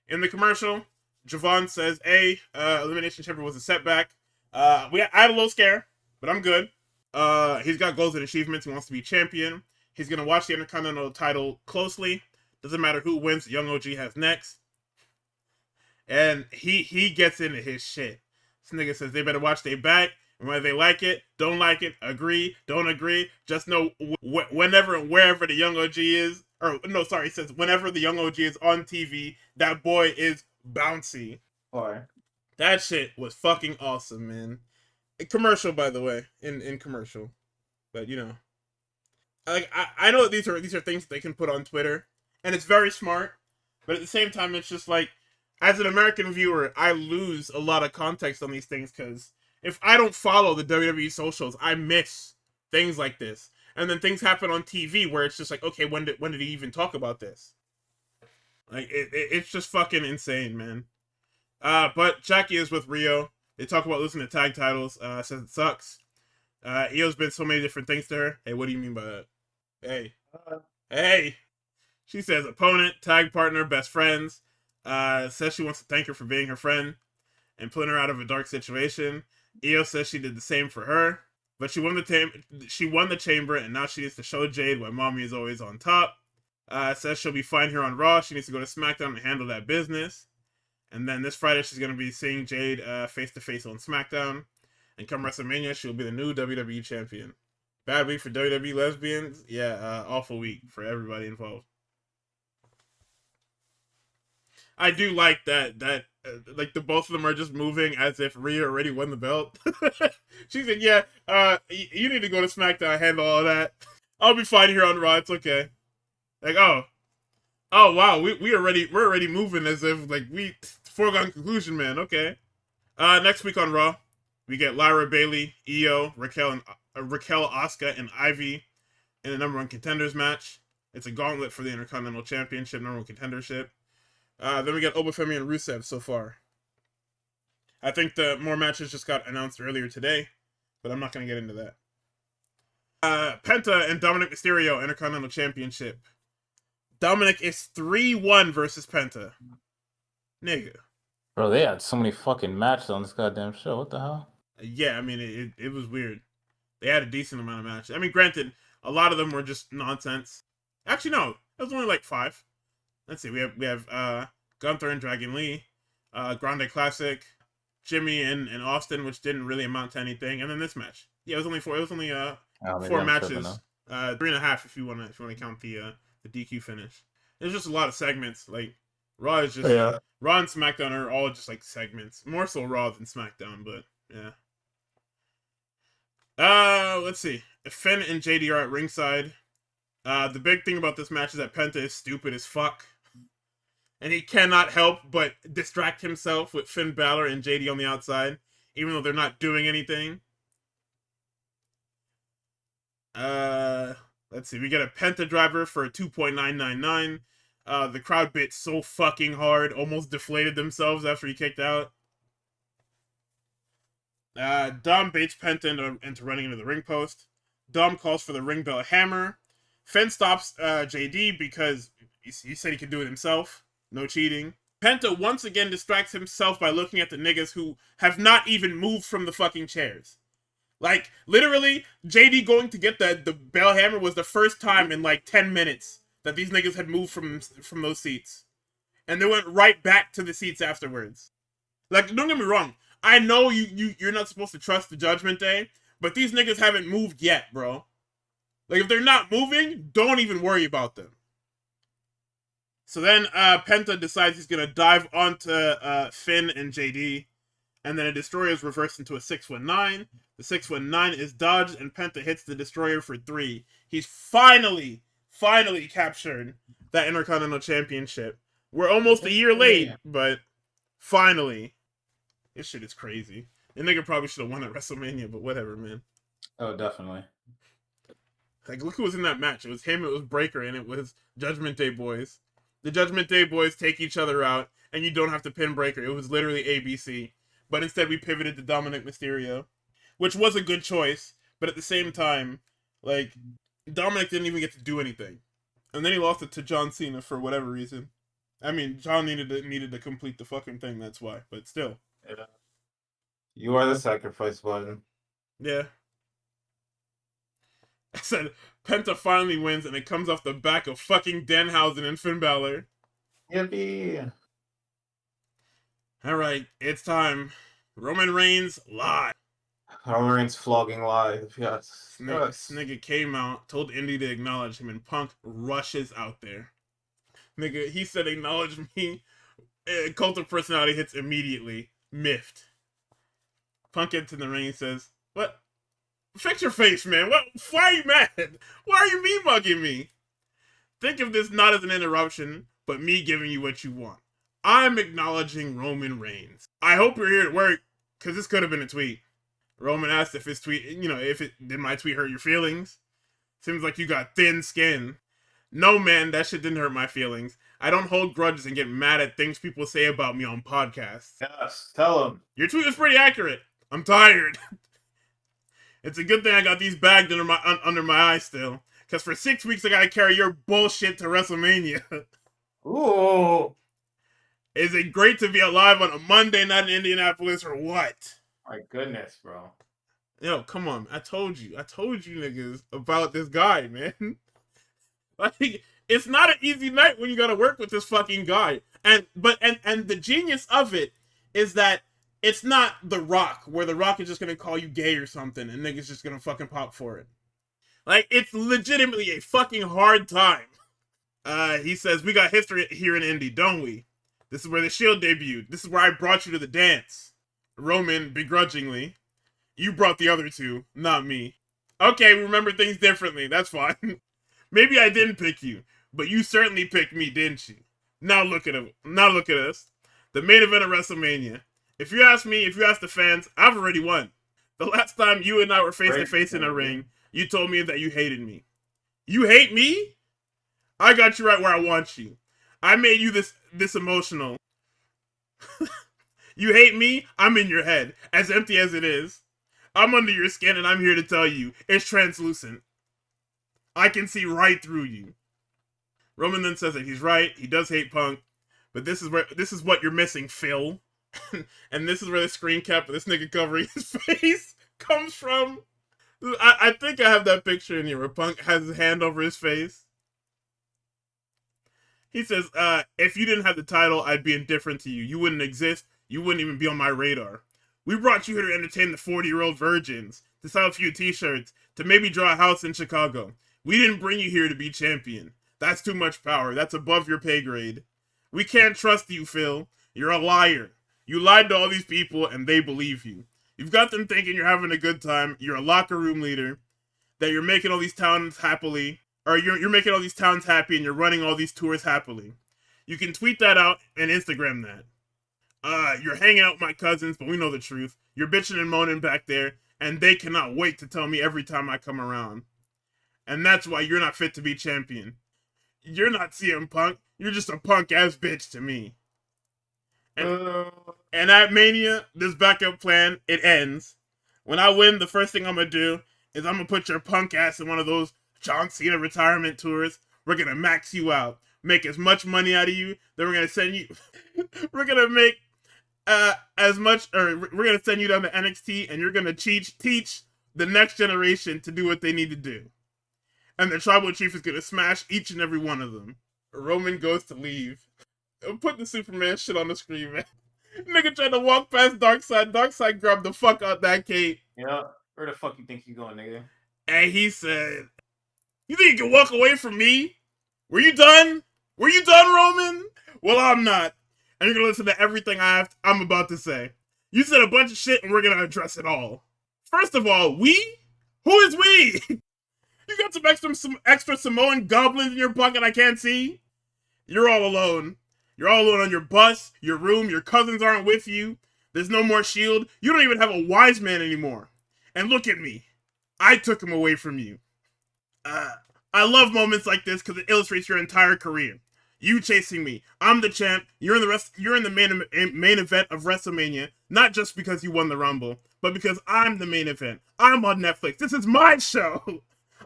In the commercial, Javon says, "Hey, Elimination Chamber was a setback. I had a little scare, but I'm good." He's got goals and achievements. He wants to be champion. He's gonna watch the Intercontinental title closely. Doesn't matter who wins, Young OG has next. And he gets into his shit. This nigga says they better watch their back, and whether they like it, don't like it, agree, don't agree, just know whenever and wherever the Young OG is, or no, sorry, he says whenever the Young OG is on TV, that boy is bouncy. Or That shit was fucking awesome, man. A commercial, by the way, in commercial, but you know, like I know that these are things that they can put on Twitter, and it's very smart. But at the same time, it's just like, as an American viewer, I lose a lot of context on these things because if I don't follow the WWE socials, I miss things like this. And then things happen on TV where it's just like, okay, when did he even talk about this? Like it's just fucking insane, man. But Jackie is with Rio. They talk about losing the tag titles. Says it sucks. Io's been so many different things to her. Hey, what do you mean by that? Hey, hey. She says opponent, tag partner, best friends. Says she wants to thank her for being her friend and pulling her out of a dark situation. Io says she did the same for her, but she won the chamber, and now she needs to show Jade why mommy is always on top. Says she'll be fine here on Raw. She needs to go to SmackDown and handle that business. And then this Friday, she's going to be seeing Jade face-to-face on SmackDown. And come WrestleMania, she'll be the new WWE champion. Bad week for WWE lesbians. Yeah, awful week for everybody involved. I do like that like the both of them are just moving as if Rhea already won the belt. She said, "Yeah, you need to go to SmackDown, handle all that. I'll be fine here on Raw. It's okay." Like, oh wow, we're already moving as if like we foregone conclusion, man. Okay. Next week on Raw, we get Lyra, Bailey, Io, Raquel, Asuka, and Ivy in a number one contenders match. It's a gauntlet for the Intercontinental Championship, number one contendership. Then we got Obafemi and Rusev so far. I think the more matches just got announced earlier today, but I'm not going to get into that. Penta and Dominic Mysterio Intercontinental Championship. Dominic is 3-1 versus Penta. Nigga. Bro, they had so many fucking matches on this goddamn show. What the hell? Yeah, I mean, it was weird. They had a decent amount of matches. I mean, granted, a lot of them were just nonsense. Actually, no. It was only like 5. Let's see. We have Gunther and Dragon Lee, Grande Classic, Jimmy and Austin, which didn't really amount to anything, and then this match. Yeah, it was only 4. It was only 4 matches. 3.5 if you want to count the DQ finish. There's just a lot of segments. Like Raw is just Raw and SmackDown are all just like segments. More so Raw than SmackDown, but yeah. Let's see. Finn and JD are at ringside. The big thing about this match is that Penta is stupid as fuck. And he cannot help but distract himself with Finn Balor and JD on the outside, even though they're not doing anything. Let's see. We get a Penta driver for a 2.999. The crowd bit so fucking hard, almost deflated themselves after he kicked out. Dom baits Penta into running into the ring post. Dom calls for the ring bell hammer. Finn stops JD because he said he could do it himself. No cheating. Penta once again distracts himself by looking at the niggas who have not even moved from the fucking chairs. Like, literally, JD going to get the bell hammer was the first time in like 10 minutes that these niggas had moved from those seats. And they went right back to the seats afterwards. Like, don't get me wrong. I know you're not supposed to trust the Judgment Day, but these niggas haven't moved yet, bro. Like, if they're not moving, don't even worry about them. So then Penta decides he's going to dive onto Finn and JD. And then a Destroyer is reversed into a 619. The 619 is dodged, and Penta hits the Destroyer for 3. He's finally captured that Intercontinental Championship. We're almost a year late, but finally. This shit is crazy. The nigga probably should have won at WrestleMania, but whatever, man. Oh, definitely. Like, look who was in that match. It was him, it was Breaker, and it was Judgment Day Boys. The Judgment Day Boys take each other out, and you don't have to pin Breaker. It was literally ABC. But instead, we pivoted to Dominic Mysterio, which was a good choice. But at the same time, like, Dominic didn't even get to do anything. And then he lost it to John Cena for whatever reason. I mean, John needed to complete the fucking thing, that's why. But still. Yeah. You are the sacrifice button. Yeah. I said, Penta finally wins, and it comes off the back of fucking Danhausen and Finn Balor. Yippee! Alright, it's time. Roman Reigns live. Roman Reigns flogging live, yes. This nigga came out, told Indy to acknowledge him, and Punk rushes out there. Nigga, he said, acknowledge me. Cult of Personality hits immediately. Miffed. Punk gets in the ring and says, "What? Fix your face, man. What? Why are you mad? Why are you mean mugging me? Think of this not as an interruption, but me giving you what you want. I'm acknowledging Roman Reigns. I hope you're here to work, because this could have been a tweet." Roman asked if his tweet, did my tweet hurt your feelings? Seems like you got thin skin. No, man, that shit didn't hurt my feelings. I don't hold grudges and get mad at things people say about me on podcasts. Yes, tell him. Your tweet was pretty accurate. I'm tired. It's a good thing I got these bagged under my eyes still. Because for 6 weeks I gotta carry your bullshit to WrestleMania. Ooh. Is it great to be alive on a Monday night in Indianapolis or what? My goodness, bro. Yo, come on. I told you niggas about this guy, man. Like, it's not an easy night when you gotta work with this fucking guy. And the genius of it is that it's not The Rock, where The Rock is just gonna call you gay or something and niggas just gonna fucking pop for it. Like, it's legitimately a fucking hard time. He says, "We got history here in Indy, don't we? This is where the Shield debuted. This is where I brought you to the dance." Roman, begrudgingly, "You brought the other two, not me." "Okay, we remember things differently. That's fine. Maybe I didn't pick you, but you certainly picked me, didn't you? Now look at him. Now look at us. The main event of WrestleMania. If you ask me, if you ask the fans, I've already won. The last time you and I were face to face in a ring, you told me that you hated me. You hate me? I got you right where I want you. I made you this emotional. You hate me? I'm in your head, as empty as it is. I'm under your skin, and I'm here to tell you, it's translucent. I can see right through you." Roman then says that he's right. He does hate Punk, but this is what you're missing, Phil. And this is where the screen cap of this nigga covering his face comes from. I think I have that picture in here where Punk has his hand over his face. He says, "If you didn't have the title, I'd be indifferent to you. You wouldn't exist. You wouldn't even be on my radar. We brought you here to entertain the 40-year-old virgins, to sell a few t-shirts, to maybe draw a house in Chicago. We didn't bring you here to be champion. That's too much power. That's above your pay grade. We can't trust you, Phil. You're a liar. You lied to all these people, and they believe you. You've got them thinking you're having a good time. You're a locker room leader, that you're making all these towns happily, or you're making all these towns happy, and you're running all these tours happily. You can tweet that out and Instagram that. You're hanging out with my cousins, but we know the truth. You're bitching and moaning back there, and they cannot wait to tell me every time I come around. And that's why you're not fit to be champion. You're not CM Punk. You're just a punk-ass bitch to me. And at Mania, this backup plan, it ends. When I win, the first thing I'm going to do is I'm going to put your punk ass in one of those John Cena retirement tours. We're going to max you out. Make as much money out of you. Then we're going to send you... we're going to make we're going to send you down to NXT, and you're going to teach the next generation to do what they need to do. And the tribal chief is going to smash each and every one of them. Roman goes to leave. Put the Superman shit on the screen, man. Nigga tried to walk past Darkseid. Darkseid grabbed the fuck out that cape. Yeah, where the fuck you think you going, nigga? And he said, "You think you can walk away from me? Were you done? Were you done, Roman? Well, I'm not. And you're gonna listen to everything I'm about to say. You said a bunch of shit, and we're gonna address it all. First of all, we? Who is we? You got some extra Samoan goblins in your pocket I can't see? You're all alone. You're all alone on your bus, your room, your cousins aren't with you. There's no more Shield. You don't even have a wise man anymore. And look at me. I took him away from you. I love moments like this because it illustrates your entire career. You chasing me. I'm the champ. You're in the main event of WrestleMania, not just because you won the Rumble, but because I'm the main event. I'm on Netflix. This is my show.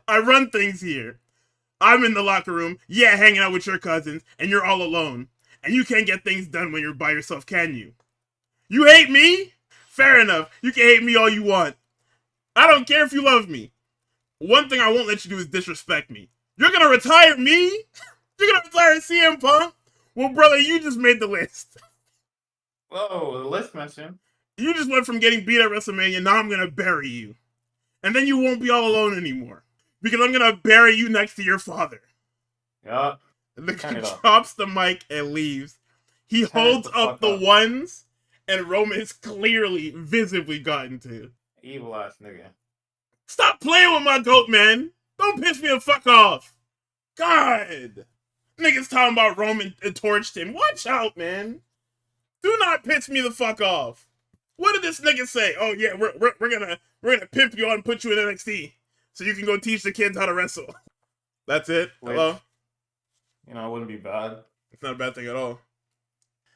I run things here. I'm in the locker room, hanging out with your cousins, and you're all alone. And you can't get things done when you're by yourself, can you? You hate me? Fair enough. You can hate me all you want. I don't care if you love me. One thing I won't let you do is disrespect me. You're gonna retire me? You're gonna retire CM Punk? Well, brother, you just made the list. Whoa, the list mentioned. You just went from getting beat at WrestleMania, now I'm gonna bury you. And then you won't be all alone anymore. Because I'm gonna bury you next to your father. Yeah. The guy drops the mic and leaves. He holds up the ones, and Roman is clearly, visibly gotten to. Evil ass nigga. Stop playing with my goat, man. Don't piss me the fuck off. God. Niggas talking about Roman torched him. Watch out, man. Do not piss me the fuck off. What did this nigga say? Oh yeah, we're gonna pimp you out and put you in NXT so you can go teach the kids how to wrestle. That's it. Hello. You know, it wouldn't be bad. It's not a bad thing at all.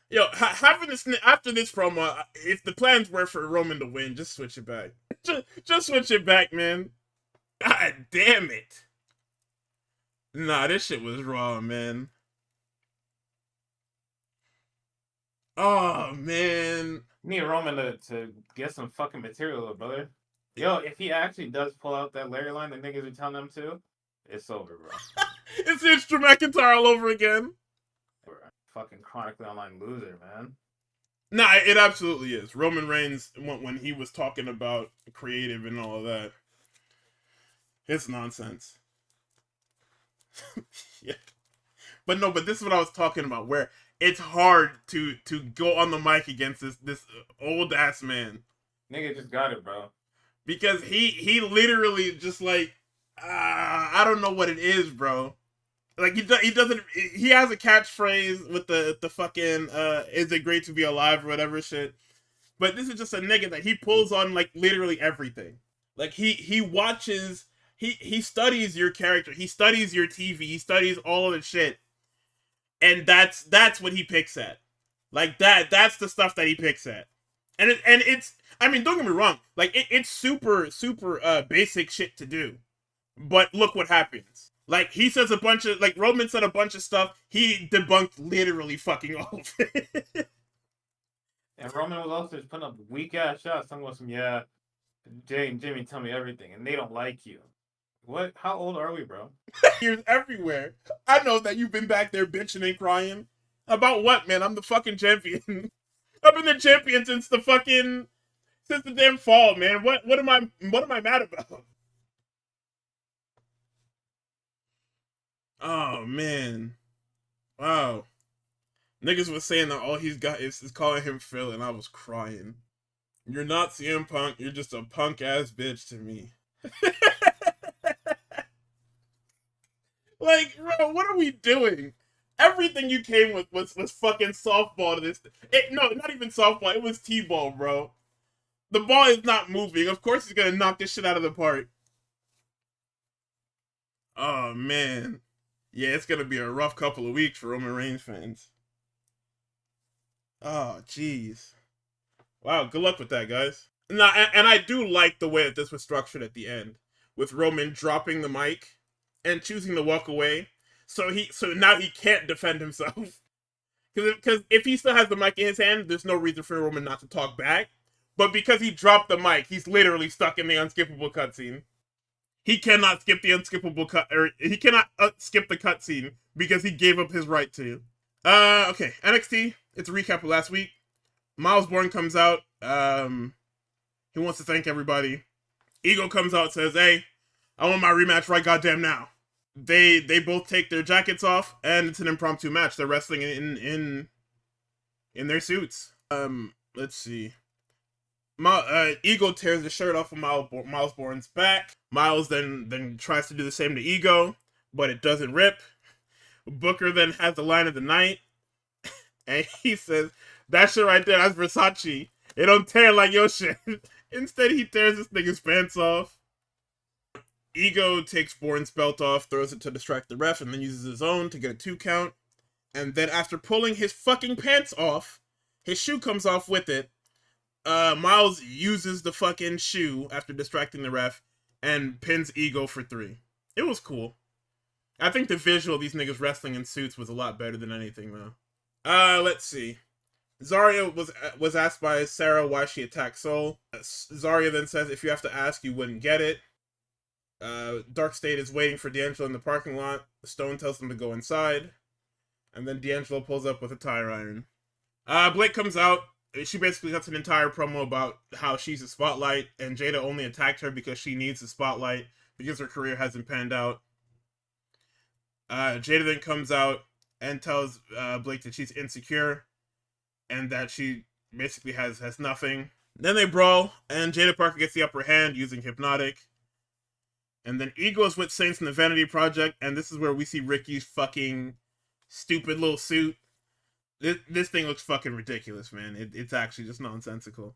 Yo, having this after this promo, if the plans were for Roman to win, just switch it back. Just switch it back, man. God damn it. Nah, this shit was wrong, man. Oh, man. You need Roman to get some fucking material, brother. Yo, if he actually does pull out that Larry line that niggas are telling him to, it's over, bro. It's Drew McIntyre all over again. We're a fucking chronically online loser, man. Nah, it absolutely is. Roman Reigns, when he was talking about creative and all of that, it's nonsense. Yeah. But no, but this is what I was talking about, where it's hard to go on the mic against this old ass man. Nigga just got it, bro. Because he literally just like, I don't know what it is, bro. Like he doesn't, he has a catchphrase with the fucking, is it great to be alive or whatever shit. But this is just a nigga that he pulls on like literally everything. Like he watches, he studies your character, he studies your TV, he studies all of the shit. And that's what he picks at. Like that's the stuff that he picks at. And it's, I mean, don't get me wrong, like it's super basic shit to do. But look what happens. Like he says a bunch of, like Roman said a bunch of stuff, he debunked literally fucking all of it. And Roman was also just putting up weak ass shots, talking about some, yeah, Jay and Jimmy tell me everything and they don't like you. What? How old are we, bro? Years everywhere. I know that you've been back there bitching and crying. About what, man? I'm the fucking champion. I've been the champion since the damn fall, man. What am I mad about? Oh man. Wow. Niggas was saying that all he's got is calling him Phil, and I was crying. You're not CM Punk, you're just a punk ass bitch to me. Like, bro, what are we doing? Everything you came with was fucking softball to this. No, not even softball. It was T-ball, bro. The ball is not moving. Of course he's gonna knock this shit out of the park. Oh, man. Yeah, it's gonna be a rough couple of weeks for Roman Reigns fans. Oh, jeez. Wow, good luck with that, guys. Nah, and I do like the way that this was structured at the end, with Roman dropping the mic and choosing to walk away. So now he can't defend himself. Because if he still has the mic in his hand, there's no reason for Roman not to talk back. But because he dropped the mic, he's literally stuck in the unskippable cutscene. He cannot skip the unskippable he cannot skip the cutscene because he gave up his right to. Okay, NXT. It's a recap of last week. Miles Bourne comes out. He wants to thank everybody. Ego comes out, says, "Hey, I want my rematch right goddamn now." They both take their jackets off, and it's an impromptu match. They're wrestling in their suits. Let's see. Ego tears the shirt off of Miles Bourne's back. Miles then tries to do the same to Ego, but it doesn't rip. Booker then has the line of the night, and he says, "That shit right there, that's Versace. It don't tear like your shit." Instead, he tears this nigga's pants off. Ego takes Bourne's belt off, throws it to distract the ref, and then uses his own to get a 2 count. And then after pulling his fucking pants off, his shoe comes off with it. Miles uses the fucking shoe after distracting the ref and pins Ego for 3. It was cool. I think the visual of these niggas wrestling in suits was a lot better than anything, though. Let's see. Zarya was asked by Sarah why she attacked Soul. Zarya then says, "If you have to ask, you wouldn't get it." Dark State is waiting for D'Angelo in the parking lot. Stone tells them to go inside. And then D'Angelo pulls up with a tire iron. Blake comes out. She basically cuts an entire promo about how she's a spotlight, and Jada only attacked her because she needs the spotlight because her career hasn't panned out. Jada then comes out and tells Blake that she's insecure and that she basically has nothing. Then they brawl, and Jada Parker gets the upper hand using Hypnotic. And then E goes with Saints in the Vanity Project, and this is where we see Ricky's fucking stupid little suit. This thing looks fucking ridiculous, man. It's actually just nonsensical.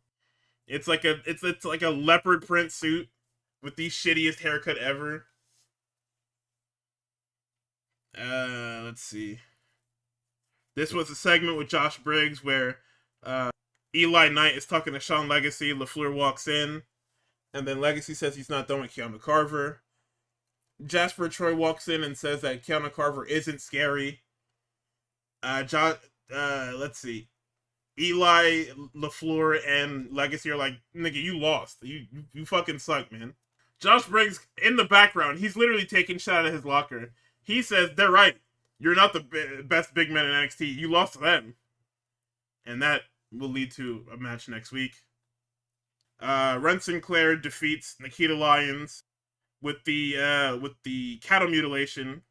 It's like a leopard print suit with the shittiest haircut ever. Let's see. This was a segment with Josh Briggs where Eli Knight is talking to Sean Legacy. LaFleur walks in, and then Legacy says he's not done with Keanu Carver. Jasper Troy walks in and says that Keanu Carver isn't scary. Let's see. Eli, LaFleur, and Legacy are like, nigga, you lost. You fucking suck, man. Josh Briggs, in the background, he's literally taking shit out of his locker. He says, they're right. You're not the best big man in NXT. You lost to them. And that will lead to a match next week. Ren Sinclair defeats Nikita Lyons with the cattle mutilation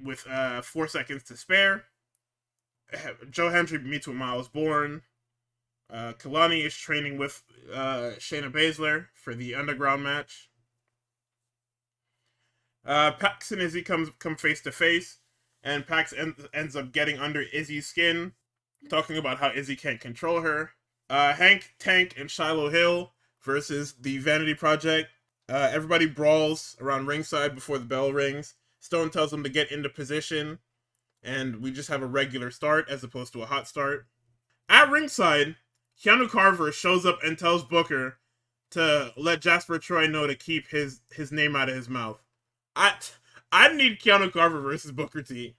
with 4 seconds to spare. Joe Hendry meets with Miles Bourne. Kalani is training with Shayna Baszler for the Underground match. Pax and Izzy come face to face, and Pax ends up getting under Izzy's skin, talking about how Izzy can't control her. Hank, Tank, and Shiloh Hill versus the Vanity Project. Everybody brawls around ringside before the bell rings. Stone tells them to get into position, and we just have a regular start as opposed to a hot start. At ringside, Keanu Carver shows up and tells Booker to let Jasper Troy know to keep his name out of his mouth. I need Keanu Carver versus Booker T.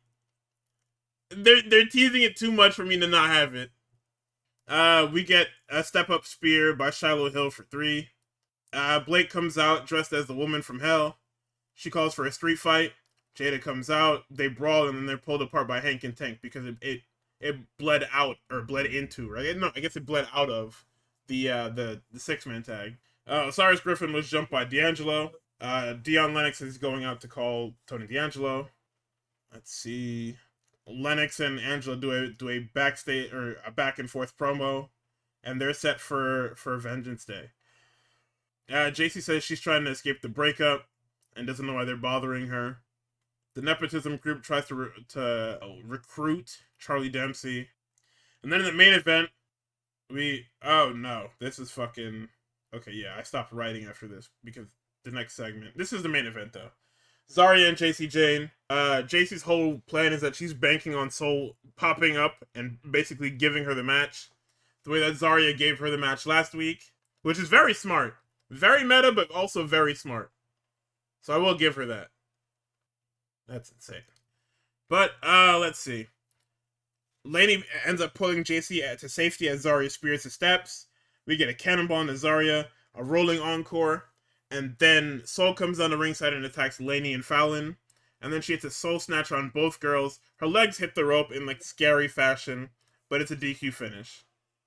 They're teasing it too much for me to not have it. We get a step-up spear by Shiloh Hill for 3. Blake comes out dressed as the woman from hell. She calls for a street fight. Jada comes out. They brawl, and then they're pulled apart by Hank and Tank because it bled out, or bled into, right? No, I guess it bled out of the 6-man tag. Osiris Griffin was jumped by D'Angelo. Dion Lennox is going out to call Tony D'Angelo. Let's see. Lennox and Angela do a backstage or a back and forth promo, and they're set for Vengeance Day. JC says she's trying to escape the breakup and doesn't know why they're bothering her. The nepotism group tries to recruit Charlie Dempsey, and then in the main event, oh no, this is fucking okay. Yeah, I stopped writing after this because the next segment. This is the main event though. Zarya and JC Jane. JC's whole plan is that she's banking on Soul popping up and basically giving her the match. The way that Zarya gave her the match last week, which is very smart. Very meta, but also very smart. So I will give her that. That's insane. But, let's see. Laney ends up pulling JC to safety as Zarya spears the steps. We get a cannonball into Zarya, a rolling encore, and then Soul comes down the ringside and attacks Laney and Fallon. And then she hits a Soul Snatcher on both girls. Her legs hit the rope in like scary fashion, but it's a DQ finish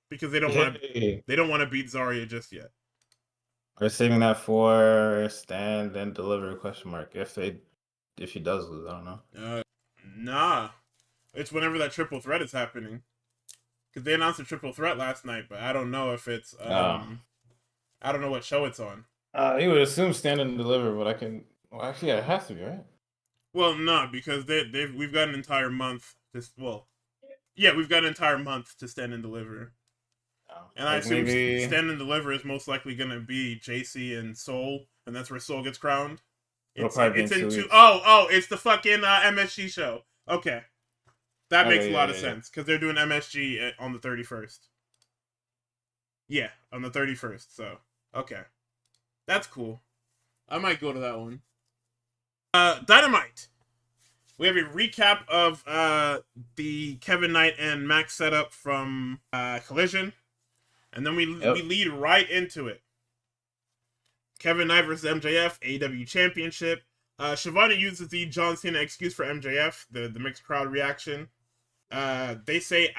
because they don't want to beat Zarya just yet. We're saving that for Stand and Deliver ? If she does lose, I don't know. Nah, it's whenever that triple threat is happening. Because they announced a triple threat last night, but I don't know if it's I don't know what show it's on. You would assume Stand and Deliver, but actually, yeah, it has to be, right? Well, no, because we've got an entire month. We've got an entire month to Stand and Deliver. And I assume Stand and Deliver is most likely going to be JC and Soul, and that's where Soul gets crowned. It's in 2 weeks. Oh, it's the fucking MSG show. Okay. That makes a lot of sense, because they're doing MSG on the 31st. Yeah, on the 31st, so, okay. That's cool. I might go to that one. Dynamite. We have a recap of the Kevin Knight and Max setup from Collision. And then we lead right into it. Kevin Knight versus MJF, AEW Championship. Shivani uses the John Cena excuse for MJF, the mixed crowd reaction. They say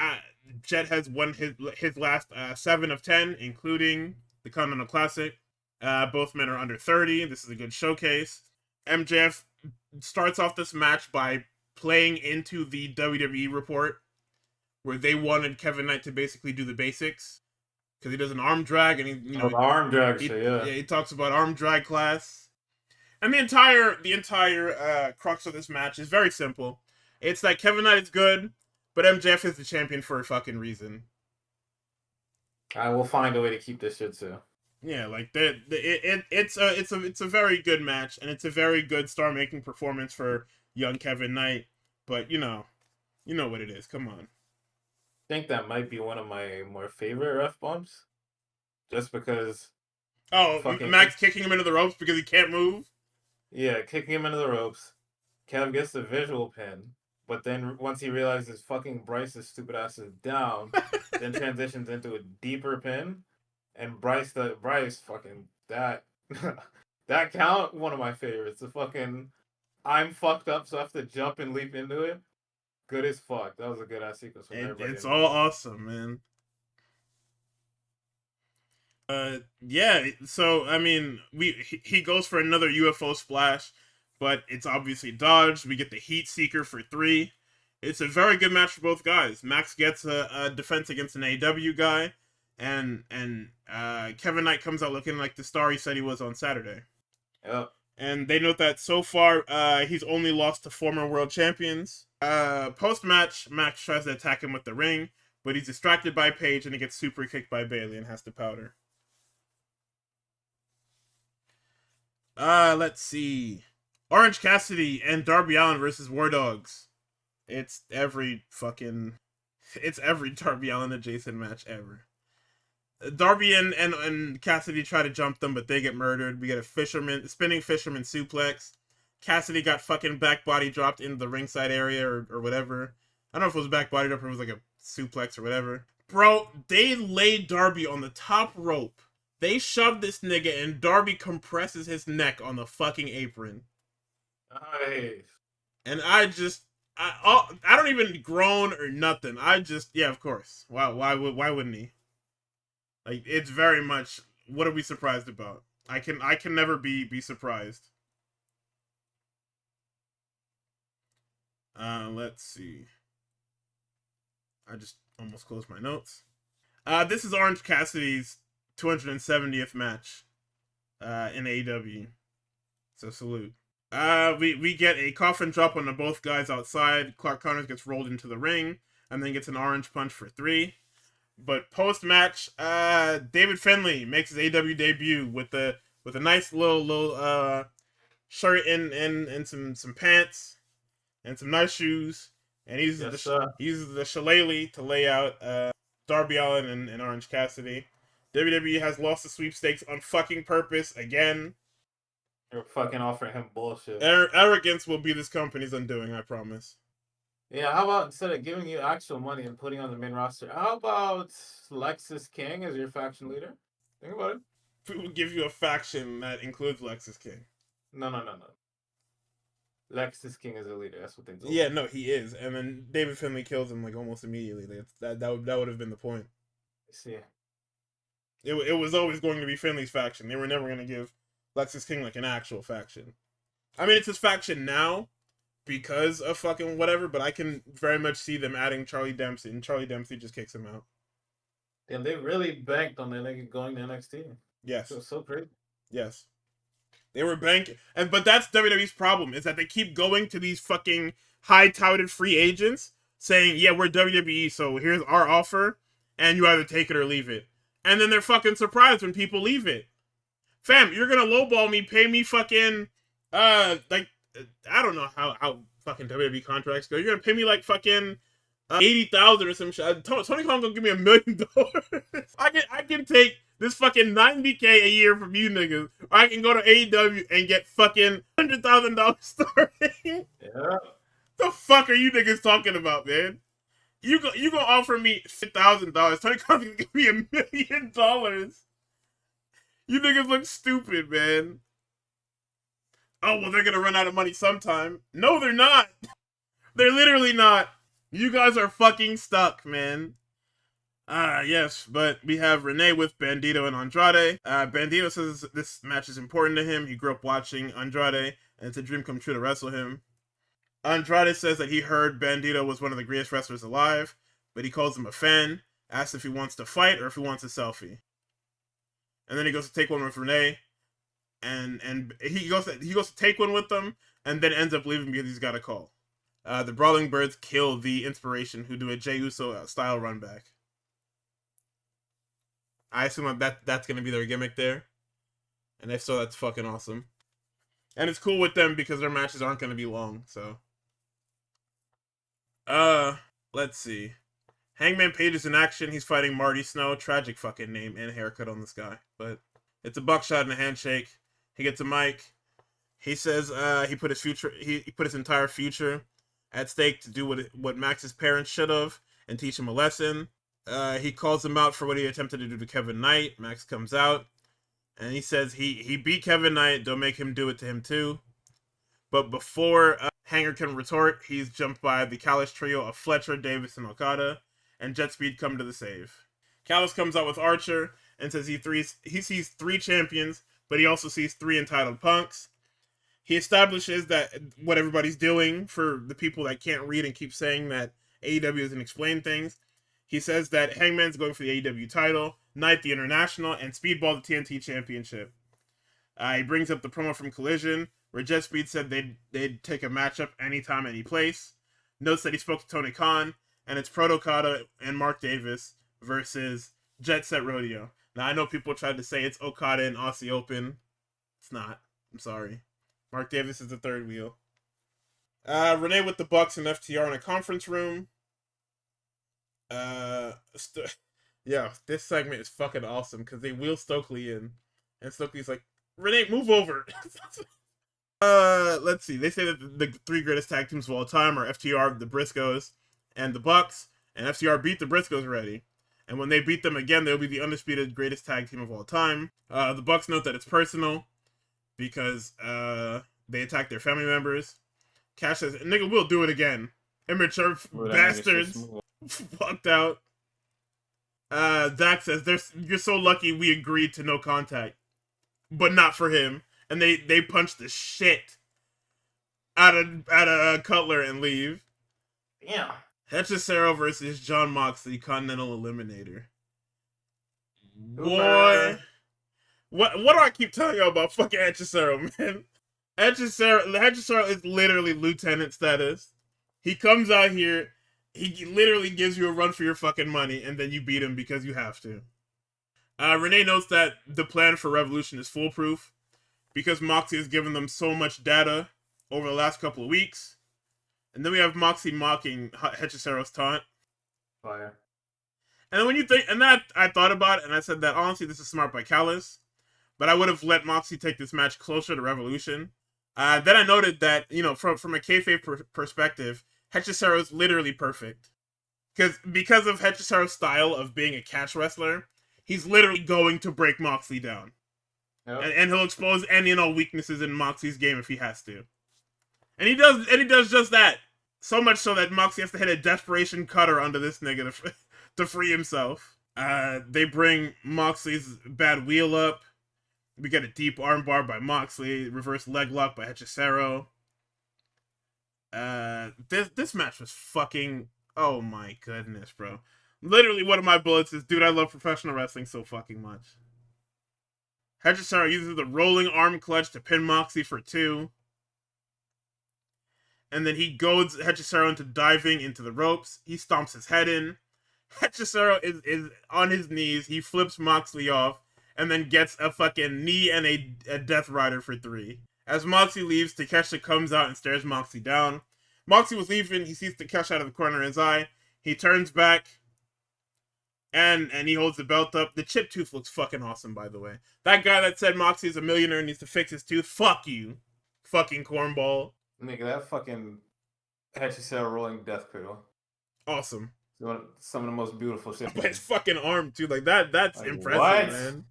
Jet has won his last 7 of 10, including the Continental Classic. Both men are under 30. This is a good showcase. MJF starts off this match by playing into the WWE report, where they wanted Kevin Knight to basically do the basics because he does an arm drag and he arm drag he, shit, yeah. he talks about arm drag class. And the entire crux of this match is very simple. It's that Kevin Knight is good, but MJF is the champion for a fucking reason. I will find a way to keep this shit too. Yeah, like it's a very good match, and it's a very good star-making performance for young Kevin Knight. But you know what it is. Come on. I think that might be one of my more favorite ref bumps, just because. Oh, Max kicking him into the ropes because he can't move. Yeah, kicking him into the ropes. Kev gets the visual pin, but then once he realizes fucking Bryce's stupid ass is down, then transitions into a deeper pin, and Bryce fucking that that count, one of my favorites. The fucking I'm fucked up, so I have to jump and leap into it. Good as fuck. That was a good ass sequence. It's all awesome, man. Yeah. So I mean, he goes for another UFO splash, but it's obviously dodged. We get the Heat Seeker for 3. It's a very good match for both guys. Max gets a defense against an AEW guy, and Kevin Knight comes out looking like the star he said he was on Saturday. Yep. And they note that so far, he's only lost to former world champions. Post-match, Max tries to attack him with the ring, but he's distracted by Paige and he gets super kicked by Bayley and has to powder. Let's see. Orange Cassidy and Darby Allin versus War Dogs. It's every Darby Allin adjacent match ever. Darby and Cassidy try to jump them, but they get murdered. We get a spinning fisherman suplex. Cassidy got fucking back body dropped into the ringside area or whatever. I don't know if it was back body drop or it was like a suplex or whatever. Bro, they laid Darby on the top rope. They shoved this nigga and Darby compresses his neck on the fucking apron. Nice. And I don't even groan or nothing. Yeah, of course. Why wouldn't he? Like, it's very much, what are we surprised about? I can never be surprised. Let's see. I just almost closed my notes. This is Orange Cassidy's 270th match in AEW. So salute. We get a coffin drop on both guys outside. Clark Connors gets rolled into the ring and then gets an orange punch for 3. But post-match, David Finlay makes his AEW debut with a nice little shirt and some pants and some nice shoes, and he uses the shillelagh to lay out Darby Allin and Orange Cassidy. WWE has lost the sweepstakes on fucking purpose again. You're fucking offering him bullshit. Arrogance will be this company's undoing, I promise. Yeah, how about instead of giving you actual money and putting on the main roster, how about Lexis King as your faction leader? Think about it. We will give you a faction that includes Lexis King. No. Lexis King is a leader. That's what they do. Yeah, no, he is. And then David Finlay kills him like almost immediately. That would have been the point. See. It was always going to be Finlay's faction. They were never going to give Lexis King like an actual faction. I mean, it's his faction now because of fucking whatever, but I can very much see them adding Charlie Dempsey, and Charlie Dempsey just kicks him out. Damn, they really banked on that nigga going to NXT. Yes. It was so crazy. Yes. They were banking, but that's WWE's problem, is that they keep going to these fucking high-touted free agents saying, yeah, we're WWE, so here's our offer, and you either take it or leave it. And then they're fucking surprised when people leave it. Fam, you're gonna lowball me, pay me fucking, like, I don't know how fucking WWE contracts go. You're gonna pay me like fucking 80,000 or some shit. Tony Khan gonna give me $1 million. I can take this fucking $90K a year from you niggas. Or I can go to AEW and get fucking $100,000 starting. Yeah. The fuck are you niggas talking about, man? You gonna offer me $1,000? Tony Khan's gonna give me $1 million. You niggas look stupid, man. Oh, well, they're gonna run out of money sometime. No, they're not. They're literally not. You guys are fucking stuck, man. Yes, but we have Renee with Bandito and Andrade. Bandito says this match is important to him. He grew up watching Andrade, and it's a dream come true to wrestle him. Andrade says that he heard Bandito was one of the greatest wrestlers alive. but he calls him a fan, asks if he wants to fight or if he wants a selfie. And then he goes to take one with Renee, and he goes to take one with them, and then ends up leaving because he's got a call. The Brawling Birds kill the Inspiration, who do a Jey Uso style run back. I assume that's going to be their gimmick there. And if so, that's fucking awesome. And it's cool with them because their matches aren't going to be long, so. Let's see. Hangman Page is in action. He's fighting Marty Snow. Tragic fucking name and haircut on this guy. But it's a buckshot and a handshake. He gets a mic. He says he put his entire future at stake to do what Max's parents should have and teach him a lesson. He calls him out for what he attempted to do to Kevin Knight. Max comes out and he says he beat Kevin Knight. Don't make him do it to him too. But before Hanger can retort, he's jumped by the Callis trio of Fletcher, Davis, and Okada, and Jet Speed come to the save. Callis comes out with Archer and says he sees 3 champions, but he also sees 3 entitled punks. He establishes that what everybody's doing for the people that can't read and keep saying that AEW doesn't explain things. He says that Hangman's going for the AEW title, Knight the International, and Speedball the TNT Championship. He brings up the promo from Collision, where Jet Speed said they'd take a matchup anytime, any place. Notes that he spoke to Tony Khan, and it's Proto Okada and Mark Davis versus Jet Set Rodeo. Now, I know people tried to say it's Okada and Aussie Open. It's not. I'm sorry. Mark Davis is the third wheel. Renee with the Bucks and FTR in a conference room. Yeah, this segment is fucking awesome because they wheel Stokely in, and Stokely's like, Renee, move over. Let's see. They say that the 3 greatest tag teams of all time are FTR, the Briscoes, and the Bucks, and FTR beat the Briscoes already. And when they beat them again, they'll be the undisputed greatest tag team of all time. The Bucks note that it's personal because they attacked their family members. Cash says, nigga, we'll do it again. Immature bastards. Fucked out. Zach says, you're so lucky we agreed to no contact. But not for him. And they punch the shit out of Cutler and leave. Yeah. Hechicero versus John Moxley, Continental Eliminator. Uber. Boy. What do I keep telling y'all about fucking Hechicero, man? Hechicero is literally lieutenant status. He comes out here, he literally gives you a run for your fucking money, and then you beat him because you have to. Renee notes that the plan for Revolution is foolproof because Moxley has given them so much data over the last couple of weeks. And then we have Moxley mocking Hechicero's taunt. Fire. And then when you think, and that I thought about it, and I said that honestly, this is smart by Callis, but I would have let Moxley take this match closer to Revolution. Then I noted that, you know, from a kayfabe perspective, Hechicero is literally perfect. Because of Hechicero's style of being a catch wrestler, he's literally going to break Moxley down. Yep. And he'll expose any and all weaknesses in Moxley's game if he has to. And he does just that. So much so that Moxley has to hit a desperation cutter onto this nigga to free himself. They bring Moxley's bad wheel up. We get a deep armbar by Moxley, reverse leg lock by Hechicero. This match was fucking, oh my goodness, bro. Literally one of my bullets is, dude, I love professional wrestling so fucking much. Hechicero uses the rolling arm clutch to pin Moxley for 2. And then he goads Hechicero into diving into the ropes. He stomps his head in. Hechicero is on his knees. He flips Moxley off and then gets a fucking knee and a Death Rider for 3. As Moxley leaves, Takeshita comes out and stares Moxley down. Moxley was leaving. He sees Takeshita out of the corner of his eye. He turns back and he holds the belt up. The chip tooth looks fucking awesome, by the way. That guy that said Moxley's a millionaire and needs to fix his tooth, fuck you. Fucking cornball. Nigga, that fucking Hechicero rolling death cradle. Awesome. Some of the most beautiful shit. But his fucking arm, too. Like, that's like, impressive, what? man.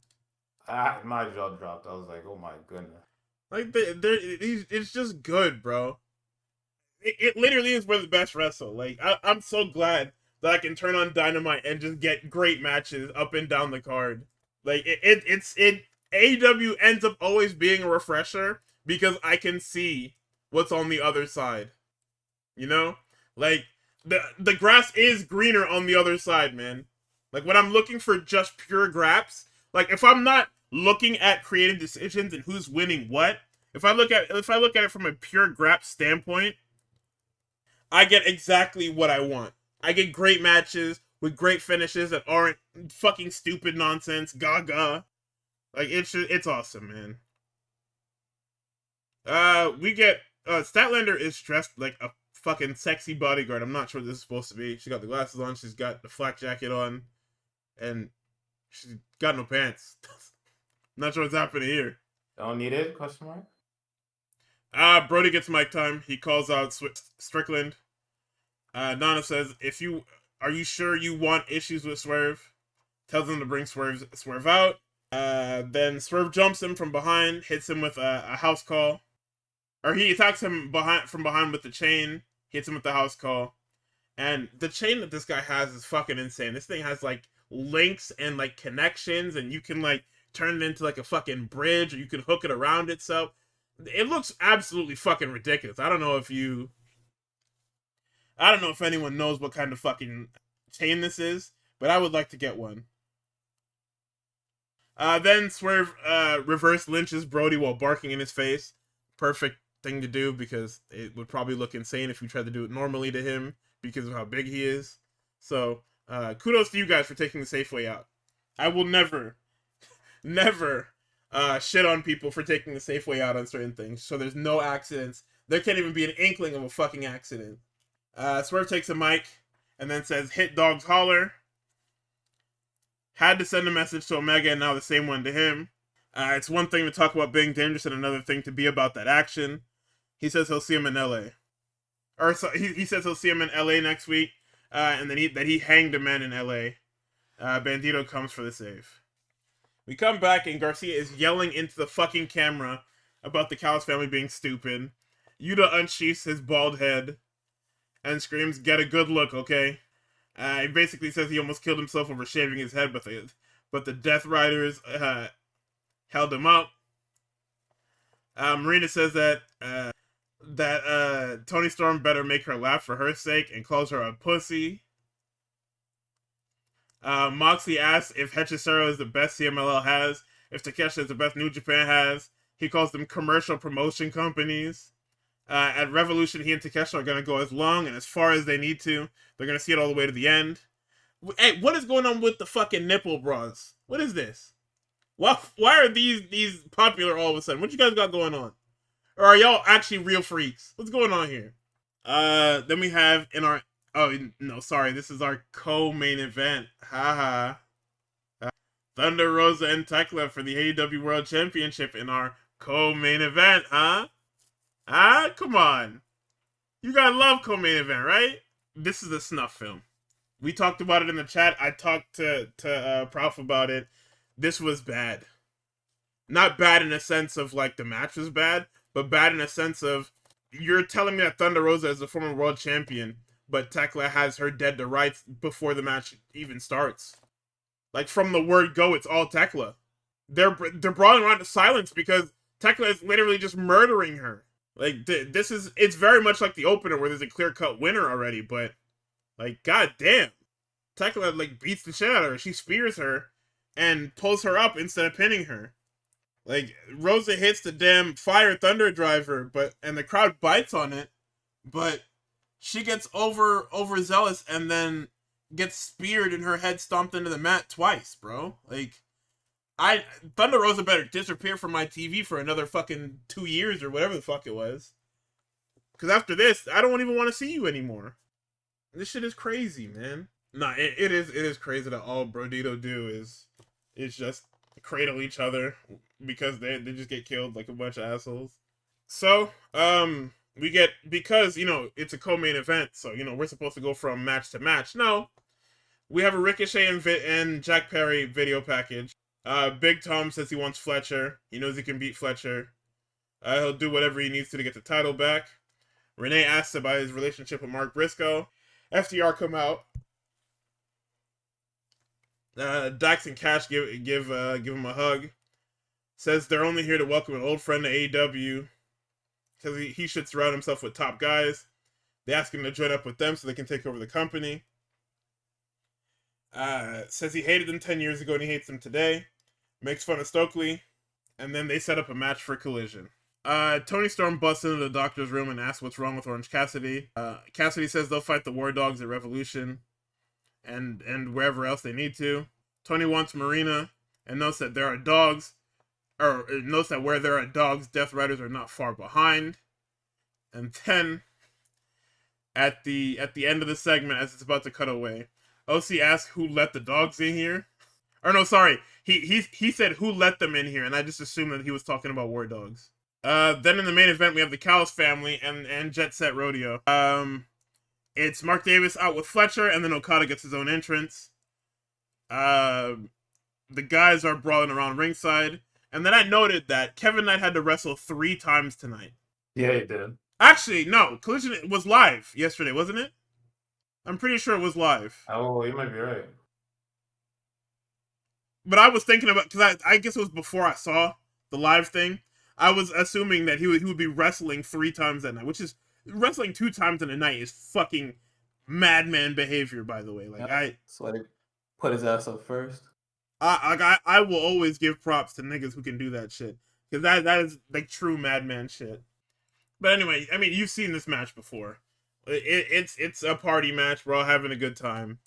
My jaw dropped. I was like, oh my goodness. Like, it's just good, bro. It literally is where the best wrestle. Like, I'm so glad that I can turn on Dynamite and just get great matches up and down the card. Like, AEW ends up always being a refresher because I can see what's on the other side. You know? Like The grass is greener on the other side, man. Like when I'm looking for just pure graps, like if I'm not looking at creative decisions and who's winning what, if I look at it from a pure grap standpoint, I get exactly what I want. I get great matches with great finishes that aren't fucking stupid nonsense, gaga. Like it's awesome, man. We get Statlander is dressed like a fucking sexy bodyguard. I'm not sure what this is supposed to be. She got the glasses on, she's got the flak jacket on, and she's got no pants. Not sure what's happening here. Don't need it? Question mark. Brody gets mic time. He calls out Strickland. Nana says, are you sure you want issues with Swerve? Tells him to bring Swerve out. Then Swerve jumps him from behind, hits him with a house call. Or he attacks him from behind with the chain, hits him with the house call. And the chain that this guy has is fucking insane. This thing has like links and like connections, and you can like turn it into like a fucking bridge, or you can hook it around itself. It looks absolutely fucking ridiculous. I don't know if anyone knows what kind of fucking chain this is, but I would like to get one. Then Swerve reverse lynches Brody while barking in his face. Perfect thing to do, because it would probably look insane if you tried to do it normally to him because of how big he is. So kudos to you guys for taking the safe way out. I will never shit on people for taking the safe way out on certain things, so there's no accidents. There can't even be an inkling of a fucking accident. Swerve takes a mic and then says, "Hit dogs holler." Had to send a message to Omega, and now the same one to him. It's one thing to talk about being dangerous and another thing to be about that action. He says he'll see him in LA. Or so, he says he'll see him in LA next week, and then he hanged a man in LA. Bandito comes for the save. We come back and Garcia is yelling into the fucking camera about the Callis family being stupid. Yuta unsheaths his bald head and screams, "Get a good look, okay?" He basically says he almost killed himself over shaving his head, but the Death Riders held him up. Marina says that Tony Storm better make her laugh for her sake and calls her a pussy. Moxley asks if Hechicero is the best CMLL has, if Takeshita is the best New Japan has. He calls them commercial promotion companies. At Revolution, he and Takeshita are going to go as long and as far as they need to. They're going to see it all the way to the end. Hey, what is going on with the fucking nipple bras? What is this? Why are these popular all of a sudden? What you guys got going on? Or are y'all actually real freaks? What's going on here? Then we have in our... Oh, no, sorry. This is our co-main event. Haha. Thunder Rosa and Tekla for the AEW World Championship in our co-main event, huh? Come on. You gotta love co-main event, right? This is a snuff film. We talked about it in the chat. I talked to Prof about it. This was bad. Not bad in a sense of like the match was bad, but bad in a sense of you're telling me that Thunder Rosa is a former world champion, but Tekla has her dead to rights before the match even starts. Like from the word go, it's all Tekla. They're brawling around to silence because Tekla is literally just murdering her. Like it's very much like the opener where there's a clear-cut winner already, but like goddamn, Tekla like beats the shit out of her. She spears her and pulls her up instead of pinning her. Like Rosa hits the damn fire thunder driver, and the crowd bites on it, but she gets overzealous and then gets speared and her head stomped into the mat twice, bro. Like Thunder Rosa better disappear from my TV for another fucking 2 years or whatever the fuck it was. Because after this, I don't even want to see you anymore. This shit is crazy, man. Nah, it is crazy that all Brodito do is just cradle each other because they just get killed like a bunch of assholes. So, we get, because, it's a co-main event, so, we're supposed to go from match to match. No, we have a Ricochet and Jack Perry video package. Big Tom says he wants Fletcher. He knows he can beat Fletcher. He'll do whatever he needs to get the title back. Renee asks about his relationship with Mark Briscoe. FTR come out. Dax and Cash give him a hug. Says they're only here to welcome an old friend to AEW because he should surround himself with top guys. They ask him to join up with them so they can take over the company. Says he hated them 10 years ago and he hates them today. Makes fun of Stokely. And then they set up a match for Collision. Tony Storm busts into the doctor's room and asks what's wrong with Orange Cassidy. Cassidy says they'll fight the War Dogs at Revolution and wherever else they need to. Tony wants Marina and notes that there are dogs, or notes that where there are dogs, Death Riders are not far behind. And then at the end of the segment, as it's about to cut away, OC asks who let the dogs in here. Or no, sorry, he said who let them in here, and I just assumed that he was talking about War Dogs. Then in the main event, we have the Callis family and Jet Set Rodeo. It's Mark Davis out with Fletcher, and then Okada gets his own entrance. The guys are brawling around ringside, and then I noted that Kevin Knight had to wrestle 3 times tonight. Yeah, he did. Actually, no, Collision was live yesterday, wasn't it? I'm pretty sure it was live. Oh, you might be right. But I was thinking about, because I guess it was before I saw the live thing. I was assuming that he would be wrestling 3 times that night, which is wrestling 2 times in a night is fucking madman behavior, by the way. Like so he put his ass up first. I will always give props to niggas who can do that shit, because that is like true madman shit. But anyway, I mean, you've seen this match before. It's a party match. We're all having a good time.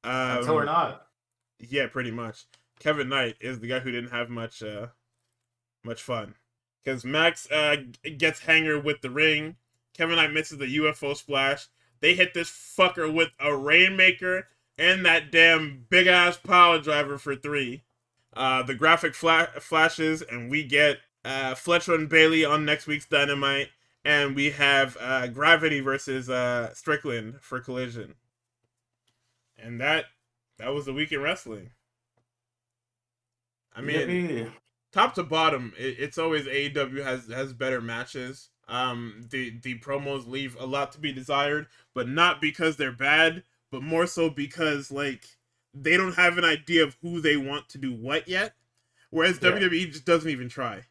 Until we're not. Yeah, pretty much. Kevin Knight is the guy who didn't have much fun. Because Max gets hanger with the ring. Kevin Knight misses the UFO splash. They hit this fucker with a Rainmaker and that damn big-ass power driver for 3. The graphic flashes, and we get Fletcher and Bailey on next week's Dynamite. And we have Gravity versus Strickland for Collision. And that was the week in wrestling. I mean, Yippee. top to bottom, it's always AEW has better matches. The promos leave a lot to be desired, but not because they're bad, but more so because like they don't have an idea of who they want to do what yet. Whereas WWE just doesn't even try.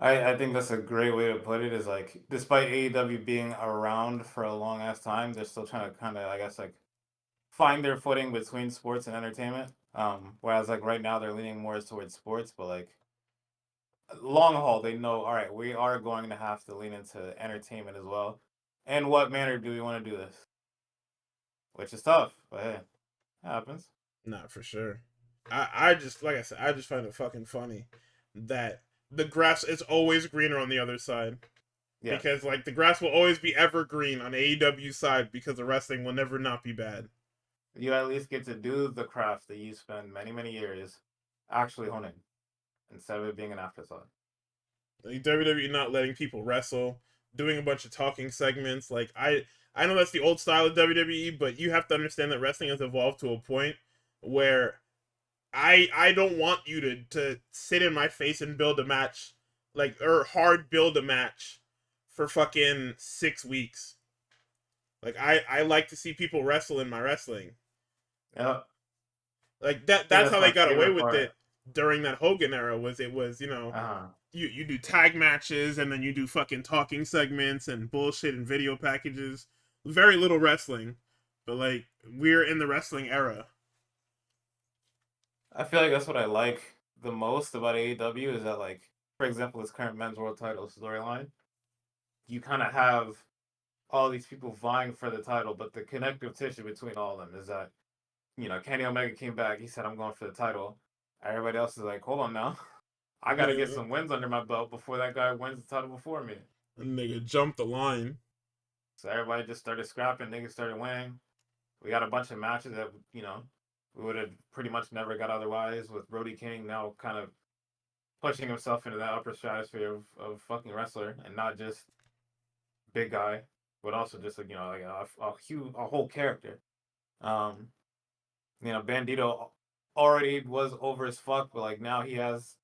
I think that's a great way to put it, is like, despite AEW being around for a long ass time, they're still trying to kind of, I guess, like, find their footing between sports and entertainment. Whereas like right now they're leaning more towards sports, but like long haul they know, all right, we are going to have to lean into entertainment as well. And what manner do we want to do this? Which is tough, but hey, it happens. Not for sure. I just, like I said, I just find it fucking funny that the grass is always greener on the other side. Yeah. Because like the grass will always be evergreen on AEW's side because the wrestling will never not be bad. You at least get to do the craft that you spend many, many years actually honing, instead of it being an afterthought. Like WWE not letting people wrestle, doing a bunch of talking segments. Like I know that's the old style of WWE, but you have to understand that wrestling has evolved to a point where I don't want you to sit in my face and build a match, or hard build a match for fucking 6 weeks. Like I like to see people wrestle in my wrestling. Yeah. Like that's how they got away with it during that Hogan era, was you know, you do tag matches and then you do fucking talking segments and bullshit and video packages. Very little wrestling. But like we're in the wrestling era. I feel like that's what I like the most about AEW, is that, like, for example, this current men's world title storyline, you kind of have all these people vying for the title, but the connective tissue between all of them is that, you know, Kenny Omega came back, he said, I'm going for the title. Everybody else is like, hold on now. I got to get some wins under my belt before that guy wins the title before me. And nigga jumped the line. So everybody just started scrapping, niggas started winning. We got a bunch of matches that, you know, we would have pretty much never got otherwise, with Brody King now kind of pushing himself into that upper stratosphere of fucking wrestler, and not just big guy, but also just, like, you know, like a whole character. You know, Bandito already was over as fuck, but like now he has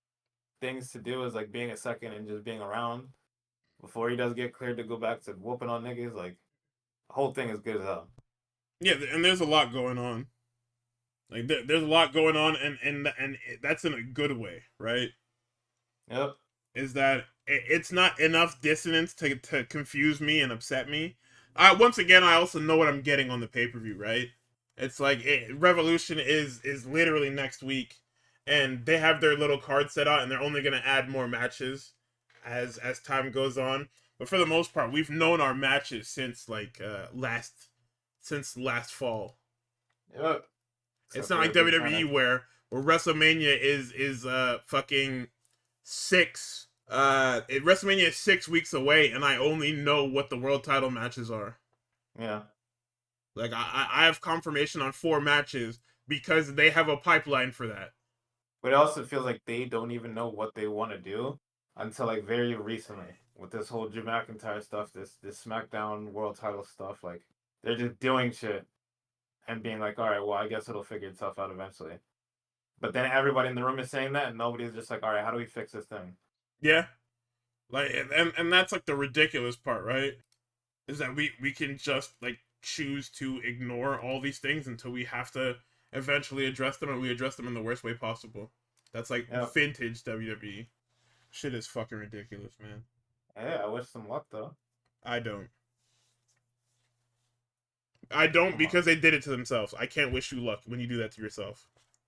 things to do, as like being a second and just being around before he does get cleared to go back to whooping on niggas. Like, the whole thing is good as hell. Yeah, and there's a lot going on. Like there's a lot going on, and that's in a good way, right? Yep. Is that it's not enough dissonance to confuse me and upset me, Once again, I also know what I'm getting on the pay-per-view, right? It's like Revolution is literally next week, and they have their little card set out, and they're only gonna add more matches as time goes on. But for the most part, we've known our matches since like last fall. Yep. It's Except not for like every WWE time where WrestleMania is fucking six. WrestleMania is 6 weeks away, and I only know what the world title matches are. Yeah. Like I have confirmation on 4 matches because they have a pipeline for that. But it also feels like they don't even know what they want to do until like very recently with this whole Drew McIntyre stuff, this SmackDown world title stuff. Like they're just doing shit and being like, all right, well, I guess it'll figure itself out eventually. But then everybody in the room is saying that, and nobody's just like, all right, how do we fix this thing? Yeah, like and that's like the ridiculous part, right? Is that we can just like choose to ignore all these things until we have to eventually address them, and we address them in the worst way possible. That's like vintage WWE. Shit is fucking ridiculous, man. Yeah, I wish them luck though. I don't. I don't because they did it to themselves. I can't wish you luck when you do that to yourself.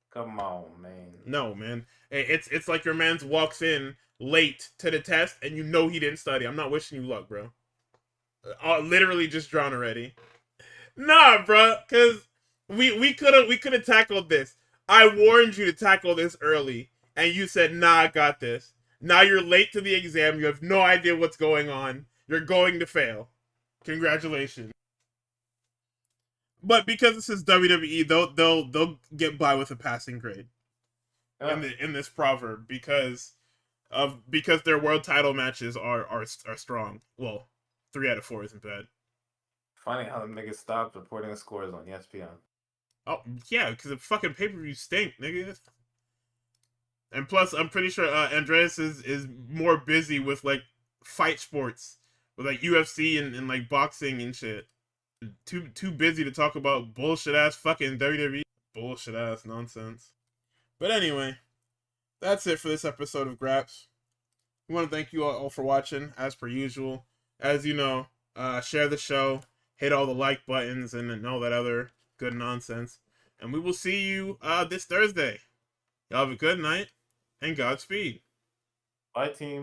Come on, man. No, man. It's like your man's walks in late to the test and you know he didn't study. I'm not wishing you luck, bro. Literally just drawn already. Nah, bro, cause we could have tackled this. I warned you to tackle this early, and you said, "Nah, I got this." Now you're late to the exam. You have no idea what's going on. You're going to fail. Congratulations. But because this is WWE, they'll get by with a passing grade in this proverb because their world title matches are strong. Well, 3 out of 4 isn't bad. Funny how them niggas stopped reporting the scores on ESPN. Oh yeah, because the fucking pay-per-view stink, nigga. And plus, I'm pretty sure Andreas is more busy with like fight sports, with like UFC and like boxing and shit. Too busy to talk about bullshit ass fucking WWE bullshit ass nonsense. But anyway, that's it for this episode of Graps. We want to thank you all for watching, as per usual. As you know, share the show, hit all the like buttons, and all that other good nonsense. And we will see you this Thursday. Y'all have a good night, and Godspeed. Bye, team.